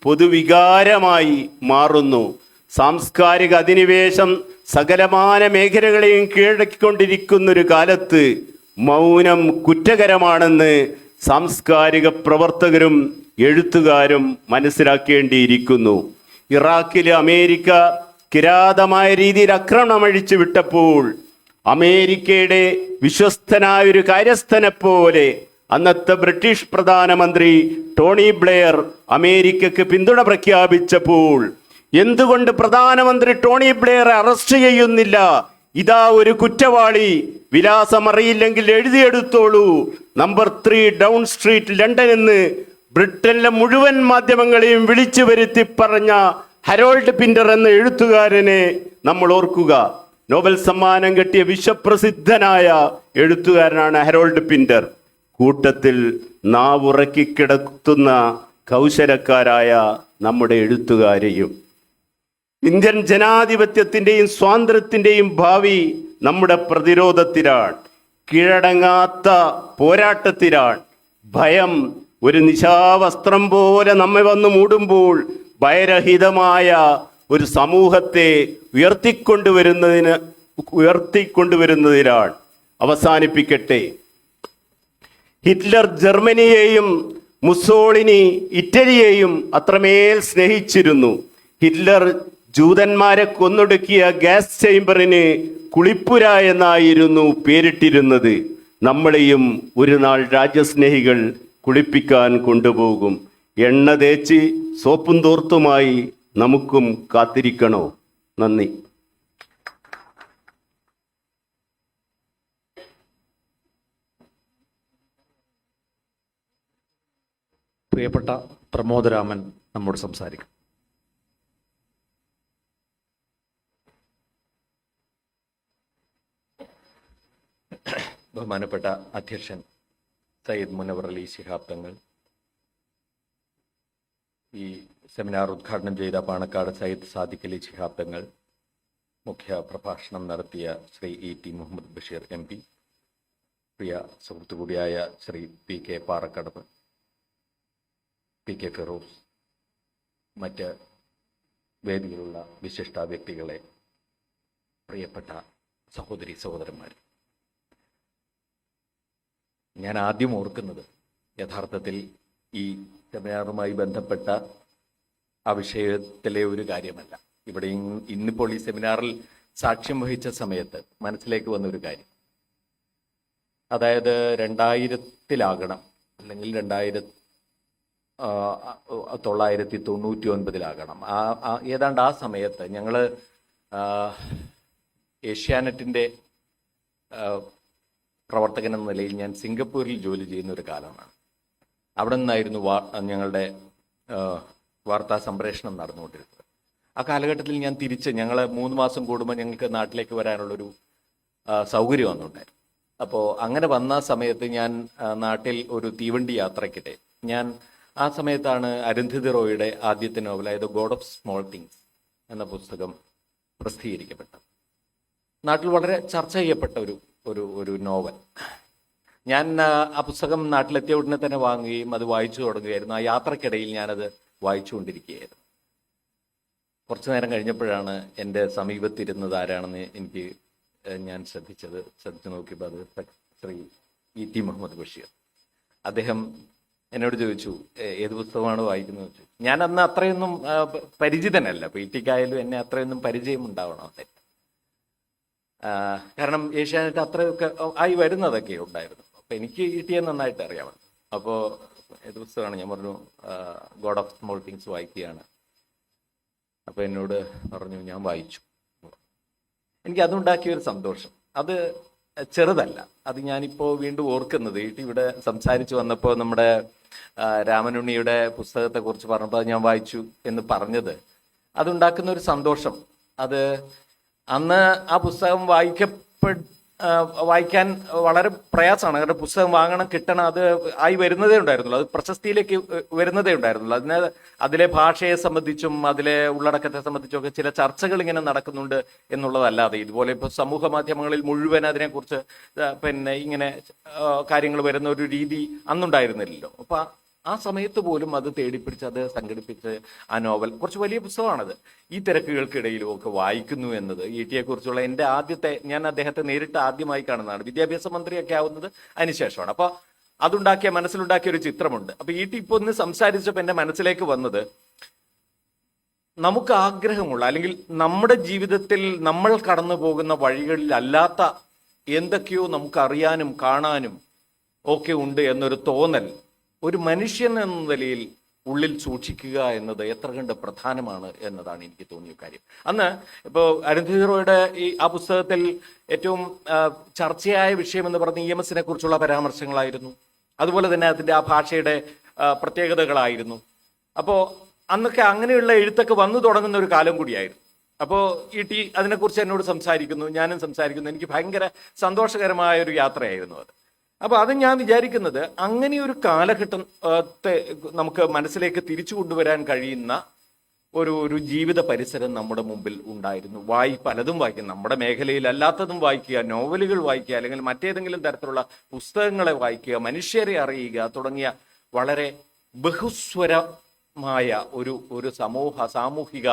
പൊതുവികാരമായി മാറുന്നു. സാംസ്കാരിക അധിനിവേശം സകലമാന മേഖലകളെയും കീഴടക്കിക്കൊണ്ടിരിക്കുന്നൊരു കാലത്ത് മൗനം കുറ്റകരമാണെന്ന് സാംസ്കാരിക പ്രവർത്തകരും എഴുത്തുകാരും മനസ്സിലാക്കേണ്ടിയിരിക്കുന്നു. ഇറാഖിൽ അമേരിക്ക കിരാതമായ രീതിയിൽ ആക്രമണം അഴിച്ചു വിട്ടപ്പോൾ അമേരിക്കയുടെ വിശ്വസ്തനായ ഒരു കാര്യസ്ഥനെ പോലെ അന്നത്തെ ബ്രിട്ടീഷ് പ്രധാനമന്ത്രി ടോണി ബ്ലെയർ അമേരിക്കക്ക് പിന്തുണ പ്രഖ്യാപിച്ചപ്പോൾ എന്തുകൊണ്ട് പ്രധാനമന്ത്രി ടോണി ബ്ലെയറെ അറസ്റ്റ് ചെയ്യുന്നില്ല? ഇതാ ഒരു കുറ്റവാളി, വിലാസം അറിയില്ലെങ്കിൽ എഴുതിയെടുത്തോളൂ, നമ്പർ 3 ഡൗൺ സ്ട്രീറ്റ് ലണ്ടൻ എന്ന് ബ്രിട്ടനിലെ മുഴുവൻ മാധ്യമങ്ങളെയും വിളിച്ചു വരുത്തി പറഞ്ഞ ഹരോൾഡ് പിന്റർ എന്ന എഴുത്തുകാരനെ നമ്മൾ ഓർക്കുക. നോബൽ സമ്മാനം കിട്ടിയ വിശ്വപ്രസിദ്ധനായ എഴുത്തുകാരനാണ് ഹരോൾഡ് പിന്റർ. കൂട്ടത്തിൽ നാവുറക്കിക്കിടത്തുന്ന കൗശലക്കാരായ നമ്മുടെ എഴുത്തുകാരെയും. ഇന്ത്യൻ ജനാധിപത്യത്തിൻ്റെയും സ്വാതന്ത്ര്യത്തിൻ്റെയും ഭാവി നമ്മുടെ പ്രതിരോധത്തിലാണ്, കീഴടങ്ങാത്ത പോരാട്ടത്തിലാണ്. ഭയം ഒരു നിശാവസ്ത്രം പോലെ നമ്മെ വന്ന് മൂടുമ്പോൾ ഭയരഹിതമായ ഒരു സമൂഹത്തെ ഉയർത്തിക്കൊണ്ടുവരുന്നതിനാണ്. അവസാനിപ്പിക്കട്ടെ. ഹിറ്റ്ലർ ജർമ്മനിയെയും മുസോളിനി ഇറ്റലിയെയും അത്രമേൽ സ്നേഹിച്ചിരുന്നു. ഹിറ്റ്ലർ ജൂതന്മാരെ കൊന്നൊടുക്കിയ ഗ്യാസ് ചേംബറിന് കുളിപ്പുര എന്നായിരുന്നു പേരിട്ടിരുന്നത്. നമ്മളെയും ഒരു നാൾ രാജ്യസ്നേഹികൾ കുളിപ്പിക്കാൻ കൊണ്ടുപോകും. എണ്ണ തേച്ച് സോപ്പും തോർത്തുമായി നമുക്കും കാത്തിരിക്കണോ? നന്ദി. പ്രിയപ്പെട്ട പ്രമോദരാമൻ നമ്മോട് സംസാരിക്കും. ബഹുമാനപ്പെട്ട അധ്യക്ഷൻ സയ്യിദ് മുനവർ അലി ശിഹാബ് തങ്ങൾ, ഈ സെമിനാർ ഉദ്ഘാടനം ചെയ്ത പാണക്കാട് സയ്യിദ് സാദിഖ് അലി ശിഹാബ് തങ്ങൾ, മുഖ്യ പ്രഭാഷണം നടത്തിയ ശ്രീ ET മുഹമ്മദ് ബഷീർ MP, പ്രിയ സുഹൃത്തു കൂടിയായ ശ്രീ PK പാറക്കടവ്, PK ഫിറോസ്, മറ്റ് വേദിയിലുള്ള വിശിഷ്ട വ്യക്തികളെ, പ്രിയപ്പെട്ട സഹോദരി സഹോദരന്മാർ, ഞാൻ ആദ്യം ഓർക്കുന്നത് യഥാർത്ഥത്തിൽ ഈ സെമിനാറുമായി ബന്ധപ്പെട്ട ആ വിഷയത്തിലെ ഒരു കാര്യമല്ല. ഇവിടെ ഇന്നിപ്പോൾ ഈ സെമിനാറിൽ സാക്ഷ്യം വഹിച്ച സമയത്ത് മനസ്സിലേക്ക് വന്ന ഒരു കാര്യം, അതായത് 2000-ലാകണം അല്ലെങ്കിൽ 1999-ലാകണം, ഏതാണ്ട് ആ സമയത്ത് ഞങ്ങൾ ഏഷ്യാനെറ്റിൻ്റെ പ്രവർത്തകൻ എന്ന നിലയിൽ ഞാൻ സിംഗപ്പൂരിൽ ജോലി ചെയ്യുന്ന ഒരു കാലമാണ്. അവിടെ നിന്നായിരുന്നു ഞങ്ങളുടെ വാർത്താ സംപ്രേഷണം നടന്നുകൊണ്ടിരുന്നത്. ആ കാലഘട്ടത്തിൽ ഞാൻ ഞങ്ങൾ 3 മാസം കൂടുമ്പോൾ ഞങ്ങൾക്ക് നാട്ടിലേക്ക് വരാനുള്ളൊരു സൗകര്യം വന്നിട്ടുണ്ടായിരുന്നു. അപ്പോൾ അങ്ങനെ വന്ന സമയത്ത് ഞാൻ നാട്ടിൽ ഒരു തീവണ്ടി യാത്രയ്ക്കിടെ ആ സമയത്താണ് അരുന്ധതി റോയുടെ ആദ്യത്തെ നോവൽ, അതായത് ഗോഡ് ഓഫ് സ്മോൾ തിങ്സ് എന്ന പുസ്തകം പ്രസിദ്ധീകരിക്കപ്പെട്ടത്. നാട്ടിൽ വളരെ ചർച്ച ചെയ്യപ്പെട്ട ഒരു നോവൽ. ഞാൻ ആ പുസ്തകം നാട്ടിലെത്തിയ ഉടനെ തന്നെ വാങ്ങുകയും അത് വായിച്ചു തുടങ്ങുകയായിരുന്നു. ആ യാത്രക്കിടയിൽ ഞാനത് വായിച്ചുകൊണ്ടിരിക്കുകയായിരുന്നു. കുറച്ചു നേരം കഴിഞ്ഞപ്പോഴാണ് എൻ്റെ സമീപത്തിരുന്നത് ആരാണെന്ന് ഞാൻ ശ്രദ്ധിച്ചു നോക്കിയപ്പോൾ അത് ശ്രീ ET മുഹമ്മദ് ബഷീർ. അദ്ദേഹം എന്നോട് ചോദിച്ചു, ഏത് പുസ്തകമാണ് വായിക്കുന്നത് ചോദിച്ചു. ഞാൻ അന്ന് അത്രയൊന്നും പരിചിതനല്ല, PTക്കായാലും എന്നെ അത്രയൊന്നും പരിചയം ഉണ്ടാവണം. കാരണം ഏഷ്യാനെറ്റ് അത്രയൊക്കെ ആയി വരുന്നതൊക്കെ ഉണ്ടായിരുന്നു. അപ്പം എനിക്ക് ET നന്നായിട്ട് അറിയാമല്ലോ. അപ്പോൾ ഏത് പുസ്തകമാണ്? ഞാൻ പറഞ്ഞു ഗോഡ് ഓഫ് സ്മോൾ തിങ്സ് വായിക്കുകയാണ്. അപ്പോൾ എന്നോട് പറഞ്ഞു ഞാൻ വായിച്ചു. എനിക്ക് അതുണ്ടാക്കിയൊരു സന്തോഷം അത് ചെറുതല്ല. അത് ഞാനിപ്പോൾ വീണ്ടും ഓർക്കുന്നത്, ET ഇവിടെ സംസാരിച്ച് വന്നപ്പോൾ നമ്മുടെ രാമനുണ്ണിയുടെ പുസ്തകത്തെക്കുറിച്ച് പറഞ്ഞപ്പോൾ ഞാൻ വായിച്ചു എന്ന് പറഞ്ഞത്, അതുണ്ടാക്കുന്ന ഒരു സന്തോഷം, അത് അന്ന് ആ പുസ്തകം വായിക്കാൻ വളരെ പ്രയാസമാണ്. കാരണം പുസ്തകം വാങ്ങണം, കിട്ടണം, അത് ആയി വരുന്നതേ ഉണ്ടായിരുന്നുള്ളൂ, അത് പ്രശസ്തിയിലേക്ക് വരുന്നതേ ഉണ്ടായിരുന്നുള്ളൂ. അതിലെ ഭാഷയെ സംബന്ധിച്ചും അതിലെ ഉള്ളടക്കത്തെ സംബന്ധിച്ചും ഒക്കെ ചില ചർച്ചകൾ ഇങ്ങനെ നടക്കുന്നുണ്ട് എന്നുള്ളതല്ലാതെ ഇതുപോലെ ഇപ്പോൾ സമൂഹ മാധ്യമങ്ങളിൽ മുഴുവൻ അതിനെക്കുറിച്ച് ഇങ്ങനെ കാര്യങ്ങൾ വരുന്ന ഒരു രീതി അന്നുണ്ടായിരുന്നില്ലല്ലോ. അപ്പൊ ആ സമയത്ത് പോലും അത് തേടിപ്പിടിച്ച് അത് സംഘടിപ്പിച്ച് ആ നോവൽ, കുറച്ച് വലിയ പുസ്തകമാണത്, ഈ തിരക്കുകൾക്കിടയിലും ഒക്കെ വായിക്കുന്നു എന്നത് ETയെ കുറിച്ചുള്ള എൻ്റെ ഞാൻ അദ്ദേഹത്തെ നേരിട്ട് ആദ്യമായി കാണുന്നതാണ്. വിദ്യാഭ്യാസ മന്ത്രിയൊക്കെ ആവുന്നത് അതിനുശേഷമാണ്. അപ്പോൾ മനസ്സിലുണ്ടാക്കിയ ഒരു ചിത്രമുണ്ട്. അപ്പൊ ET ഇപ്പോൾ ഒന്ന് സംസാരിച്ചപ്പോൾ എൻ്റെ മനസ്സിലേക്ക് വന്നത്, നമുക്ക് ആഗ്രഹമുള്ള അല്ലെങ്കിൽ നമ്മുടെ ജീവിതത്തിൽ നമ്മൾ കടന്നു പോകുന്ന വഴികളിൽ അല്ലാത്ത എന്തൊക്കെയോ നമുക്ക് അറിയാനും കാണാനും ഒക്കെ ഉണ്ട് എന്നൊരു തോന്നൽ ഒരു മനുഷ്യൻ എന്ന നിലയിൽ ഉള്ളിൽ സൂക്ഷിക്കുക എന്നത് എത്ര കണ്ട് പ്രധാനമാണ് എന്നതാണ് എനിക്ക് തോന്നിയ കാര്യം. അന്ന് ഇപ്പോൾ അരുന്ധതി റോയുടെ ആ പുസ്തകത്തിൽ ഏറ്റവും ചർച്ചയായ വിഷയം എന്ന് പറഞ്ഞ EMSനെ കുറിച്ചുള്ള പരാമർശങ്ങളായിരുന്നു. അതുപോലെ തന്നെ അതിൻ്റെ ആ ഭാഷയുടെ പ്രത്യേകതകളായിരുന്നു. അപ്പോൾ അന്നൊക്കെ അങ്ങനെയുള്ള എഴുത്തൊക്കെ വന്നു തുടങ്ങുന്ന ഒരു കാലം കൂടിയായിരുന്നു. അപ്പോൾ ET അതിനെക്കുറിച്ച് എന്നോട് സംസാരിക്കുന്നു, ഞാനും സംസാരിക്കുന്നു. എനിക്ക് ഭയങ്കര സന്തോഷകരമായ ഒരു യാത്രയായിരുന്നു അത്. അപ്പോൾ അത് ഞാൻ വിചാരിക്കുന്നത്, അങ്ങനെ ഒരു കാലഘട്ടത്തെ നമുക്ക് മനസ്സിലേക്ക് തിരിച്ചു കൊണ്ടുവരാൻ കഴിയുന്ന ഒരു ജീവിത പരിസരം നമ്മുടെ മുമ്പിൽ ഉണ്ടായിരുന്നു. പലതും വായിക്കുക, നമ്മുടെ മേഖലയിൽ അല്ലാത്തതും വായിക്കുക, നോവലുകൾ വായിക്കുക, അല്ലെങ്കിൽ മറ്റേതെങ്കിലും തരത്തിലുള്ള പുസ്തകങ്ങളെ വായിക്കുക, മനുഷ്യരെ അറിയുക തുടങ്ങിയ വളരെ ബഹുസ്വരമായ ഒരു സാമൂഹിക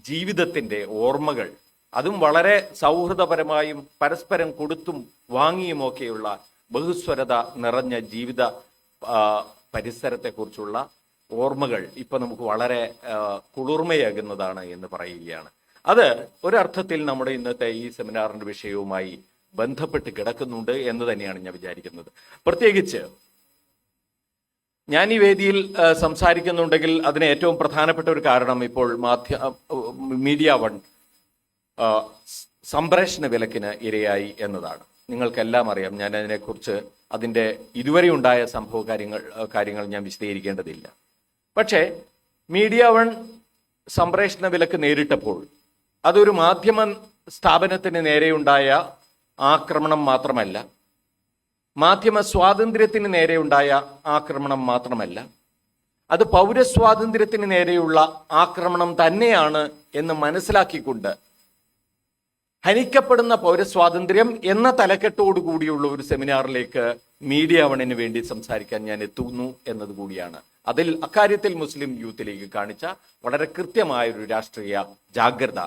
ജീവിതത്തിന്റെ ഓർമ്മകൾ, അതും വളരെ സൗഹൃദപരമായും പരസ്പരം കൊടുത്തും വാങ്ങിയുമൊക്കെയുള്ള ബഹുസ്വരത നിറഞ്ഞ ജീവിത പരിസരത്തെക്കുറിച്ചുള്ള ഓർമ്മകൾ ഇപ്പൊ നമുക്ക് വളരെ കുളിർമയാകുന്നതാണ് എന്ന് പറയുകയാണ്. അത് ഒരർത്ഥത്തിൽ നമ്മുടെ ഇന്നത്തെ ഈ സെമിനാറിന്റെ വിഷയവുമായി ബന്ധപ്പെട്ട് കിടക്കുന്നുണ്ട് എന്ന് തന്നെയാണ് ഞാൻ വിചാരിക്കുന്നത്. പ്രത്യേകിച്ച് ഞാൻ ഈ വേദിയിൽ സംസാരിക്കുന്നുണ്ടെങ്കിൽ അതിന് ഏറ്റവും പ്രധാനപ്പെട്ട ഒരു കാരണം ഇപ്പോൾ മീഡിയ വൺ സംപ്രേഷണ വിലക്കിന് ഇരയായി എന്നതാണ്. നിങ്ങൾക്കെല്ലാം അറിയാം. ഞാൻ അതിനെക്കുറിച്ച് അതിൻ്റെ ഇതുവരെ ഉണ്ടായ കാര്യങ്ങൾ ഞാൻ വിശദീകരിക്കേണ്ടതില്ല. പക്ഷേ മീഡിയ വൺ സംപ്രേഷണ വിലക്ക് നേരിട്ടപ്പോൾ അതൊരു മാധ്യമ സ്ഥാപനത്തിന് നേരെയുണ്ടായ ആക്രമണം മാത്രമല്ല, മാധ്യമ സ്വാതന്ത്ര്യത്തിന് നേരെയുണ്ടായ ആക്രമണം മാത്രമല്ല, അത് പൗരസ്വാതന്ത്ര്യത്തിന് നേരെയുള്ള ആക്രമണം തന്നെയാണ് എന്ന് മനസ്സിലാക്കിക്കൊണ്ട് ഹനിക്കപ്പെടുന്ന പൗരസ്വാതന്ത്ര്യം എന്ന തലക്കെട്ടോടുകൂടിയുള്ള ഒരു സെമിനാറിലേക്ക് മീഡിയ വണ്ണിന് വേണ്ടി സംസാരിക്കാൻ ഞാൻ എത്തുന്നു എന്നതുകൂടിയാണ്. അക്കാര്യത്തിൽ മുസ്ലിം യൂത്ത് ലീഗ് കാണിച്ച വളരെ കൃത്യമായ ഒരു രാഷ്ട്രീയ ജാഗ്രത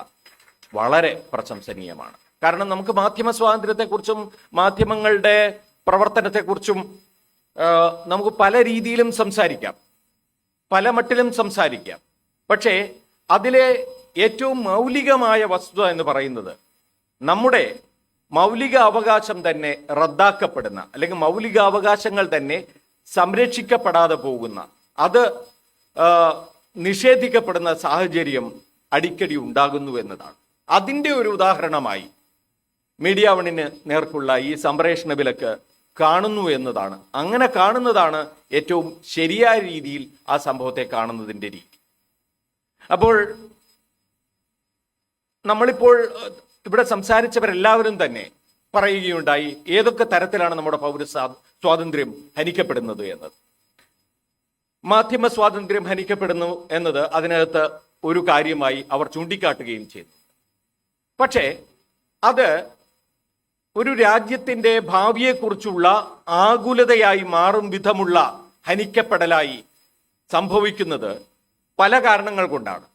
വളരെ പ്രശംസനീയമാണ്. കാരണം നമുക്ക് മാധ്യമ സ്വാതന്ത്ര്യത്തെക്കുറിച്ചും മാധ്യമങ്ങളുടെ പ്രവർത്തനത്തെക്കുറിച്ചും നമുക്ക് പല രീതിയിലും സംസാരിക്കാം, പല മട്ടിലും സംസാരിക്കാം. പക്ഷേ അതിലെ ഏറ്റവും മൗലികമായ വസ്തുത എന്ന് പറയുന്നത് നമ്മുടെ മൗലിക അവകാശം തന്നെ റദ്ദാക്കപ്പെടുന്ന, അല്ലെങ്കിൽ മൗലിക അവകാശങ്ങൾ തന്നെ സംരക്ഷിക്കപ്പെടാതെ പോകുന്ന, അത് നിഷേധിക്കപ്പെടുന്ന സാഹചര്യം അടിക്കടി ഉണ്ടാകുന്നു എന്നതാണ്. അതിൻ്റെ ഒരു ഉദാഹരണമായി മീഡിയ വണ്ണിന് നേർക്കുള്ള ഈ സംപ്രേഷണ വിലക്ക് കാണുന്നു എന്നതാണ്. അങ്ങനെ കാണുന്നതാണ് ഏറ്റവും ശരിയായ രീതിയിൽ ആ സംഭവത്തെ കാണുന്നതിൻ്റെ രീതി. അപ്പോൾ നമ്മളിപ്പോൾ ഇവിടെ സംസാരിച്ചവരെല്ലാവരും തന്നെ പറയുകയുണ്ടായി ഏതൊക്കെ തരത്തിലാണ് നമ്മുടെ സ്വാതന്ത്ര്യം ഹനിക്കപ്പെടുന്നത് എന്നത്. മാധ്യമ സ്വാതന്ത്ര്യം ഹനിക്കപ്പെടുന്നു എന്നത് അതിനകത്ത് ഒരു കാര്യമായി അവർ ചൂണ്ടിക്കാട്ടുകയും ചെയ്തു. പക്ഷേ അത് ഒരു രാജ്യത്തിൻ്റെ ഭാവിയെക്കുറിച്ചുള്ള ആകുലതയായി മാറും വിധമുള്ള ഹനിക്കപ്പെടലായി സംഭവിക്കുന്നത് പല കാരണങ്ങൾ കൊണ്ടാണ്.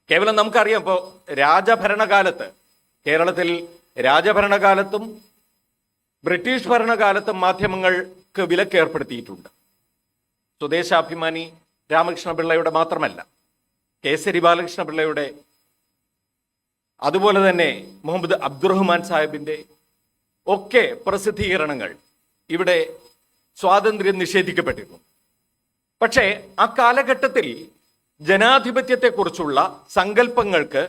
കേവലം നമുക്കറിയാം, ഇപ്പോൾ രാജഭരണകാലത്ത്, കേരളത്തിൽ രാജഭരണകാലത്തും ബ്രിട്ടീഷ് ഭരണകാലത്തും മാധ്യമങ്ങൾക്ക് വിലക്ക് ഏർപ്പെടുത്തിയിട്ടുണ്ട്. സ്വദേശാഭിമാനി രാമകൃഷ്ണ പിള്ളയുടെ മാത്രമല്ല, കേസരി ബാലകൃഷ്ണ പിള്ളയുടെ, അതുപോലെ തന്നെ മുഹമ്മദ് അബ്ദുറഹ്മാൻ സാഹിബിൻ്റെ ഒക്കെ പ്രസിദ്ധീകരണങ്ങൾ ഇവിടെ സ്വാതന്ത്ര്യം നിഷേധിക്കപ്പെട്ടിരുന്നു. പക്ഷേ ആ കാലഘട്ടത്തിൽ ജനാധിപത്യത്തെക്കുറിച്ചുള്ള സങ്കല്പങ്ങൾക്ക്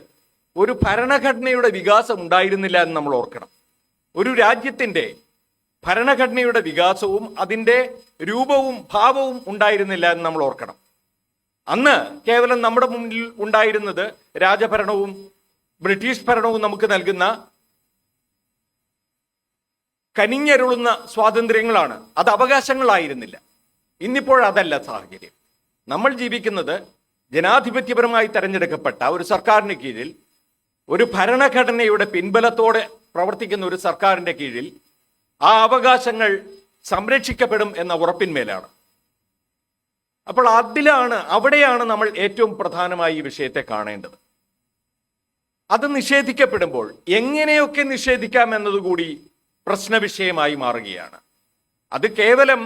ഒരു ഭരണഘടനയുടെ വികാസം ഉണ്ടായിരുന്നില്ല എന്ന് നമ്മൾ ഓർക്കണം. ഒരു രാജ്യത്തിൻ്റെ ഭരണഘടനയുടെ വികാസവും അതിൻ്റെ രൂപവും ഭാവവും ഉണ്ടായിരുന്നില്ല എന്ന് നമ്മൾ ഓർക്കണം. അന്ന് കേവലം നമ്മുടെ മുന്നിൽ ഉണ്ടായിരുന്നത് രാജഭരണവും ബ്രിട്ടീഷ് ഭരണവും നമുക്ക് നൽകുന്ന കനിഞ്ഞരുളുന്ന സ്വാതന്ത്ര്യങ്ങളാണ്, അത് അവകാശങ്ങളായിരുന്നില്ല. ഇന്നിപ്പോഴതല്ല സാഹചര്യം. നമ്മൾ ജീവിക്കുന്നത് ജനാധിപത്യപരമായി തെരഞ്ഞെടുക്കപ്പെട്ട ഒരു സർക്കാരിന് കീഴിൽ, ഒരു ഭരണഘടനയുടെ പിൻബലത്തോടെ പ്രവർത്തിക്കുന്ന ഒരു സർക്കാരിന്റെ കീഴിൽ ആ അവകാശങ്ങൾ സംരക്ഷിക്കപ്പെടും എന്ന ഉറപ്പിന്മേലാണ്. അപ്പോൾ അവിടെയാണ് നമ്മൾ ഏറ്റവും പ്രധാനമായി ഈ വിഷയത്തെ കാണേണ്ടത്. അത് നിഷേധിക്കപ്പെടുമ്പോൾ എങ്ങനെയൊക്കെ നിഷേധിക്കാം എന്നതുകൂടി പ്രശ്ന വിഷയമായി മാറുകയാണ്. അത് കേവലം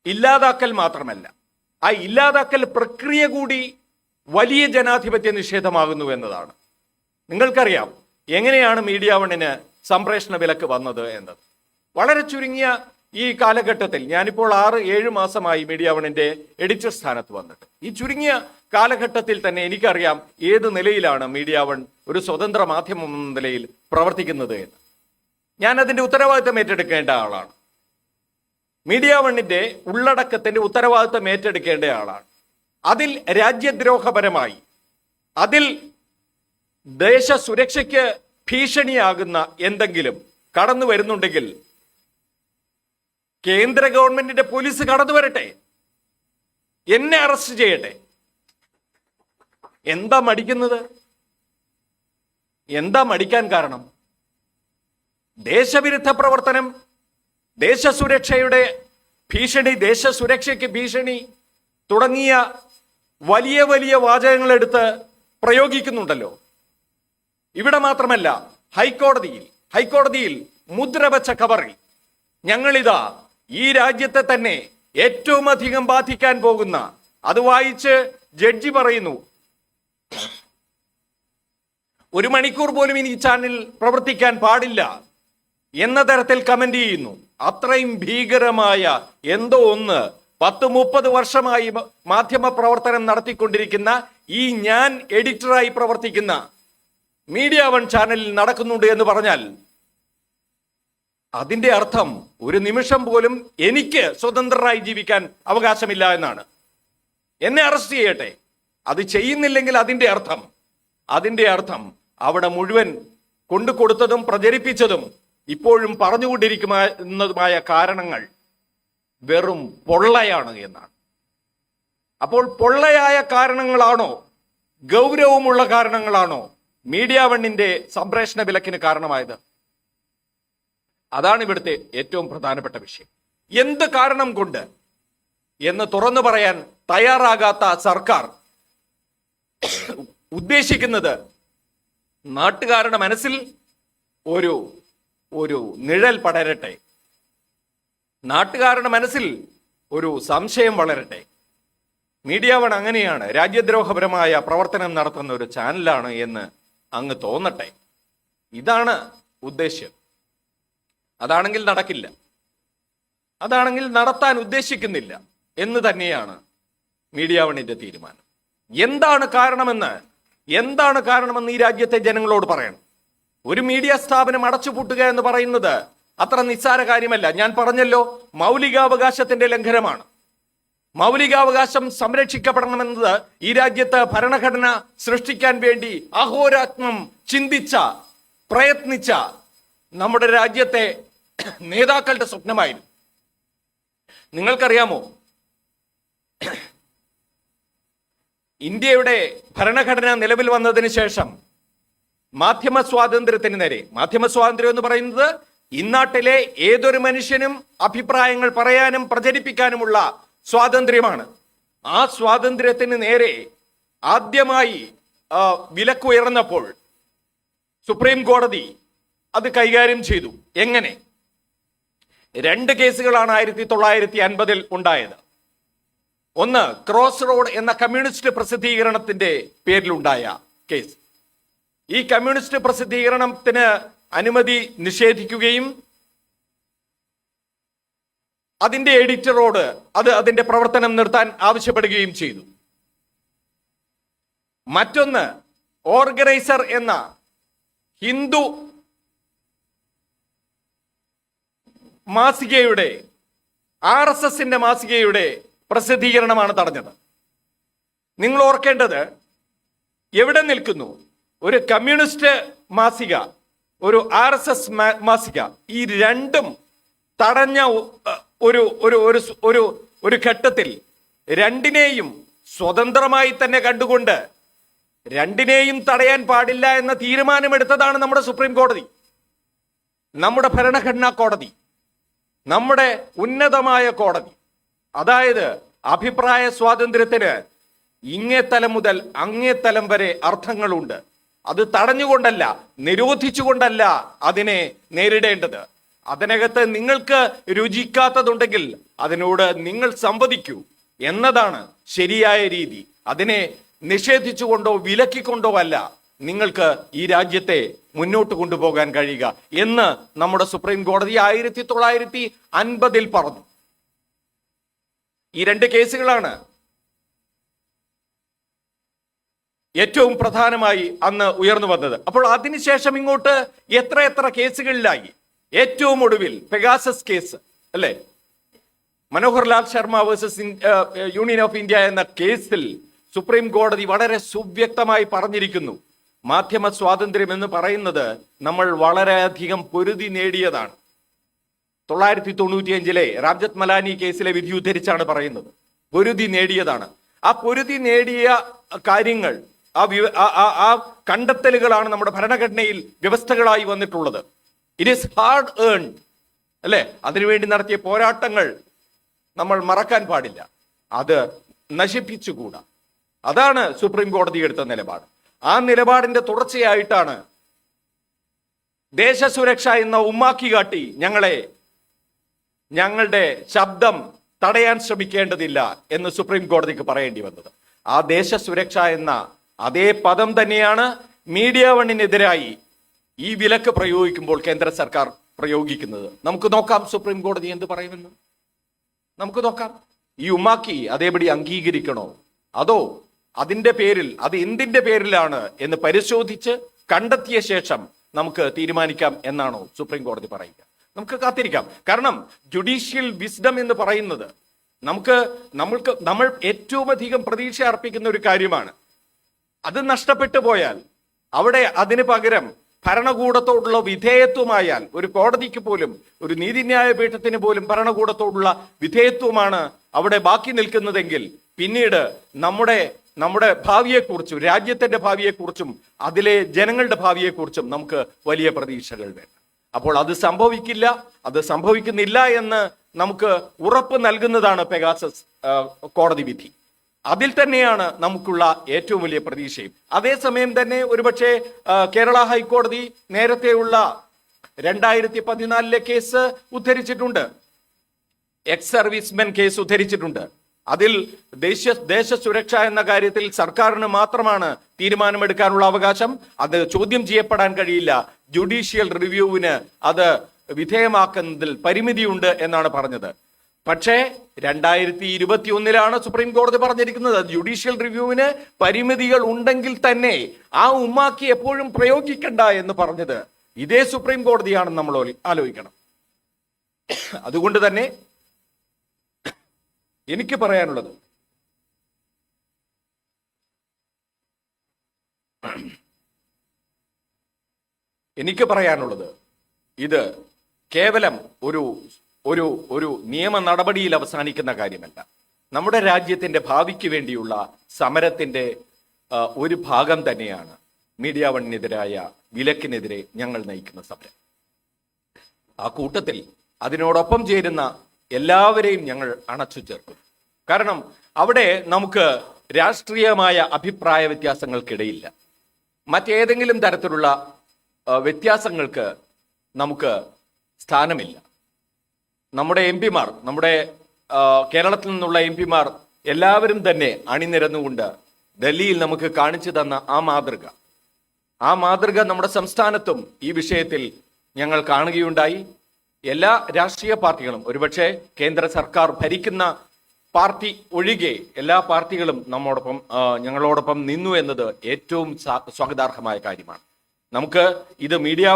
ഇല്ലാതാക്കൽ മാത്രമല്ല, ആ ഇല്ലാതാക്കൽ പ്രക്രിയ കൂടി വലിയ ജനാധിപത്യ നിഷേധമാകുന്നു എന്നതാണ്. നിങ്ങൾക്കറിയാം എങ്ങനെയാണ് മീഡിയ വണ്ണിന് സംപ്രേഷണ വിലക്ക് വന്നത് എന്നത്. വളരെ ചുരുങ്ങിയ ഈ കാലഘട്ടത്തിൽ, ഞാനിപ്പോൾ 6-7 മാസമായി മീഡിയ വണ്ണിന്റെ എഡിറ്റർ സ്ഥാനത്ത് വന്നിട്ട്, ഈ ചുരുങ്ങിയ കാലഘട്ടത്തിൽ തന്നെ എനിക്കറിയാം ഏത് നിലയിലാണ് മീഡിയ വൺ ഒരു സ്വതന്ത്ര മാധ്യമം എന്ന നിലയിൽ പ്രവർത്തിക്കുന്നത് എന്ന്. ഞാൻ അതിന്റെ ഉത്തരവാദിത്തം ഏറ്റെടുക്കേണ്ട ആളാണ്. മീഡിയ വണ്ണിന്റെ ഉള്ളടക്കത്തിന്റെ ഉത്തരവാദിത്തം ഏറ്റെടുക്കേണ്ട ആളാണ്. അതിൽ രാജ്യദ്രോഹപരമായി, അതിൽ ദേശസുരക്ഷയ്ക്ക് ഭീഷണിയാകുന്ന എന്തെങ്കിലും കടന്നു വരുന്നുണ്ടെങ്കിൽ കേന്ദ്ര ഗവൺമെന്റിന്റെ പോലീസ് കടന്നു വരട്ടെ, എന്നെ അറസ്റ്റ് ചെയ്യട്ടെ. എന്താ മടിക്കുന്നത്? എന്താ മടിക്കാൻ കാരണം? ദേശവിരുദ്ധ പ്രവർത്തനം, ദേശസുരക്ഷയുടെ ഭീഷണി, ദേശസുരക്ഷയ്ക്ക് ഭീഷണി തുടങ്ങിയ വലിയ വലിയ വാചകങ്ങളെടുത്ത് പ്രയോഗിക്കുന്നുണ്ടല്ലോ. ഇവിടെ മാത്രമല്ല, ഹൈക്കോടതിയിൽ മുദ്രവച്ച കവറിൽ ഞങ്ങളിതാ ഈ രാജ്യത്തെ തന്നെ ഏറ്റവും അധികം ബാധിക്കാൻ പോകുന്ന, അത് വായിച്ച് ജഡ്ജി പറയുന്നു, 1 മണിക്കൂർ പോലും ഇനി ഈ ചാനൽ പ്രവർത്തിക്കാൻ പാടില്ല എന്ന തരത്തിൽ കമന്റ് ചെയ്യുന്നു. അത്രയും ഭീകരമായ എന്തോ ഒന്ന് 10-30 വർഷമായി മാധ്യമ പ്രവർത്തനം നടത്തിക്കൊണ്ടിരിക്കുന്ന ഈ ഞാൻ എഡിറ്ററായി പ്രവർത്തിക്കുന്ന മീഡിയ വൺ ചാനലിൽ നടക്കുന്നുണ്ട് എന്ന് പറഞ്ഞാൽ അതിന്റെ അർത്ഥം ഒരു നിമിഷം പോലും എനിക്ക് സ്വതന്ത്രരായി ജീവിക്കാൻ അവകാശമില്ല എന്നാണ്. എന്നെ അറസ്റ്റ് ചെയ്യട്ടെ, അത് ചെയ്യുന്നില്ലെങ്കിൽ അതിന്റെ അർത്ഥം അവിടെ മുഴുവൻ കൊണ്ടുകൊടുത്തതും പ്രചരിപ്പിച്ചതും ഇപ്പോഴും പറഞ്ഞുകൊണ്ടിരിക്കുന്നതുമായ കാരണങ്ങൾ വെറും പൊള്ളയാണ് എന്നാണ്. അപ്പോൾ പൊള്ളയായ കാരണങ്ങളാണോ, ഗൗരവമുള്ള കാരണങ്ങളാണോ മീഡിയ വണ്ണിന്റെ സംപ്രേഷണ വിലക്കിന് കാരണമായത്? അതാണ് ഇവിടുത്തെ ഏറ്റവും പ്രധാനപ്പെട്ട വിഷയം. എന്ത് കാരണം കൊണ്ട് എന്ന് തുറന്നു പറയാൻ തയ്യാറാകാത്ത സർക്കാർ ഉദ്ദേശിക്കുന്നത് നാട്ടുകാരുടെ മനസ്സിൽ ഒരു നിഴൽ പടരട്ടെ, നാട്ടുകാരുടെ മനസ്സിൽ ഒരു സംശയം വളരട്ടെ. മീഡിയ വൺ അങ്ങനെയാണ്, രാജ്യദ്രോഹപരമായ പ്രവർത്തനം നടത്തുന്ന ഒരു ചാനലാണ് എന്ന് അങ്ങ് തോന്നട്ടെ. ഇതാണ് ഉദ്ദേശ്യം. അതാണെങ്കിൽ നടക്കില്ല, അതാണെങ്കിൽ നടത്താൻ ഉദ്ദേശിക്കുന്നില്ല എന്ന് തന്നെയാണ് മീഡിയ വണ്ണിന്റെ തീരുമാനം. എന്താണ് കാരണമെന്ന് ഈ രാജ്യത്തെ ജനങ്ങളോട് പറയണം. ഒരു മീഡിയ സ്ഥാപനം അടച്ചുപൂട്ടുക എന്ന് പറയുന്നത് അത്ര നിസ്സാര കാര്യമല്ല. ഞാൻ പറഞ്ഞല്ലോ, മൗലികാവകാശത്തിന്റെ ലംഘനമാണ്. മൗലികാവകാശം സംരക്ഷിക്കപ്പെടണമെന്നത് ഈ രാജ്യത്ത് ഭരണഘടന സൃഷ്ടിക്കാൻ വേണ്ടി അഹോരാത്രം ചിന്തിച്ച, പ്രയത്നിച്ച നമ്മുടെ രാജ്യത്തെ നേതാക്കളുടെ സ്വപ്നമായിരുന്നു. നിങ്ങൾക്കറിയാമോ, ഇന്ത്യയുടെ ഭരണഘടന നിലവിൽ വന്നതിന് ശേഷം മാധ്യമ സ്വാതന്ത്ര്യത്തിന് നേരെ, മാധ്യമ സ്വാതന്ത്ര്യം എന്ന് പറയുന്നത് ഇന്നാട്ടിലെ ഏതൊരു മനുഷ്യനും അഭിപ്രായങ്ങൾ പറയാനും പ്രചരിപ്പിക്കാനുമുള്ള സ്വാതന്ത്ര്യമാണ്. ആ സ്വാതന്ത്ര്യത്തിന് നേരെ ആദ്യമായി വിലക്കുയർന്നപ്പോൾ സുപ്രീം കോടതി അത് കൈകാര്യം ചെയ്തു. എങ്ങനെ? 2 കേസുകളാണ് 1950 ഉണ്ടായത്. ഒന്ന്, ക്രോസ് റോഡ് എന്ന കമ്മ്യൂണിസ്റ്റ് പ്രസിദ്ധീകരണത്തിന്റെ പേരിലുണ്ടായ കേസ്. ഈ കമ്മ്യൂണിസ്റ്റ് പ്രസിദ്ധീകരണത്തിന് അനുമതി നിഷേധിക്കുകയും അതിന്റെ എഡിറ്ററോട് അതിന്റെ പ്രവർത്തനം നിർത്താൻ ആവശ്യപ്പെടുകയും ചെയ്തു. മറ്റൊന്ന്, ഓർഗനൈസർ എന്ന ഹിന്ദു മാസികയുടെ, RSSന്റെ മാസികയുടെ പ്രസിദ്ധീകരണമാണ് തടഞ്ഞത്. നിങ്ങൾ ഓർക്കേണ്ടത്, എവിടെ നിൽക്കുന്നു ഒരു കമ്മ്യൂണിസ്റ്റ് മാസിക, ഒരു RSS മാസിക, ഈ രണ്ടും തടഞ്ഞ ഒരു ഘട്ടത്തിൽ രണ്ടിനെയും സ്വതന്ത്രമായി തന്നെ കണ്ടുകൊണ്ട് രണ്ടിനെയും തടയാൻ പാടില്ല എന്ന തീരുമാനമെടുത്തതാണ് നമ്മുടെ സുപ്രീം കോടതി, നമ്മുടെ ഭരണഘടനാ കോടതി, നമ്മുടെ ഉന്നതമായ കോടതി. അതായത് അഭിപ്രായ സ്വാതന്ത്ര്യത്തിന് ഇങ്ങേത്തലം മുതൽ അങ്ങേത്തലം വരെ അർത്ഥങ്ങളുണ്ട്. അത് തടഞ്ഞുകൊണ്ടല്ല, നിരോധിച്ചുകൊണ്ടല്ല അതിനെ നേരിടേണ്ടത്. അതിനകത്ത് നിങ്ങൾക്ക് രുചിക്കാത്തതുണ്ടെങ്കിൽ അതിനോട് നിങ്ങൾ സംവദിക്കൂ എന്നതാണ് ശരിയായ രീതി. അതിനെ നിഷേധിച്ചുകൊണ്ടോ വിലക്കിക്കൊണ്ടോ അല്ല നിങ്ങൾക്ക് ഈ രാജ്യത്തെ മുന്നോട്ട് കൊണ്ടുപോകാൻ കഴിയുക എന്ന് നമ്മുടെ സുപ്രീം കോടതി 1950 പറഞ്ഞു. ഈ 2 കേസുകളാണ് ഏറ്റവും പ്രധാനമായി അന്ന് ഉയർന്നു വന്നത്. അപ്പോൾ അതിനുശേഷം ഇങ്ങോട്ട് എത്ര കേസുകളിലായി. ഏറ്റവും ഒടുവിൽ പെഗാസസ് കേസ് അല്ലേ, Manohar Lal Sharma versus union of India എന്ന കേസിൽ സുപ്രീം കോടതി വളരെ സുവ്യക്തമായി പറഞ്ഞിരിക്കുന്നു, മാധ്യമ സ്വാതന്ത്ര്യം എന്ന് പറയുന്നത് നമ്മൾ വളരെയധികം പൊരുതി നേടിയതാണ്. 1995 രാംജത്ത് മലാനി കേസിലെ വിധി ഉദ്ധരിച്ചാണ് പറയുന്നത്. പൊരുതി നേടിയതാണ്. ആ പൊരുതി നേടിയ കാര്യങ്ങൾ, ആ കണ്ടെത്തലുകളാണ് നമ്മുടെ ഭരണഘടനയിൽ വ്യവസ്ഥകളായി വന്നിട്ടുള്ളത്. ഇറ്റ് ഈസ് ഹാർഡ് ഏൺഡ് അല്ലെ. അതിനുവേണ്ടി നടത്തിയ പോരാട്ടങ്ങൾ നമ്മൾ മറക്കാൻ പാടില്ല, അത് നശിപ്പിച്ചുകൂടാ. അതാണ് സുപ്രീം കോടതി എടുത്ത നിലപാട്. ആ നിലപാടിന്റെ തുടർച്ചയായിട്ടാണ് ദേശസുരക്ഷ എന്ന ഉമ്മാക്കി കാട്ടി ഞങ്ങളുടെ ശബ്ദം തടയാൻ ശ്രമിക്കേണ്ടതില്ല എന്ന് സുപ്രീം കോടതിക്ക് പറയേണ്ടി വന്നത്. ആ ദേശസുരക്ഷ എന്ന അതേ പദം തന്നെയാണ് മീഡിയ വണ്ണിനെതിരായി ഈ വിലക്ക് പ്രയോഗിക്കുമ്പോൾ കേന്ദ്ര സർക്കാർ പ്രയോഗിക്കുന്നത്? നമുക്ക് നോക്കാം സുപ്രീം കോടതി എന്ത് പറയുമെന്ന്. നമുക്ക് നോക്കാം. ഈ ഉമ്മാക്കി അതേപടി അംഗീകരിക്കണോ, അതോ അതിന്റെ പേരിൽ അത് എന്തിന്റെ പേരിലാണ് എന്ന് പരിശോധിച്ച് കണ്ടെത്തിയ ശേഷം നമുക്ക് തീരുമാനിക്കാം എന്നാണോ സുപ്രീം കോടതി പറയുക? നമുക്ക് കാത്തിരിക്കാം. കാരണം ജുഡീഷ്യൽ വിസ്ഡം എന്ന് പറയുന്നത് നമ്മൾ ഏറ്റവും അധികം പ്രതീക്ഷ അർപ്പിക്കുന്ന ഒരു കാര്യമാണ്. അത് നഷ്ടപ്പെട്ടു പോയാൽ അവിടെ അതിന് പകരം ഭരണകൂടത്തോടുള്ള വിധേയത്വമായാൽ, ഒരു കോടതിക്ക് പോലും, ഒരു നീതിന്യായ പീഠത്തിന് പോലും ഭരണകൂടത്തോടുള്ള വിധേയത്വമാണ് അവിടെ ബാക്കി നിൽക്കുന്നതെങ്കിൽ പിന്നീട് നമ്മുടെ ഭാവിയെക്കുറിച്ചും രാജ്യത്തിന്റെ ഭാവിയെക്കുറിച്ചും അതിലെ ജനങ്ങളുടെ ഭാവിയെക്കുറിച്ചും നമുക്ക് വലിയ പ്രതീക്ഷകൾ വേണം. അപ്പോൾ അത് സംഭവിക്കില്ല, അത് സംഭവിക്കുന്നില്ല എന്ന് നമുക്ക് ഉറപ്പ് നൽകുന്നതാണ് പെഗാസസ് കോടതി വിധി. അതിൽ തന്നെയാണ് നമുക്കുള്ള ഏറ്റവും വലിയ പ്രതീക്ഷയും. അതേസമയം തന്നെ ഒരുപക്ഷെ കേരള ഹൈക്കോടതി നേരത്തെയുള്ള 2014 കേസ് ഉദ്ധരിച്ചിട്ടുണ്ട്, എക്സ് സർവീസ്മെൻ കേസ് ഉദ്ധരിച്ചിട്ടുണ്ട്. അതിൽ ദേശ സുരക്ഷ എന്ന കാര്യത്തിൽ സർക്കാരിന് മാത്രമാണ് തീരുമാനമെടുക്കാനുള്ള അവകാശം. അത് ചോദ്യം ചെയ്യപ്പെടാൻ കഴിയില്ല. ജുഡീഷ്യൽ റിവ്യൂവിന് അത് വിധേയമാക്കുന്നതിൽ പരിമിതിയുണ്ട് എന്നാണ് പറഞ്ഞത്. പക്ഷേ 2021 സുപ്രീം കോടതി പറഞ്ഞിരിക്കുന്നത് ജുഡീഷ്യൽ റിവ്യൂവിന് പരിമിതികൾ ഉണ്ടെങ്കിൽ തന്നെ ആ ഉമ്മാക്കി എപ്പോഴും പ്രയോഗിക്കണ്ട എന്ന് പറഞ്ഞത് ഇതേ സുപ്രീം കോടതിയാണെന്ന് നമ്മൾ ആലോചിക്കണം. അതുകൊണ്ട് തന്നെ എനിക്ക് പറയാനുള്ളത് ഇത് കേവലം ഒരു നിയമ നടപടിയിൽ അവസാനിക്കുന്ന കാര്യമല്ല. നമ്മുടെ രാജ്യത്തിന്റെ ഭാവിക്ക് വേണ്ടിയുള്ള സമരത്തിന്റെ ഒരു ഭാഗം തന്നെയാണ് മീഡിയ വണ്ണിനെതിരായ വിലക്കിനെതിരെ ഞങ്ങൾ നയിക്കുന്ന സമരം. ആ കൂട്ടത്തിൽ അതിനോടൊപ്പം ചേരുന്ന എല്ലാവരെയും ഞങ്ങൾ അണച്ചു ചേർക്കും. കാരണം അവിടെ നമുക്ക് രാഷ്ട്രീയമായ അഭിപ്രായ വ്യത്യാസങ്ങൾക്കിടയില്ല. മറ്റേതെങ്കിലും തരത്തിലുള്ള വ്യത്യാസങ്ങൾക്ക് നമുക്ക് സ്ഥാനമില്ല. നമ്മുടെ എംപിമാർ, നമ്മുടെ കേരളത്തിൽ നിന്നുള്ള എംപിമാർ എല്ലാവരും തന്നെ അണിനിരന്നുകൊണ്ട് ഡൽഹിയിൽ നമുക്ക് കാണിച്ചു തന്ന ആ മാതൃക നമ്മുടെ സംസ്ഥാനത്തും ഈ വിഷയത്തിൽ ഞങ്ങൾ കാണുകയുണ്ടായി. എല്ലാ രാഷ്ട്രീയ പാർട്ടികളും, ഒരുപക്ഷെ കേന്ദ്ര സർക്കാർ ഭരിക്കുന്ന പാർട്ടി ഒഴികെ എല്ലാ പാർട്ടികളും ഞങ്ങളോടൊപ്പം നിന്നു എന്നത് ഏറ്റവും സ്വാഗതാർഹമായ കാര്യമാണ്. നമുക്ക് ഇത് മീഡിയ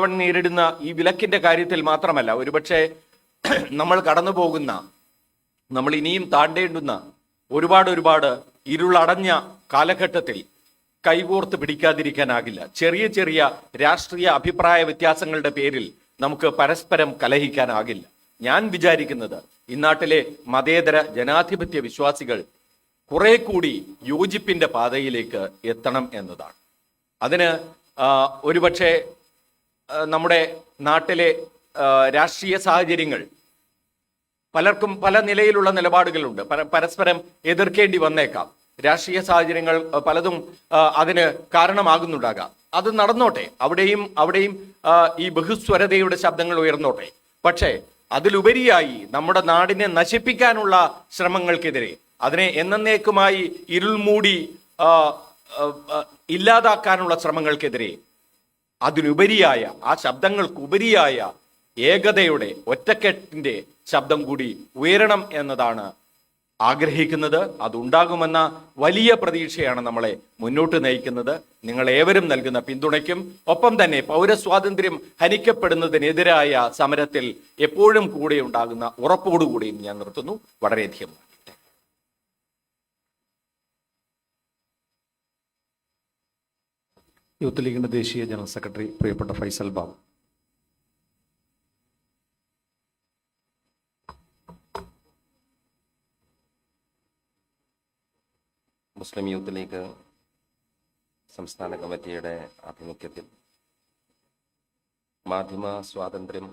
വൺ നേരിടുന്ന ഈ വിലക്കിന്റെ കാര്യത്തിൽ മാത്രമല്ല, ഒരുപക്ഷെ നമ്മൾ ഇനിയും താണ്ടേണ്ടുന്ന ഒരുപാട് ഇരുളടഞ്ഞ കാലഘട്ടത്തിൽ കൈകോർത്ത് പിടിക്കാതിരിക്കാനാകില്ല. ചെറിയ ചെറിയ രാഷ്ട്രീയ അഭിപ്രായ വ്യത്യാസങ്ങളുടെ പേരിൽ നമുക്ക് പരസ്പരം കലഹിക്കാനാകില്ല. ഞാൻ വിചാരിക്കുന്നത് ഇന്നാട്ടിലെ മതേതര ജനാധിപത്യ വിശ്വാസികൾ കുറെ കൂടി യോജിപ്പിന്റെ പാതയിലേക്ക് എത്തണം എന്നതാണ്. അതിന് ഒരുപക്ഷെ നമ്മുടെ നാട്ടിലെ രാഷ്ട്രീയ സാഹചര്യങ്ങൾ പലർക്കും പല നിലയിലുള്ള നിലപാടുകളുണ്ട്, പരസ്പരം എതിർക്കേണ്ടി വന്നേക്കാം. രാഷ്ട്രീയ സാഹചര്യങ്ങൾ പലതും അതിന് കാരണമാകുന്നുണ്ടാകാം. അത് നടന്നോട്ടെ, അവിടെയും ഈ ബഹുസ്വരതയുടെ ശബ്ദങ്ങൾ ഉയർന്നോട്ടെ. പക്ഷേ അതിലുപരിയായി നമ്മുടെ നാടിനെ നശിപ്പിക്കാനുള്ള ശ്രമങ്ങൾക്കെതിരെ, അതിനെ എന്നേക്കുമായി ഇരുൾമൂടി ഇല്ലാതാക്കാനുള്ള ശ്രമങ്ങൾക്കെതിരെ, അതിനുപരിയായ ആ ശബ്ദങ്ങൾക്കുപരിയായ ഏകതയുടെ ഒറ്റക്കെട്ടിന്റെ ശബ്ദം കൂടി ഉയരണം എന്നതാണ് ആഗ്രഹിക്കുന്നത്. അതുണ്ടാകുമെന്ന വലിയ പ്രതീക്ഷയാണ് നമ്മളെ മുന്നോട്ട് നയിക്കുന്നത്. നിങ്ങൾ ഏവരും നൽകുന്ന പിന്തുണയ്ക്കും ഒപ്പം തന്നെ പൗരസ്വാതന്ത്ര്യം ഹനിക്കപ്പെടുന്നതിനെതിരായ സമരത്തിൽ എപ്പോഴും കൂടെ ഉണ്ടാകുന്ന ഉറപ്പോടുകൂടിയും ഞാൻ നിർത്തുന്നു. വളരെയധികം യൂത്ത് ലീഗിന്റെ ദേശീയ ജനറൽ സെക്രട്ടറി പ്രിയപ്പെട്ട ഫൈസൽ ബാബു. മുസ്ലിം യൂത്ത് ലീഗ് സംസ്ഥാന കമ്മിറ്റിയുടെ ആഭിമുഖ്യത്തിൽ മാധ്യമ സ്വാതന്ത്ര്യം,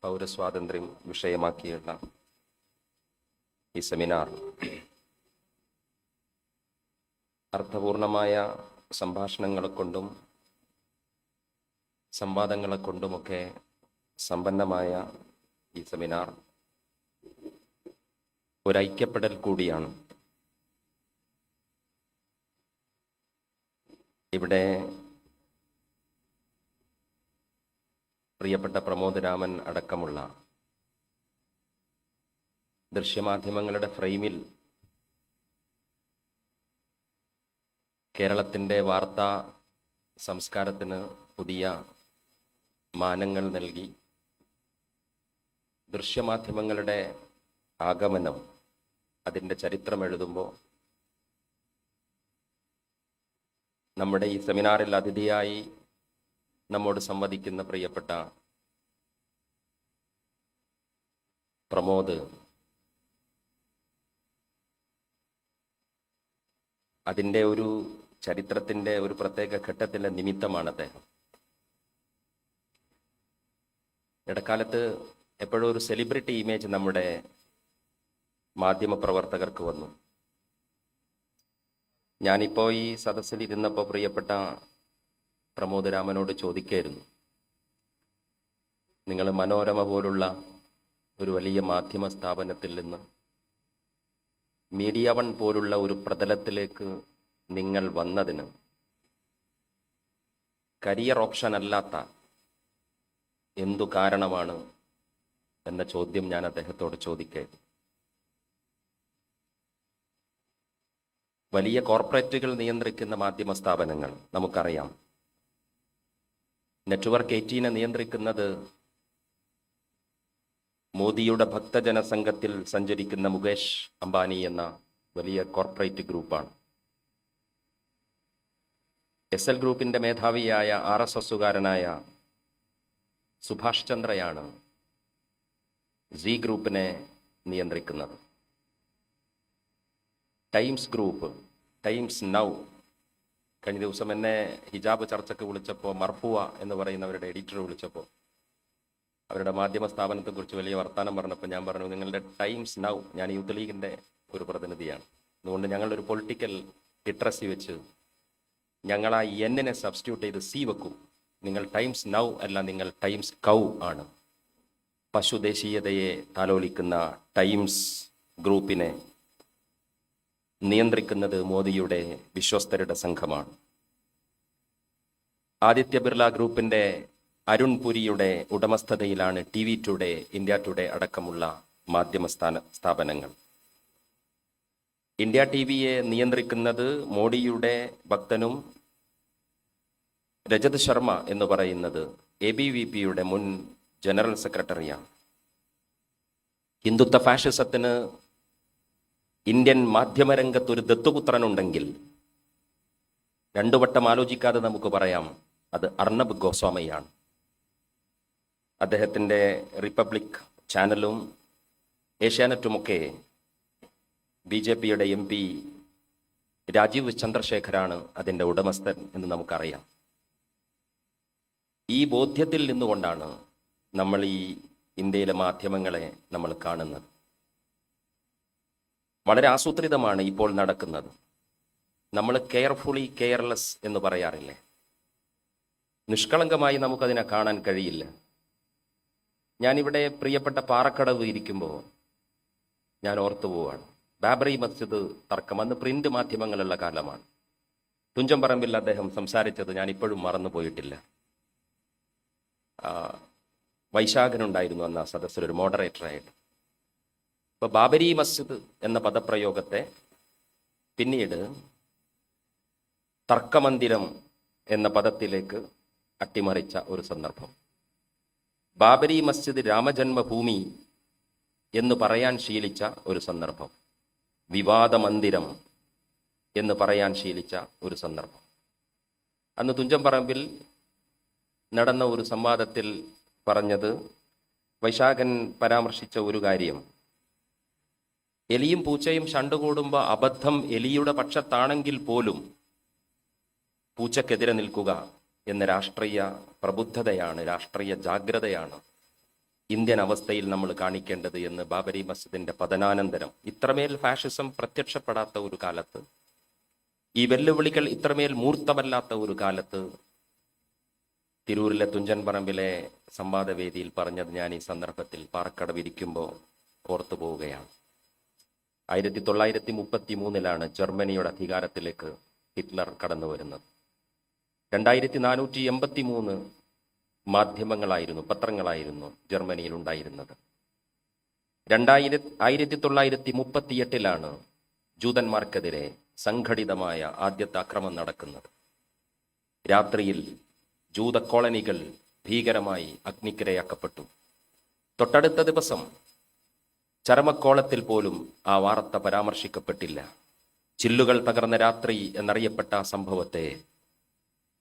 പൗരസ്വാതന്ത്ര്യം വിഷയമാക്കിയുള്ള ഈ സെമിനാർ അർത്ഥപൂർണമായ സംഭാഷണങ്ങളെ കൊണ്ടും സംവാദങ്ങളെ കൊണ്ടുമൊക്കെ സമ്പന്നമായ ഈ സെമിനാർ ഒരൈക്യപ്പെടൽ കൂടിയാണ്. ഇവിടെ പ്രിയപ്പെട്ട പ്രമോദ് രാമൻ അടക്കമുള്ള ദൃശ്യമാധ്യമങ്ങളുടെ ഫ്രെയിമിൽ കേരളത്തിൻ്റെ വാർത്താ സംസ്കാരത്തിന് പുതിയ മാനങ്ങൾ നൽകി ദൃശ്യമാധ്യമങ്ങളുടെ ആഗമനം അതിൻ്റെ ചരിത്രം എഴുതുമ്പോൾ നമ്മുടെ ഈ സെമിനാറിൽ അതിഥിയായി നമ്മോട് സംവദിക്കുന്ന പ്രിയപ്പെട്ട പ്രമോദ് അതിൻ്റെ ഒരു ചരിത്രത്തിൻ്റെ ഒരു പ്രത്യേക ഘട്ടത്തിലെ നിമിത്തമാണ് അദ്ദേഹം. ഇടക്കാലത്ത് എപ്പോഴും ഒരു സെലിബ്രിറ്റി ഇമേജ് നമ്മുടെ മാധ്യമപ്രവർത്തകർക്ക് വന്നു. ഞാനിപ്പോൾ ഈ സദസ്സിൽ ഇരുന്നപ്പോൾ പ്രിയപ്പെട്ട പ്രമോദ് രാമനോട് ചോദിക്കായിരുന്നു, നിങ്ങൾ മനോരമ പോലുള്ള ഒരു വലിയ മാധ്യമ സ്ഥാപനത്തിൽ നിന്ന് മീഡിയ വൺ പോലുള്ള ഒരു പ്രതലത്തിലേക്ക് നിങ്ങൾ വന്നതിന് കരിയർ ഓപ്ഷൻ അല്ലാത്ത എന്തു കാരണമാണ് എന്ന ചോദ്യം ഞാൻ അദ്ദേഹത്തോട് ചോദിക്കുകയായിരുന്നു. വലിയ കോർപ്പറേറ്റുകൾ നിയന്ത്രിക്കുന്ന മാധ്യമ സ്ഥാപനങ്ങൾ നമുക്കറിയാം. നെറ്റ്വർക്ക് 18 നിയന്ത്രിക്കുന്നത് മോദിയുടെ ഭക്തജന സംഘത്തിൽ സഞ്ചരിക്കുന്ന മുകേഷ് അംബാനി എന്ന വലിയ കോർപ്പറേറ്റ് ഗ്രൂപ്പാണ്. SL ഗ്രൂപ്പിന്റെ മേധാവിയായ RSSകാരനായ സുഭാഷ് ചന്ദ്രയാണ് സി ഗ്രൂപ്പിനെ നിയന്ത്രിക്കുന്നത്. ടൈംസ് ഗ്രൂപ്പ്, ടൈംസ് നൗ, കഴിഞ്ഞ ദിവസം എന്നെ ഹിജാബ് ചർച്ചയ്ക്ക് വിളിച്ചപ്പോൾ മർഫുവ എന്ന് പറയുന്നവരുടെ എഡിറ്റർ വിളിച്ചപ്പോൾ അവരുടെ മാധ്യമ സ്ഥാപനത്തെക്കുറിച്ച് വലിയ വർത്തമാനം പറഞ്ഞപ്പോൾ ഞാൻ പറഞ്ഞു, നിങ്ങളുടെ ടൈംസ് നൗ, ഞാൻ യൂത്ത് ലീഗിൻ്റെ ഒരു പ്രതിനിധിയാണ്, അതുകൊണ്ട് ഞങ്ങളൊരു പൊളിറ്റിക്കൽ ലിറ്ററസി വെച്ച് ഞങ്ങൾ ആ എന്നിനെ സബ്സ്റ്റിറ്റ്യൂട്ട് ചെയ്ത് സി വെക്കും. നിങ്ങൾ ടൈംസ് നൗ അല്ല, നിങ്ങൾ ടൈംസ് കൗ ആണ്. പശുദേശീയതയെ താലോലിക്കുന്ന ടൈംസ് ഗ്രൂപ്പിനെ നിയന്ത്രിക്കുന്നത് മോദിയുടെ വിശ്വസ്തരുടെ സംഘമാണ്. ആദിത്യ ബിർള ഗ്രൂപ്പിന്റെ അരുൺ പുരിയുടെ ഉടമസ്ഥതയിലാണ് TV ടുഡേ, ഇന്ത്യ ടുഡേ അടക്കമുള്ള മാധ്യമ സ്ഥാപനങ്ങൾ. ഇന്ത്യ TVയെ നിയന്ത്രിക്കുന്നത് മോഡിയുടെ ഭക്തനും രജത് ശർമ്മ എന്ന് പറയുന്നത് ABVPയുടെ മുൻ ജനറൽ സെക്രട്ടറിയാണ്. ഹിന്ദുത്വ ഫാഷിസത്തിന് ഇന്ത്യൻ മാധ്യമരംഗത്ത് ഒരു ദത്തുപുത്രനുണ്ടെങ്കിൽ രണ്ടുവട്ടം ആലോചിക്കാതെ നമുക്ക് പറയാം, അത് അർണബ് ഗോസ്വാമിയാണ്. അദ്ദേഹത്തിൻ്റെ റിപ്പബ്ലിക് ചാനലും ഏഷ്യാനെറ്റുമൊക്കെ BJPയുടെ MP രാജീവ് ചന്ദ്രശേഖരാണ് അതിൻ്റെ ഉടമസ്ഥൻ എന്ന് നമുക്കറിയാം. ഈ ബോധ്യത്തിൽ നിന്നുകൊണ്ടാണ് നമ്മൾ ഈ ഇന്ത്യയിലെ മാധ്യമങ്ങളെ നമ്മൾ കാണുന്നത്. വളരെ ആസൂത്രിതമാണ് ഇപ്പോൾ നടക്കുന്നത്. നമ്മൾ കെയർഫുള്ളി കെയർലെസ് എന്ന് പറയാറില്ലേ, നിഷ്കളങ്കമായി നമുക്കതിനെ കാണാൻ കഴിയില്ല. ഞാനിവിടെ പ്രിയപ്പെട്ട പാറക്കടവ് ഇരിക്കുമ്പോൾ ഞാൻ ഓർത്തു പോവാണ്, ബാബറി മസ്ജിദ് തർക്കം, അന്ന് പ്രിന്റ് മാധ്യമങ്ങളുള്ള കാലമാണ്. തുഞ്ചംപറമ്പിൽ അദ്ദേഹം സംസാരിച്ചത് ഞാൻ ഇപ്പോഴും മറന്നുപോയിട്ടില്ല. വൈശാഖനുണ്ടായിരുന്നു അന്ന് ആ സദസ്സിൽ ഒരു മോഡറേറ്ററായിട്ട്. ഇപ്പോൾ ബാബരി മസ്ജിദ് എന്ന പദപ്രയോഗത്തെ പിന്നീട് തർക്കമന്ദിരം എന്ന പദത്തിലേക്ക് അട്ടിമറിച്ച ഒരു സന്ദർഭം. ബാബരി മസ്ജിദ് രാമജന്മഭൂമി എന്ന് പറയാൻ ശീലിച്ച ഒരു സന്ദർഭം, വിവാദ മന്ദിരം എന്ന് പറയാൻ ശീലിച്ച ഒരു സന്ദർഭം. അന്ന് തുഞ്ചംപറമ്പിൽ നടന്ന ഒരു സംവാദത്തിൽ പറഞ്ഞത്, വൈശാഖൻ പരാമർശിച്ച ഒരു കാര്യം, എലിയും പൂച്ചയും ശണ്ടുകൂടുമ്പോൾ അബദ്ധം എലിയുടെ പക്ഷത്താണെങ്കിൽ പോലും പൂച്ചക്കെതിരെ നിൽക്കുക എന്ന രാഷ്ട്രീയ പ്രബുദ്ധതയാണ്, രാഷ്ട്രീയ ജാഗ്രതയാണ് ഇന്ത്യൻ അവസ്ഥയിൽ നമ്മൾ കാണിക്കേണ്ടത് എന്ന് ബാബരി മസ്ജിദിന്റെ പതനാനന്തരം, ഇത്രമേൽ ഫാഷിസം പ്രത്യക്ഷപ്പെടാത്ത ഒരു കാലത്ത്, ഈ വെല്ലുവിളികൾ ഇത്രമേൽ മൂർത്തമല്ലാത്ത ഒരു കാലത്ത് തിരൂരിലെ തുഞ്ചൻപറമ്പിലെ സംവാദവേദിയിൽ പറഞ്ഞത് ഞാൻ ഈ സന്ദർഭത്തിൽ പാറക്കടവിരിക്കുമ്പോൾ ഓർത്തു പോവുകയാണ്. 1933 ജർമ്മനിയുടെ അധികാരത്തിലേക്ക് ഹിറ്റ്ലർ കടന്നു വരുന്നത്. 2483 മാധ്യമങ്ങളായിരുന്നു, പത്രങ്ങളായിരുന്നു ജർമ്മനിയിൽ ഉണ്ടായിരുന്നത്. 1938 ജൂതന്മാർക്കെതിരെ സംഘടിതമായ ആദ്യത്തെ അക്രമം നടക്കുന്നത്. രാത്രിയിൽ ജൂത കോളനികൾ ഭീകരമായി അഗ്നിക്കിരയാക്കപ്പെട്ടു. തൊട്ടടുത്ത ദിവസം ചരമക്കോളത്തിൽ പോലും ആ വാർത്ത പരാമർശിക്കപ്പെട്ടില്ല. ചില്ലുകൾ തകർന്ന രാത്രി എന്നറിയപ്പെട്ട ആ സംഭവത്തെ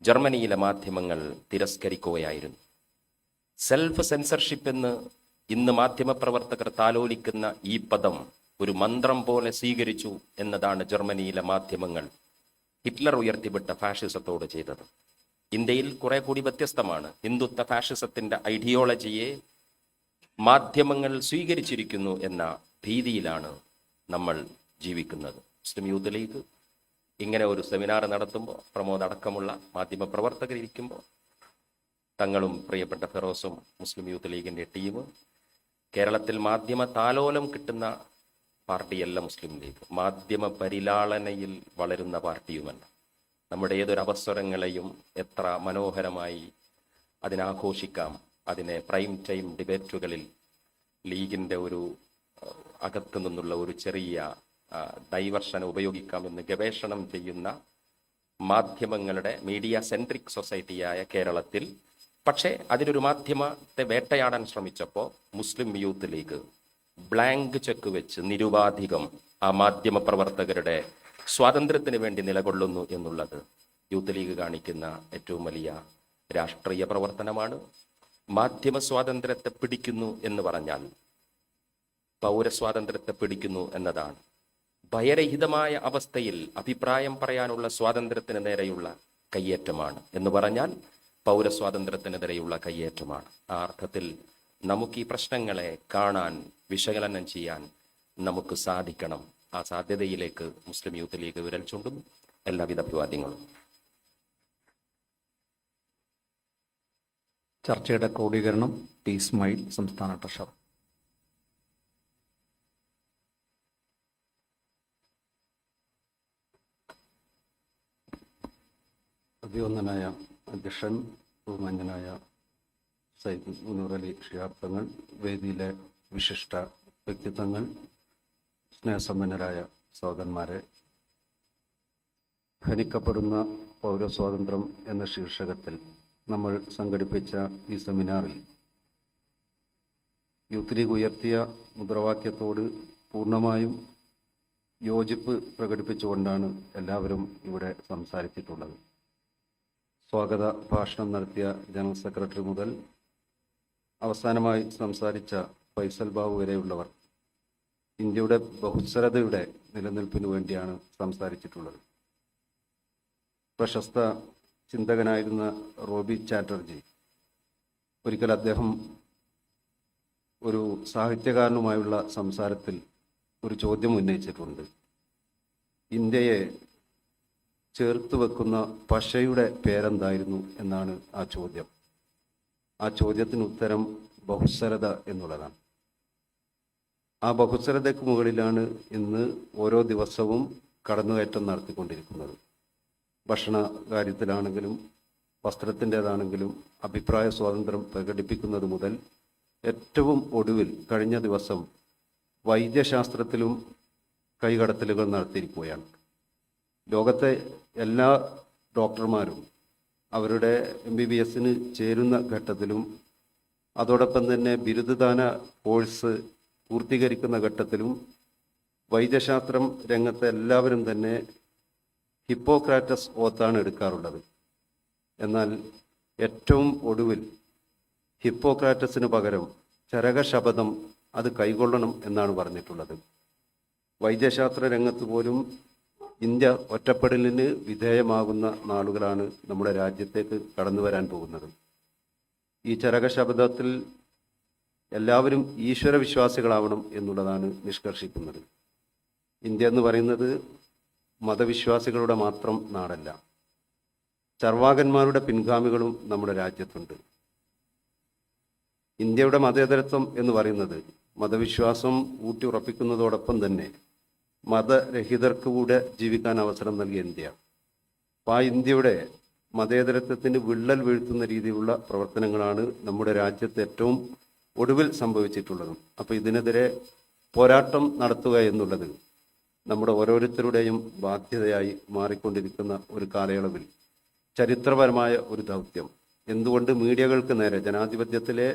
ജർമ്മനിയിലെ മാധ്യമങ്ങൾ തിരസ്കരിക്കുകയായിരുന്നു. സെൽഫ് സെൻസർഷിപ്പ് എന്ന് ഇന്ന് മാധ്യമപ്രവർത്തകർ താലോലിക്കുന്ന ഈ പദം ഒരു മന്ത്രം പോലെ സ്വീകരിച്ചു എന്നതാണ് ജർമ്മനിയിലെ മാധ്യമങ്ങൾ ഹിറ്റ്ലർ ഉയർത്തിവിട്ട ഫാഷിസത്തോട് ചെയ്തത്. ഇന്ത്യയിൽ കുറെ കൂടി വ്യത്യസ്തമാണ്. ഹിന്ദുത്വ ഫാഷിസത്തിന്റെ ഐഡിയോളജിയെ മാധ്യമങ്ങൾ സ്വീകരിച്ചിരിക്കുന്നു എന്ന ഭീതിയിലാണ് നമ്മൾ ജീവിക്കുന്നത്. മുസ്ലിം യൂത്ത് ലീഗ് ഇങ്ങനെ ഒരു സെമിനാർ നടത്തുമ്പോൾ, പ്രമോദ് അടക്കമുള്ള മാധ്യമപ്രവർത്തകർ ഇരിക്കുമ്പോൾ, തങ്ങളും പ്രിയപ്പെട്ട ഫെറോസും മുസ്ലിം യൂത്ത് ലീഗിന്റെ ടീമും, കേരളത്തിൽ മാധ്യമ താലോലം കിട്ടുന്ന പാർട്ടിയല്ല മുസ്ലിം ലീഗ്. മാധ്യമ പരിലാളനയിൽ വളരുന്ന പാർട്ടിയുമല്ല. നമ്മുടെ ഏതൊരു അവസരങ്ങളെയും എത്ര മനോഹരമായി അതിനാഘോഷിക്കാം, അതിനെ പ്രൈം ടൈം ഡിബേറ്റുകളിൽ ലീഗിൻ്റെ ഒരു അകത്തു നിന്നുള്ള ഒരു ചെറിയ ഡൈവർഷൻ ഉപയോഗിക്കാമെന്ന് ഗവേഷണം ചെയ്യുന്ന മാധ്യമങ്ങളുടെ മീഡിയ സെൻട്രിക് സൊസൈറ്റിയായ കേരളത്തിൽ പക്ഷേ അതിനൊരു മാധ്യമത്തെ വേട്ടയാടാൻ ശ്രമിച്ചപ്പോൾ മുസ്ലിം യൂത്ത് ലീഗ് ബ്ലാങ്ക് ചെക്ക് വെച്ച് നിരുപാധികം ആ മാധ്യമ പ്രവർത്തകരുടെ സ്വാതന്ത്ര്യത്തിന് വേണ്ടി നിലകൊള്ളുന്നു എന്നുള്ളത് യൂത്ത് ലീഗ് കാണിക്കുന്ന ഏറ്റവും വലിയ രാഷ്ട്രീയ പ്രവർത്തനമാണ്. മാധ്യമ സ്വാതന്ത്ര്യത്തെ പിടിക്കുന്നു എന്ന് പറഞ്ഞാൽ പൗരസ്വാതന്ത്ര്യത്തെ പിടിക്കുന്നു എന്നതാണ്. ഭയരഹിതമായ അവസ്ഥയിൽ അഭിപ്രായം പറയാനുള്ള സ്വാതന്ത്ര്യത്തിന് നേരെയുള്ള കയ്യേറ്റമാണ് എന്ന് പറഞ്ഞാൽ പൗരസ്വാതന്ത്ര്യത്തിനെതിരെയുള്ള കയ്യേറ്റമാണ്. ആ അർത്ഥത്തിൽ നമുക്ക് ഈ പ്രശ്നങ്ങളെ കാണാൻ, വിശകലനം ചെയ്യാൻ നമുക്ക് സാധിക്കണം. ആ സാധ്യതയിലേക്ക് മുസ്ലിം യൂത്ത് ലീഗ് വിരൽ ചൂണ്ടുന്നു. എല്ലാവിധ അഭിവാദ്യങ്ങളും. ചർച്ചയുടെ ക്രോഡീകരണം ടി ഇസ്മായിൽ, സംസ്ഥാന ട്രഷറർ. അഭിവന്ദനായ അധ്യക്ഷൻ, ബഹുമാന്യനായ സയ്യിദ് മുനീർ അലി ശിഹാബ് തങ്ങൾ, വേദിയിലെ വിശിഷ്ട വ്യക്തിത്വങ്ങൾ, സ്നേഹസമ്പന്നരായ സഹോദരന്മാരെ, ഹനിക്കപ്പെടുന്ന പൗരസ്വാതന്ത്ര്യം എന്ന ശീർഷകത്തിൽ നമ്മൾ സംഘടിപ്പിച്ച ഈ സെമിനാറിൽ യൂത്ത് ലീഗ് ഉയർത്തിയ മുദ്രാവാക്യത്തോട് പൂർണ്ണമായും യോജിപ്പ് പ്രകടിപ്പിച്ചുകൊണ്ടാണ് എല്ലാവരും ഇവിടെ സംസാരിച്ചിട്ടുള്ളത്. സ്വാഗത ഭാഷണം നടത്തിയ ജനറൽ സെക്രട്ടറി മുതൽ അവസാനമായി സംസാരിച്ച ഫൈസൽ ബാബു വരെയുള്ളവർ ഇന്ത്യയുടെ ബഹുസ്വരതയുടെ നിലനിൽപ്പിനു വേണ്ടിയാണ് സംസാരിച്ചിട്ടുള്ളത്. പ്രശസ്ത ചിന്തകനായിരുന്ന റോബി ചാറ്റർജി ഒരിക്കൽ അദ്ദേഹം ഒരു സാഹിത്യകാരനുമായുള്ള സംസാരത്തിൽ ഒരു ചോദ്യം ഉന്നയിച്ചിട്ടുണ്ട്. ഇന്ത്യയെ ചേർത്ത് വെക്കുന്ന പശയുടെ പേരെന്തായിരുന്നു എന്നാണ് ആ ചോദ്യം. ആ ചോദ്യത്തിന് ഉത്തരം ബഹുസ്വരത എന്നുള്ളതാണ്. ആ ബഹുസ്വരതയ്ക്ക് മുകളിലാണ് ഇന്ന് ഓരോ ദിവസവും കടന്നുകയറ്റം നടത്തിക്കൊണ്ടിരിക്കുന്നത്. ഭക്ഷണ കാര്യത്തിലാണെങ്കിലും വസ്ത്രത്തിൻ്റേതാണെങ്കിലും അഭിപ്രായ സ്വാതന്ത്ര്യം പ്രകടിപ്പിക്കുന്നത് മുതൽ ഏറ്റവും ഒടുവിൽ കഴിഞ്ഞ ദിവസം വൈദ്യശാസ്ത്രത്തിലും കൈകടത്തലുകൾ നടത്തിയിരിക്കുകയാണ്. ലോകത്തെ എല്ലാ ഡോക്ടർമാരും അവരുടെ MBBSന് ചേരുന്ന ഘട്ടത്തിലും അതോടൊപ്പം തന്നെ ബിരുദദാന കോഴ്സ് പൂർത്തീകരിക്കുന്ന ഘട്ടത്തിലും വൈദ്യശാസ്ത്രം രംഗത്തെ എല്ലാവരും തന്നെ ഹിപ്പോക്രാറ്റസ് ഓത്താണ് എടുക്കാറുള്ളത്. എന്നാൽ ഏറ്റവും ഒടുവിൽ ഹിപ്പോക്രാറ്റസിന് പകരം ചരകശപഥം അത് കൈക്കൊള്ളണം എന്നാണ് പറഞ്ഞിട്ടുള്ളത്. വൈദ്യശാസ്ത്ര രംഗത്ത് പോലും ഇന്ത്യ ഒറ്റപ്പെടലിന് വിധേയമാകുന്ന നാളുകളാണ് നമ്മുടെ രാജ്യത്തേക്ക് കടന്നു വരാൻ പോകുന്നത്. ഈ ചരകശപഥത്തിൽ എല്ലാവരും ഈശ്വര വിശ്വാസികളാവണം എന്നുള്ളതാണ് നിഷ്കർഷിക്കുന്നത്. ഇന്ത്യ എന്ന് പറയുന്നത് മതവിശ്വാസികളുടെ മാത്രം നാടല്ല. ചർവാകന്മാരുടെ പിൻഗാമികളും നമ്മുടെ രാജ്യത്തുണ്ട്. ഇന്ത്യയുടെ മതേതരത്വം എന്ന് പറയുന്നത് മതവിശ്വാസം ഊട്ടിയുറപ്പിക്കുന്നതോടൊപ്പം തന്നെ മതരഹിതർക്ക് കൂടെ ജീവിക്കാൻ അവസരം നൽകിയ ഇന്ത്യ. അപ്പോൾ ആ ഇന്ത്യയുടെ മതേതരത്വത്തിന് വിള്ളൽ വീഴ്ത്തുന്ന രീതിയിലുള്ള പ്രവർത്തനങ്ങളാണ് നമ്മുടെ രാജ്യത്ത് ഏറ്റവും ഒടുവിൽ സംഭവിച്ചിട്ടുള്ളതും. അപ്പോൾ ഇതിനെതിരെ പോരാട്ടം നടത്തുക എന്നുള്ളത് നമ്മുടെ ഓരോരുത്തരുടെയും ബാധ്യതയായി മാറിക്കൊണ്ടിരിക്കുന്ന ഒരു കാലയളവിൽ ചരിത്രപരമായ ഒരു ദൗത്യം. എന്തുകൊണ്ട് മീഡിയകൾക്ക് നേരെ ജനാധിപത്യത്തിലെ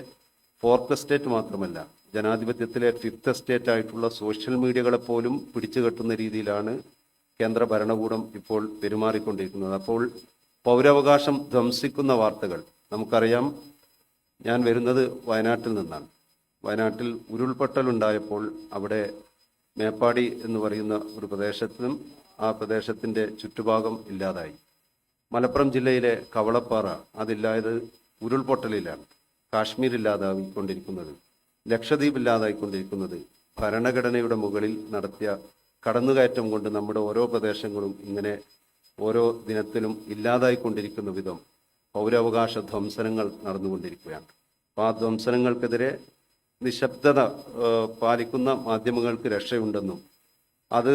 4th എസ്റ്റേറ്റ് മാത്രമല്ല, ജനാധിപത്യത്തിലെ 5th എസ്റ്റേറ്റ് ആയിട്ടുള്ള സോഷ്യൽ മീഡിയകളെ പോലും പിടിച്ചു കെട്ടുന്ന രീതിയിലാണ് കേന്ദ്ര ഭരണകൂടം ഇപ്പോൾ പെരുമാറിക്കൊണ്ടിരിക്കുന്നത്. അപ്പോൾ പൗരാവകാശം ധ്വംസിക്കുന്ന വാർത്തകൾ നമുക്കറിയാം. ഞാൻ വരുന്നത് വയനാട്ടിൽ നിന്നാണ്. വയനാട്ടിൽ ഉരുൾപൊട്ടലുണ്ടായപ്പോൾ അവിടെ മേപ്പാടി എന്ന് പറയുന്ന ഒരു പ്രദേശത്തും ആ പ്രദേശത്തിൻ്റെ ചുറ്റുഭാഗം ഇല്ലാതായി. മലപ്പുറം ജില്ലയിലെ കവളപ്പാറ അതില്ലായത് ഉരുൾപൊട്ടലിലാണ്. കാശ്മീർ ഇല്ലാതായിക്കൊണ്ടിരിക്കുന്നത്, ലക്ഷദ്വീപ് ഇല്ലാതായിക്കൊണ്ടിരിക്കുന്നത് ഭരണഘടനയുടെ മുകളിൽ നടത്തിയ കടന്നുകയറ്റം കൊണ്ട് നമ്മുടെ ഓരോ പ്രദേശങ്ങളും ഇങ്ങനെ ഓരോ ദിനത്തിലും ഇല്ലാതായിക്കൊണ്ടിരിക്കുന്ന വിധം പൗരാവകാശ ധ്വംസനങ്ങൾ നടന്നുകൊണ്ടിരിക്കുകയാണ്. അപ്പോൾ ആ ധ്വംസനങ്ങൾക്കെതിരെ നിശബ്ദത പാലിക്കുന്ന മാധ്യമങ്ങൾക്ക് രക്ഷയുണ്ടെന്നും അത്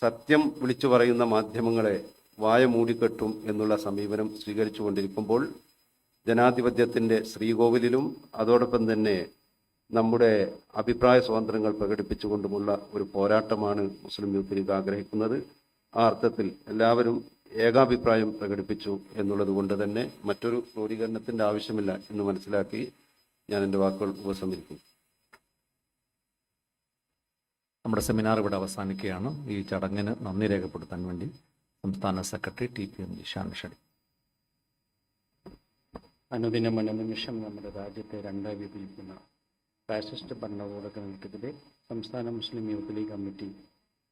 സത്യം വിളിച്ചു പറയുന്ന മാധ്യമങ്ങളെ വായ മൂടിക്കെട്ടും എന്നുള്ള സമീപനം സ്വീകരിച്ചു കൊണ്ടിരിക്കുമ്പോൾ ജനാധിപത്യത്തിൻ്റെ ശ്രീകോവിലിലും അതോടൊപ്പം തന്നെ നമ്മുടെ അഭിപ്രായ സ്വാതന്ത്ര്യങ്ങൾ പ്രകടിപ്പിച്ചുകൊണ്ടുമുള്ള ഒരു പോരാട്ടമാണ് മുസ്ലിം യൂത്ത് ലീഗ് ആഗ്രഹിക്കുന്നത്. ആ അർത്ഥത്തിൽ എല്ലാവരും ഏകാഭിപ്രായം പ്രകടിപ്പിച്ചു എന്നുള്ളത് കൊണ്ട് തന്നെ മറ്റൊരു ക്രോഡീകരണത്തിൻ്റെ ആവശ്യമില്ല എന്ന് മനസ്സിലാക്കി ഞാൻ എൻ്റെ വാക്കുകൾ ഉപസംഹരിക്കും. നമ്മുടെ സെമിനാർ ഇവിടെ അവസാനിക്കുകയാണ്. ഈ ചടങ്ങിന് നന്ദി രേഖപ്പെടുത്താൻ വേണ്ടി സംസ്ഥാന സെക്രട്ടറി TPM നിഷാൻ ഷെഡി. അനുദിനം അനുനിമിഷം നമ്മുടെ രാജ്യത്തെ രണ്ടായി വിഭജിക്കുന്ന ഫാസിസ്റ്റ് ഭരണകൂടങ്ങൾക്കെതിരെ സംസ്ഥാന മുസ്ലിം യൂത്ത് ലീഗ് കമ്മിറ്റി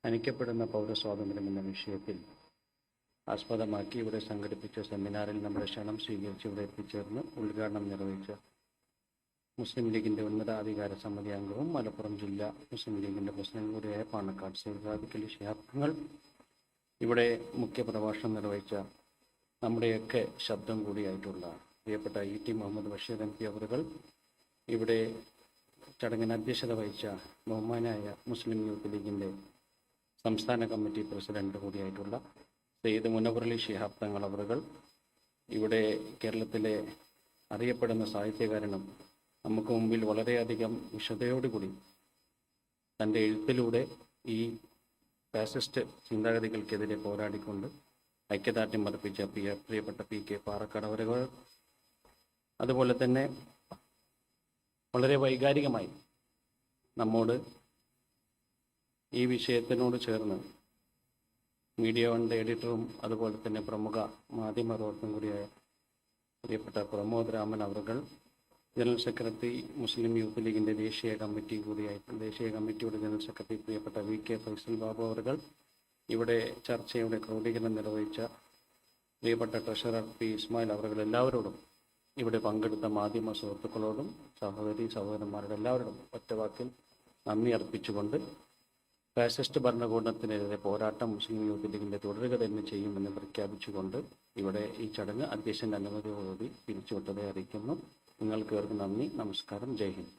ഹനിക്കപ്പെടുന്ന പൗരസ്വാതന്ത്ര്യം എന്ന വിഷയത്തിൽ ആസ്പദമാക്കി ഇവിടെ സംഘടിപ്പിച്ച സെമിനാറിൽ നമ്മുടെ ക്ഷണം സ്വീകരിച്ച് ഇവിടെ എത്തിച്ചേർന്ന് ഉദ്ഘാടനം നിർവഹിച്ച മുസ്ലിം ലീഗിൻ്റെ ഉന്നതാധികാര സമിതി അംഗവും മലപ്പുറം ജില്ലാ മുസ്ലിം ലീഗിൻ്റെ പ്രസിഡന്റ് കൂടിയായ പാണക്കാട് സൈദാദിക്കലി ശിഹാബ് തങ്ങൾ, ഇവിടെ മുഖ്യപ്രഭാഷണം നിർവഹിച്ച നമ്മുടെയൊക്കെ ശബ്ദം കൂടിയായിട്ടുള്ള പ്രിയപ്പെട്ട ET മുഹമ്മദ് ബഷീർ MP അവറുകൾ, ഇവിടെ ചടങ്ങിന് അധ്യക്ഷത വഹിച്ച ബഹുമാനായ മുസ്ലിം യൂത്ത് ലീഗിൻ്റെ സംസ്ഥാന കമ്മിറ്റി പ്രസിഡന്റ് കൂടിയായിട്ടുള്ള സയ്യിദ് മുനവറലി ശിഹാബ് തങ്ങൾ അവറുകൾ, ഇവിടെ കേരളത്തിലെ അറിയപ്പെടുന്ന സാഹിത്യകാരനും നമുക്ക് മുമ്പിൽ വളരെയധികം വിശദയോടുകൂടി തൻ്റെ എഴുത്തിലൂടെ ഈ ഫാസിസ്റ്റ് ചിന്താഗതികൾക്കെതിരെ പോരാടിക്കൊണ്ട് ഐക്യദാർഢ്യം അർപ്പിച്ച പ്രിയപ്പെട്ട PK പാറക്കാട് അവറുകൾ, അതുപോലെ തന്നെ വളരെ വൈകാരികമായി നമ്മോട് ഈ വിഷയത്തിനോട് ചേർന്ന് മീഡിയ വണ്ണിൻ്റെ എഡിറ്ററും അതുപോലെ തന്നെ പ്രമുഖ മാധ്യമ പ്രവർത്തകനും കൂടിയായ പ്രിയപ്പെട്ട പ്രമോദ് രാമൻ അവറുകൾ, ജനറൽ സെക്രട്ടറി മുസ്ലിം യൂത്ത് ലീഗിൻ്റെ ദേശീയ കമ്മിറ്റിയുടെ ജനറൽ സെക്രട്ടറി പ്രിയപ്പെട്ട VK ഫൈസൽ ബാബു അവറുകൾ, ഇവിടെ ചർച്ചയുടെ ക്രോഡീകരണം നിർവഹിച്ച പ്രിയപ്പെട്ട ട്രഷറർ P ഇസ്മായിൽ അവറുകൾ, എല്ലാവരോടും ഇവിടെ പങ്കെടുത്ത മാധ്യമ സുഹൃത്തുക്കളോടും സഹോദരന്മാരുടെ എല്ലാവരോടും ഒറ്റവാക്കിൽ നന്ദി അർപ്പിച്ചുകൊണ്ട് ഫാസിസ്റ്റ് ഭരണകൂടത്തിനെതിരെ പോരാട്ടം മുസ്ലിം യൂത്ത് ലീഗിൻ്റെ തുടരുക തന്നെ ചെയ്യുമെന്ന് പ്രഖ്യാപിച്ചുകൊണ്ട് ഇവിടെ ഈ ചടങ്ങ് അധ്യക്ഷൻ്റെ അനുമതിയോടുകൂടി പിരിച്ചുവിട്ടതെ അറിയിക്കുന്നു. നിങ്ങൾക്ക് നന്ദി, നമസ്കാരം, ജയ് ഹിന്ദ്.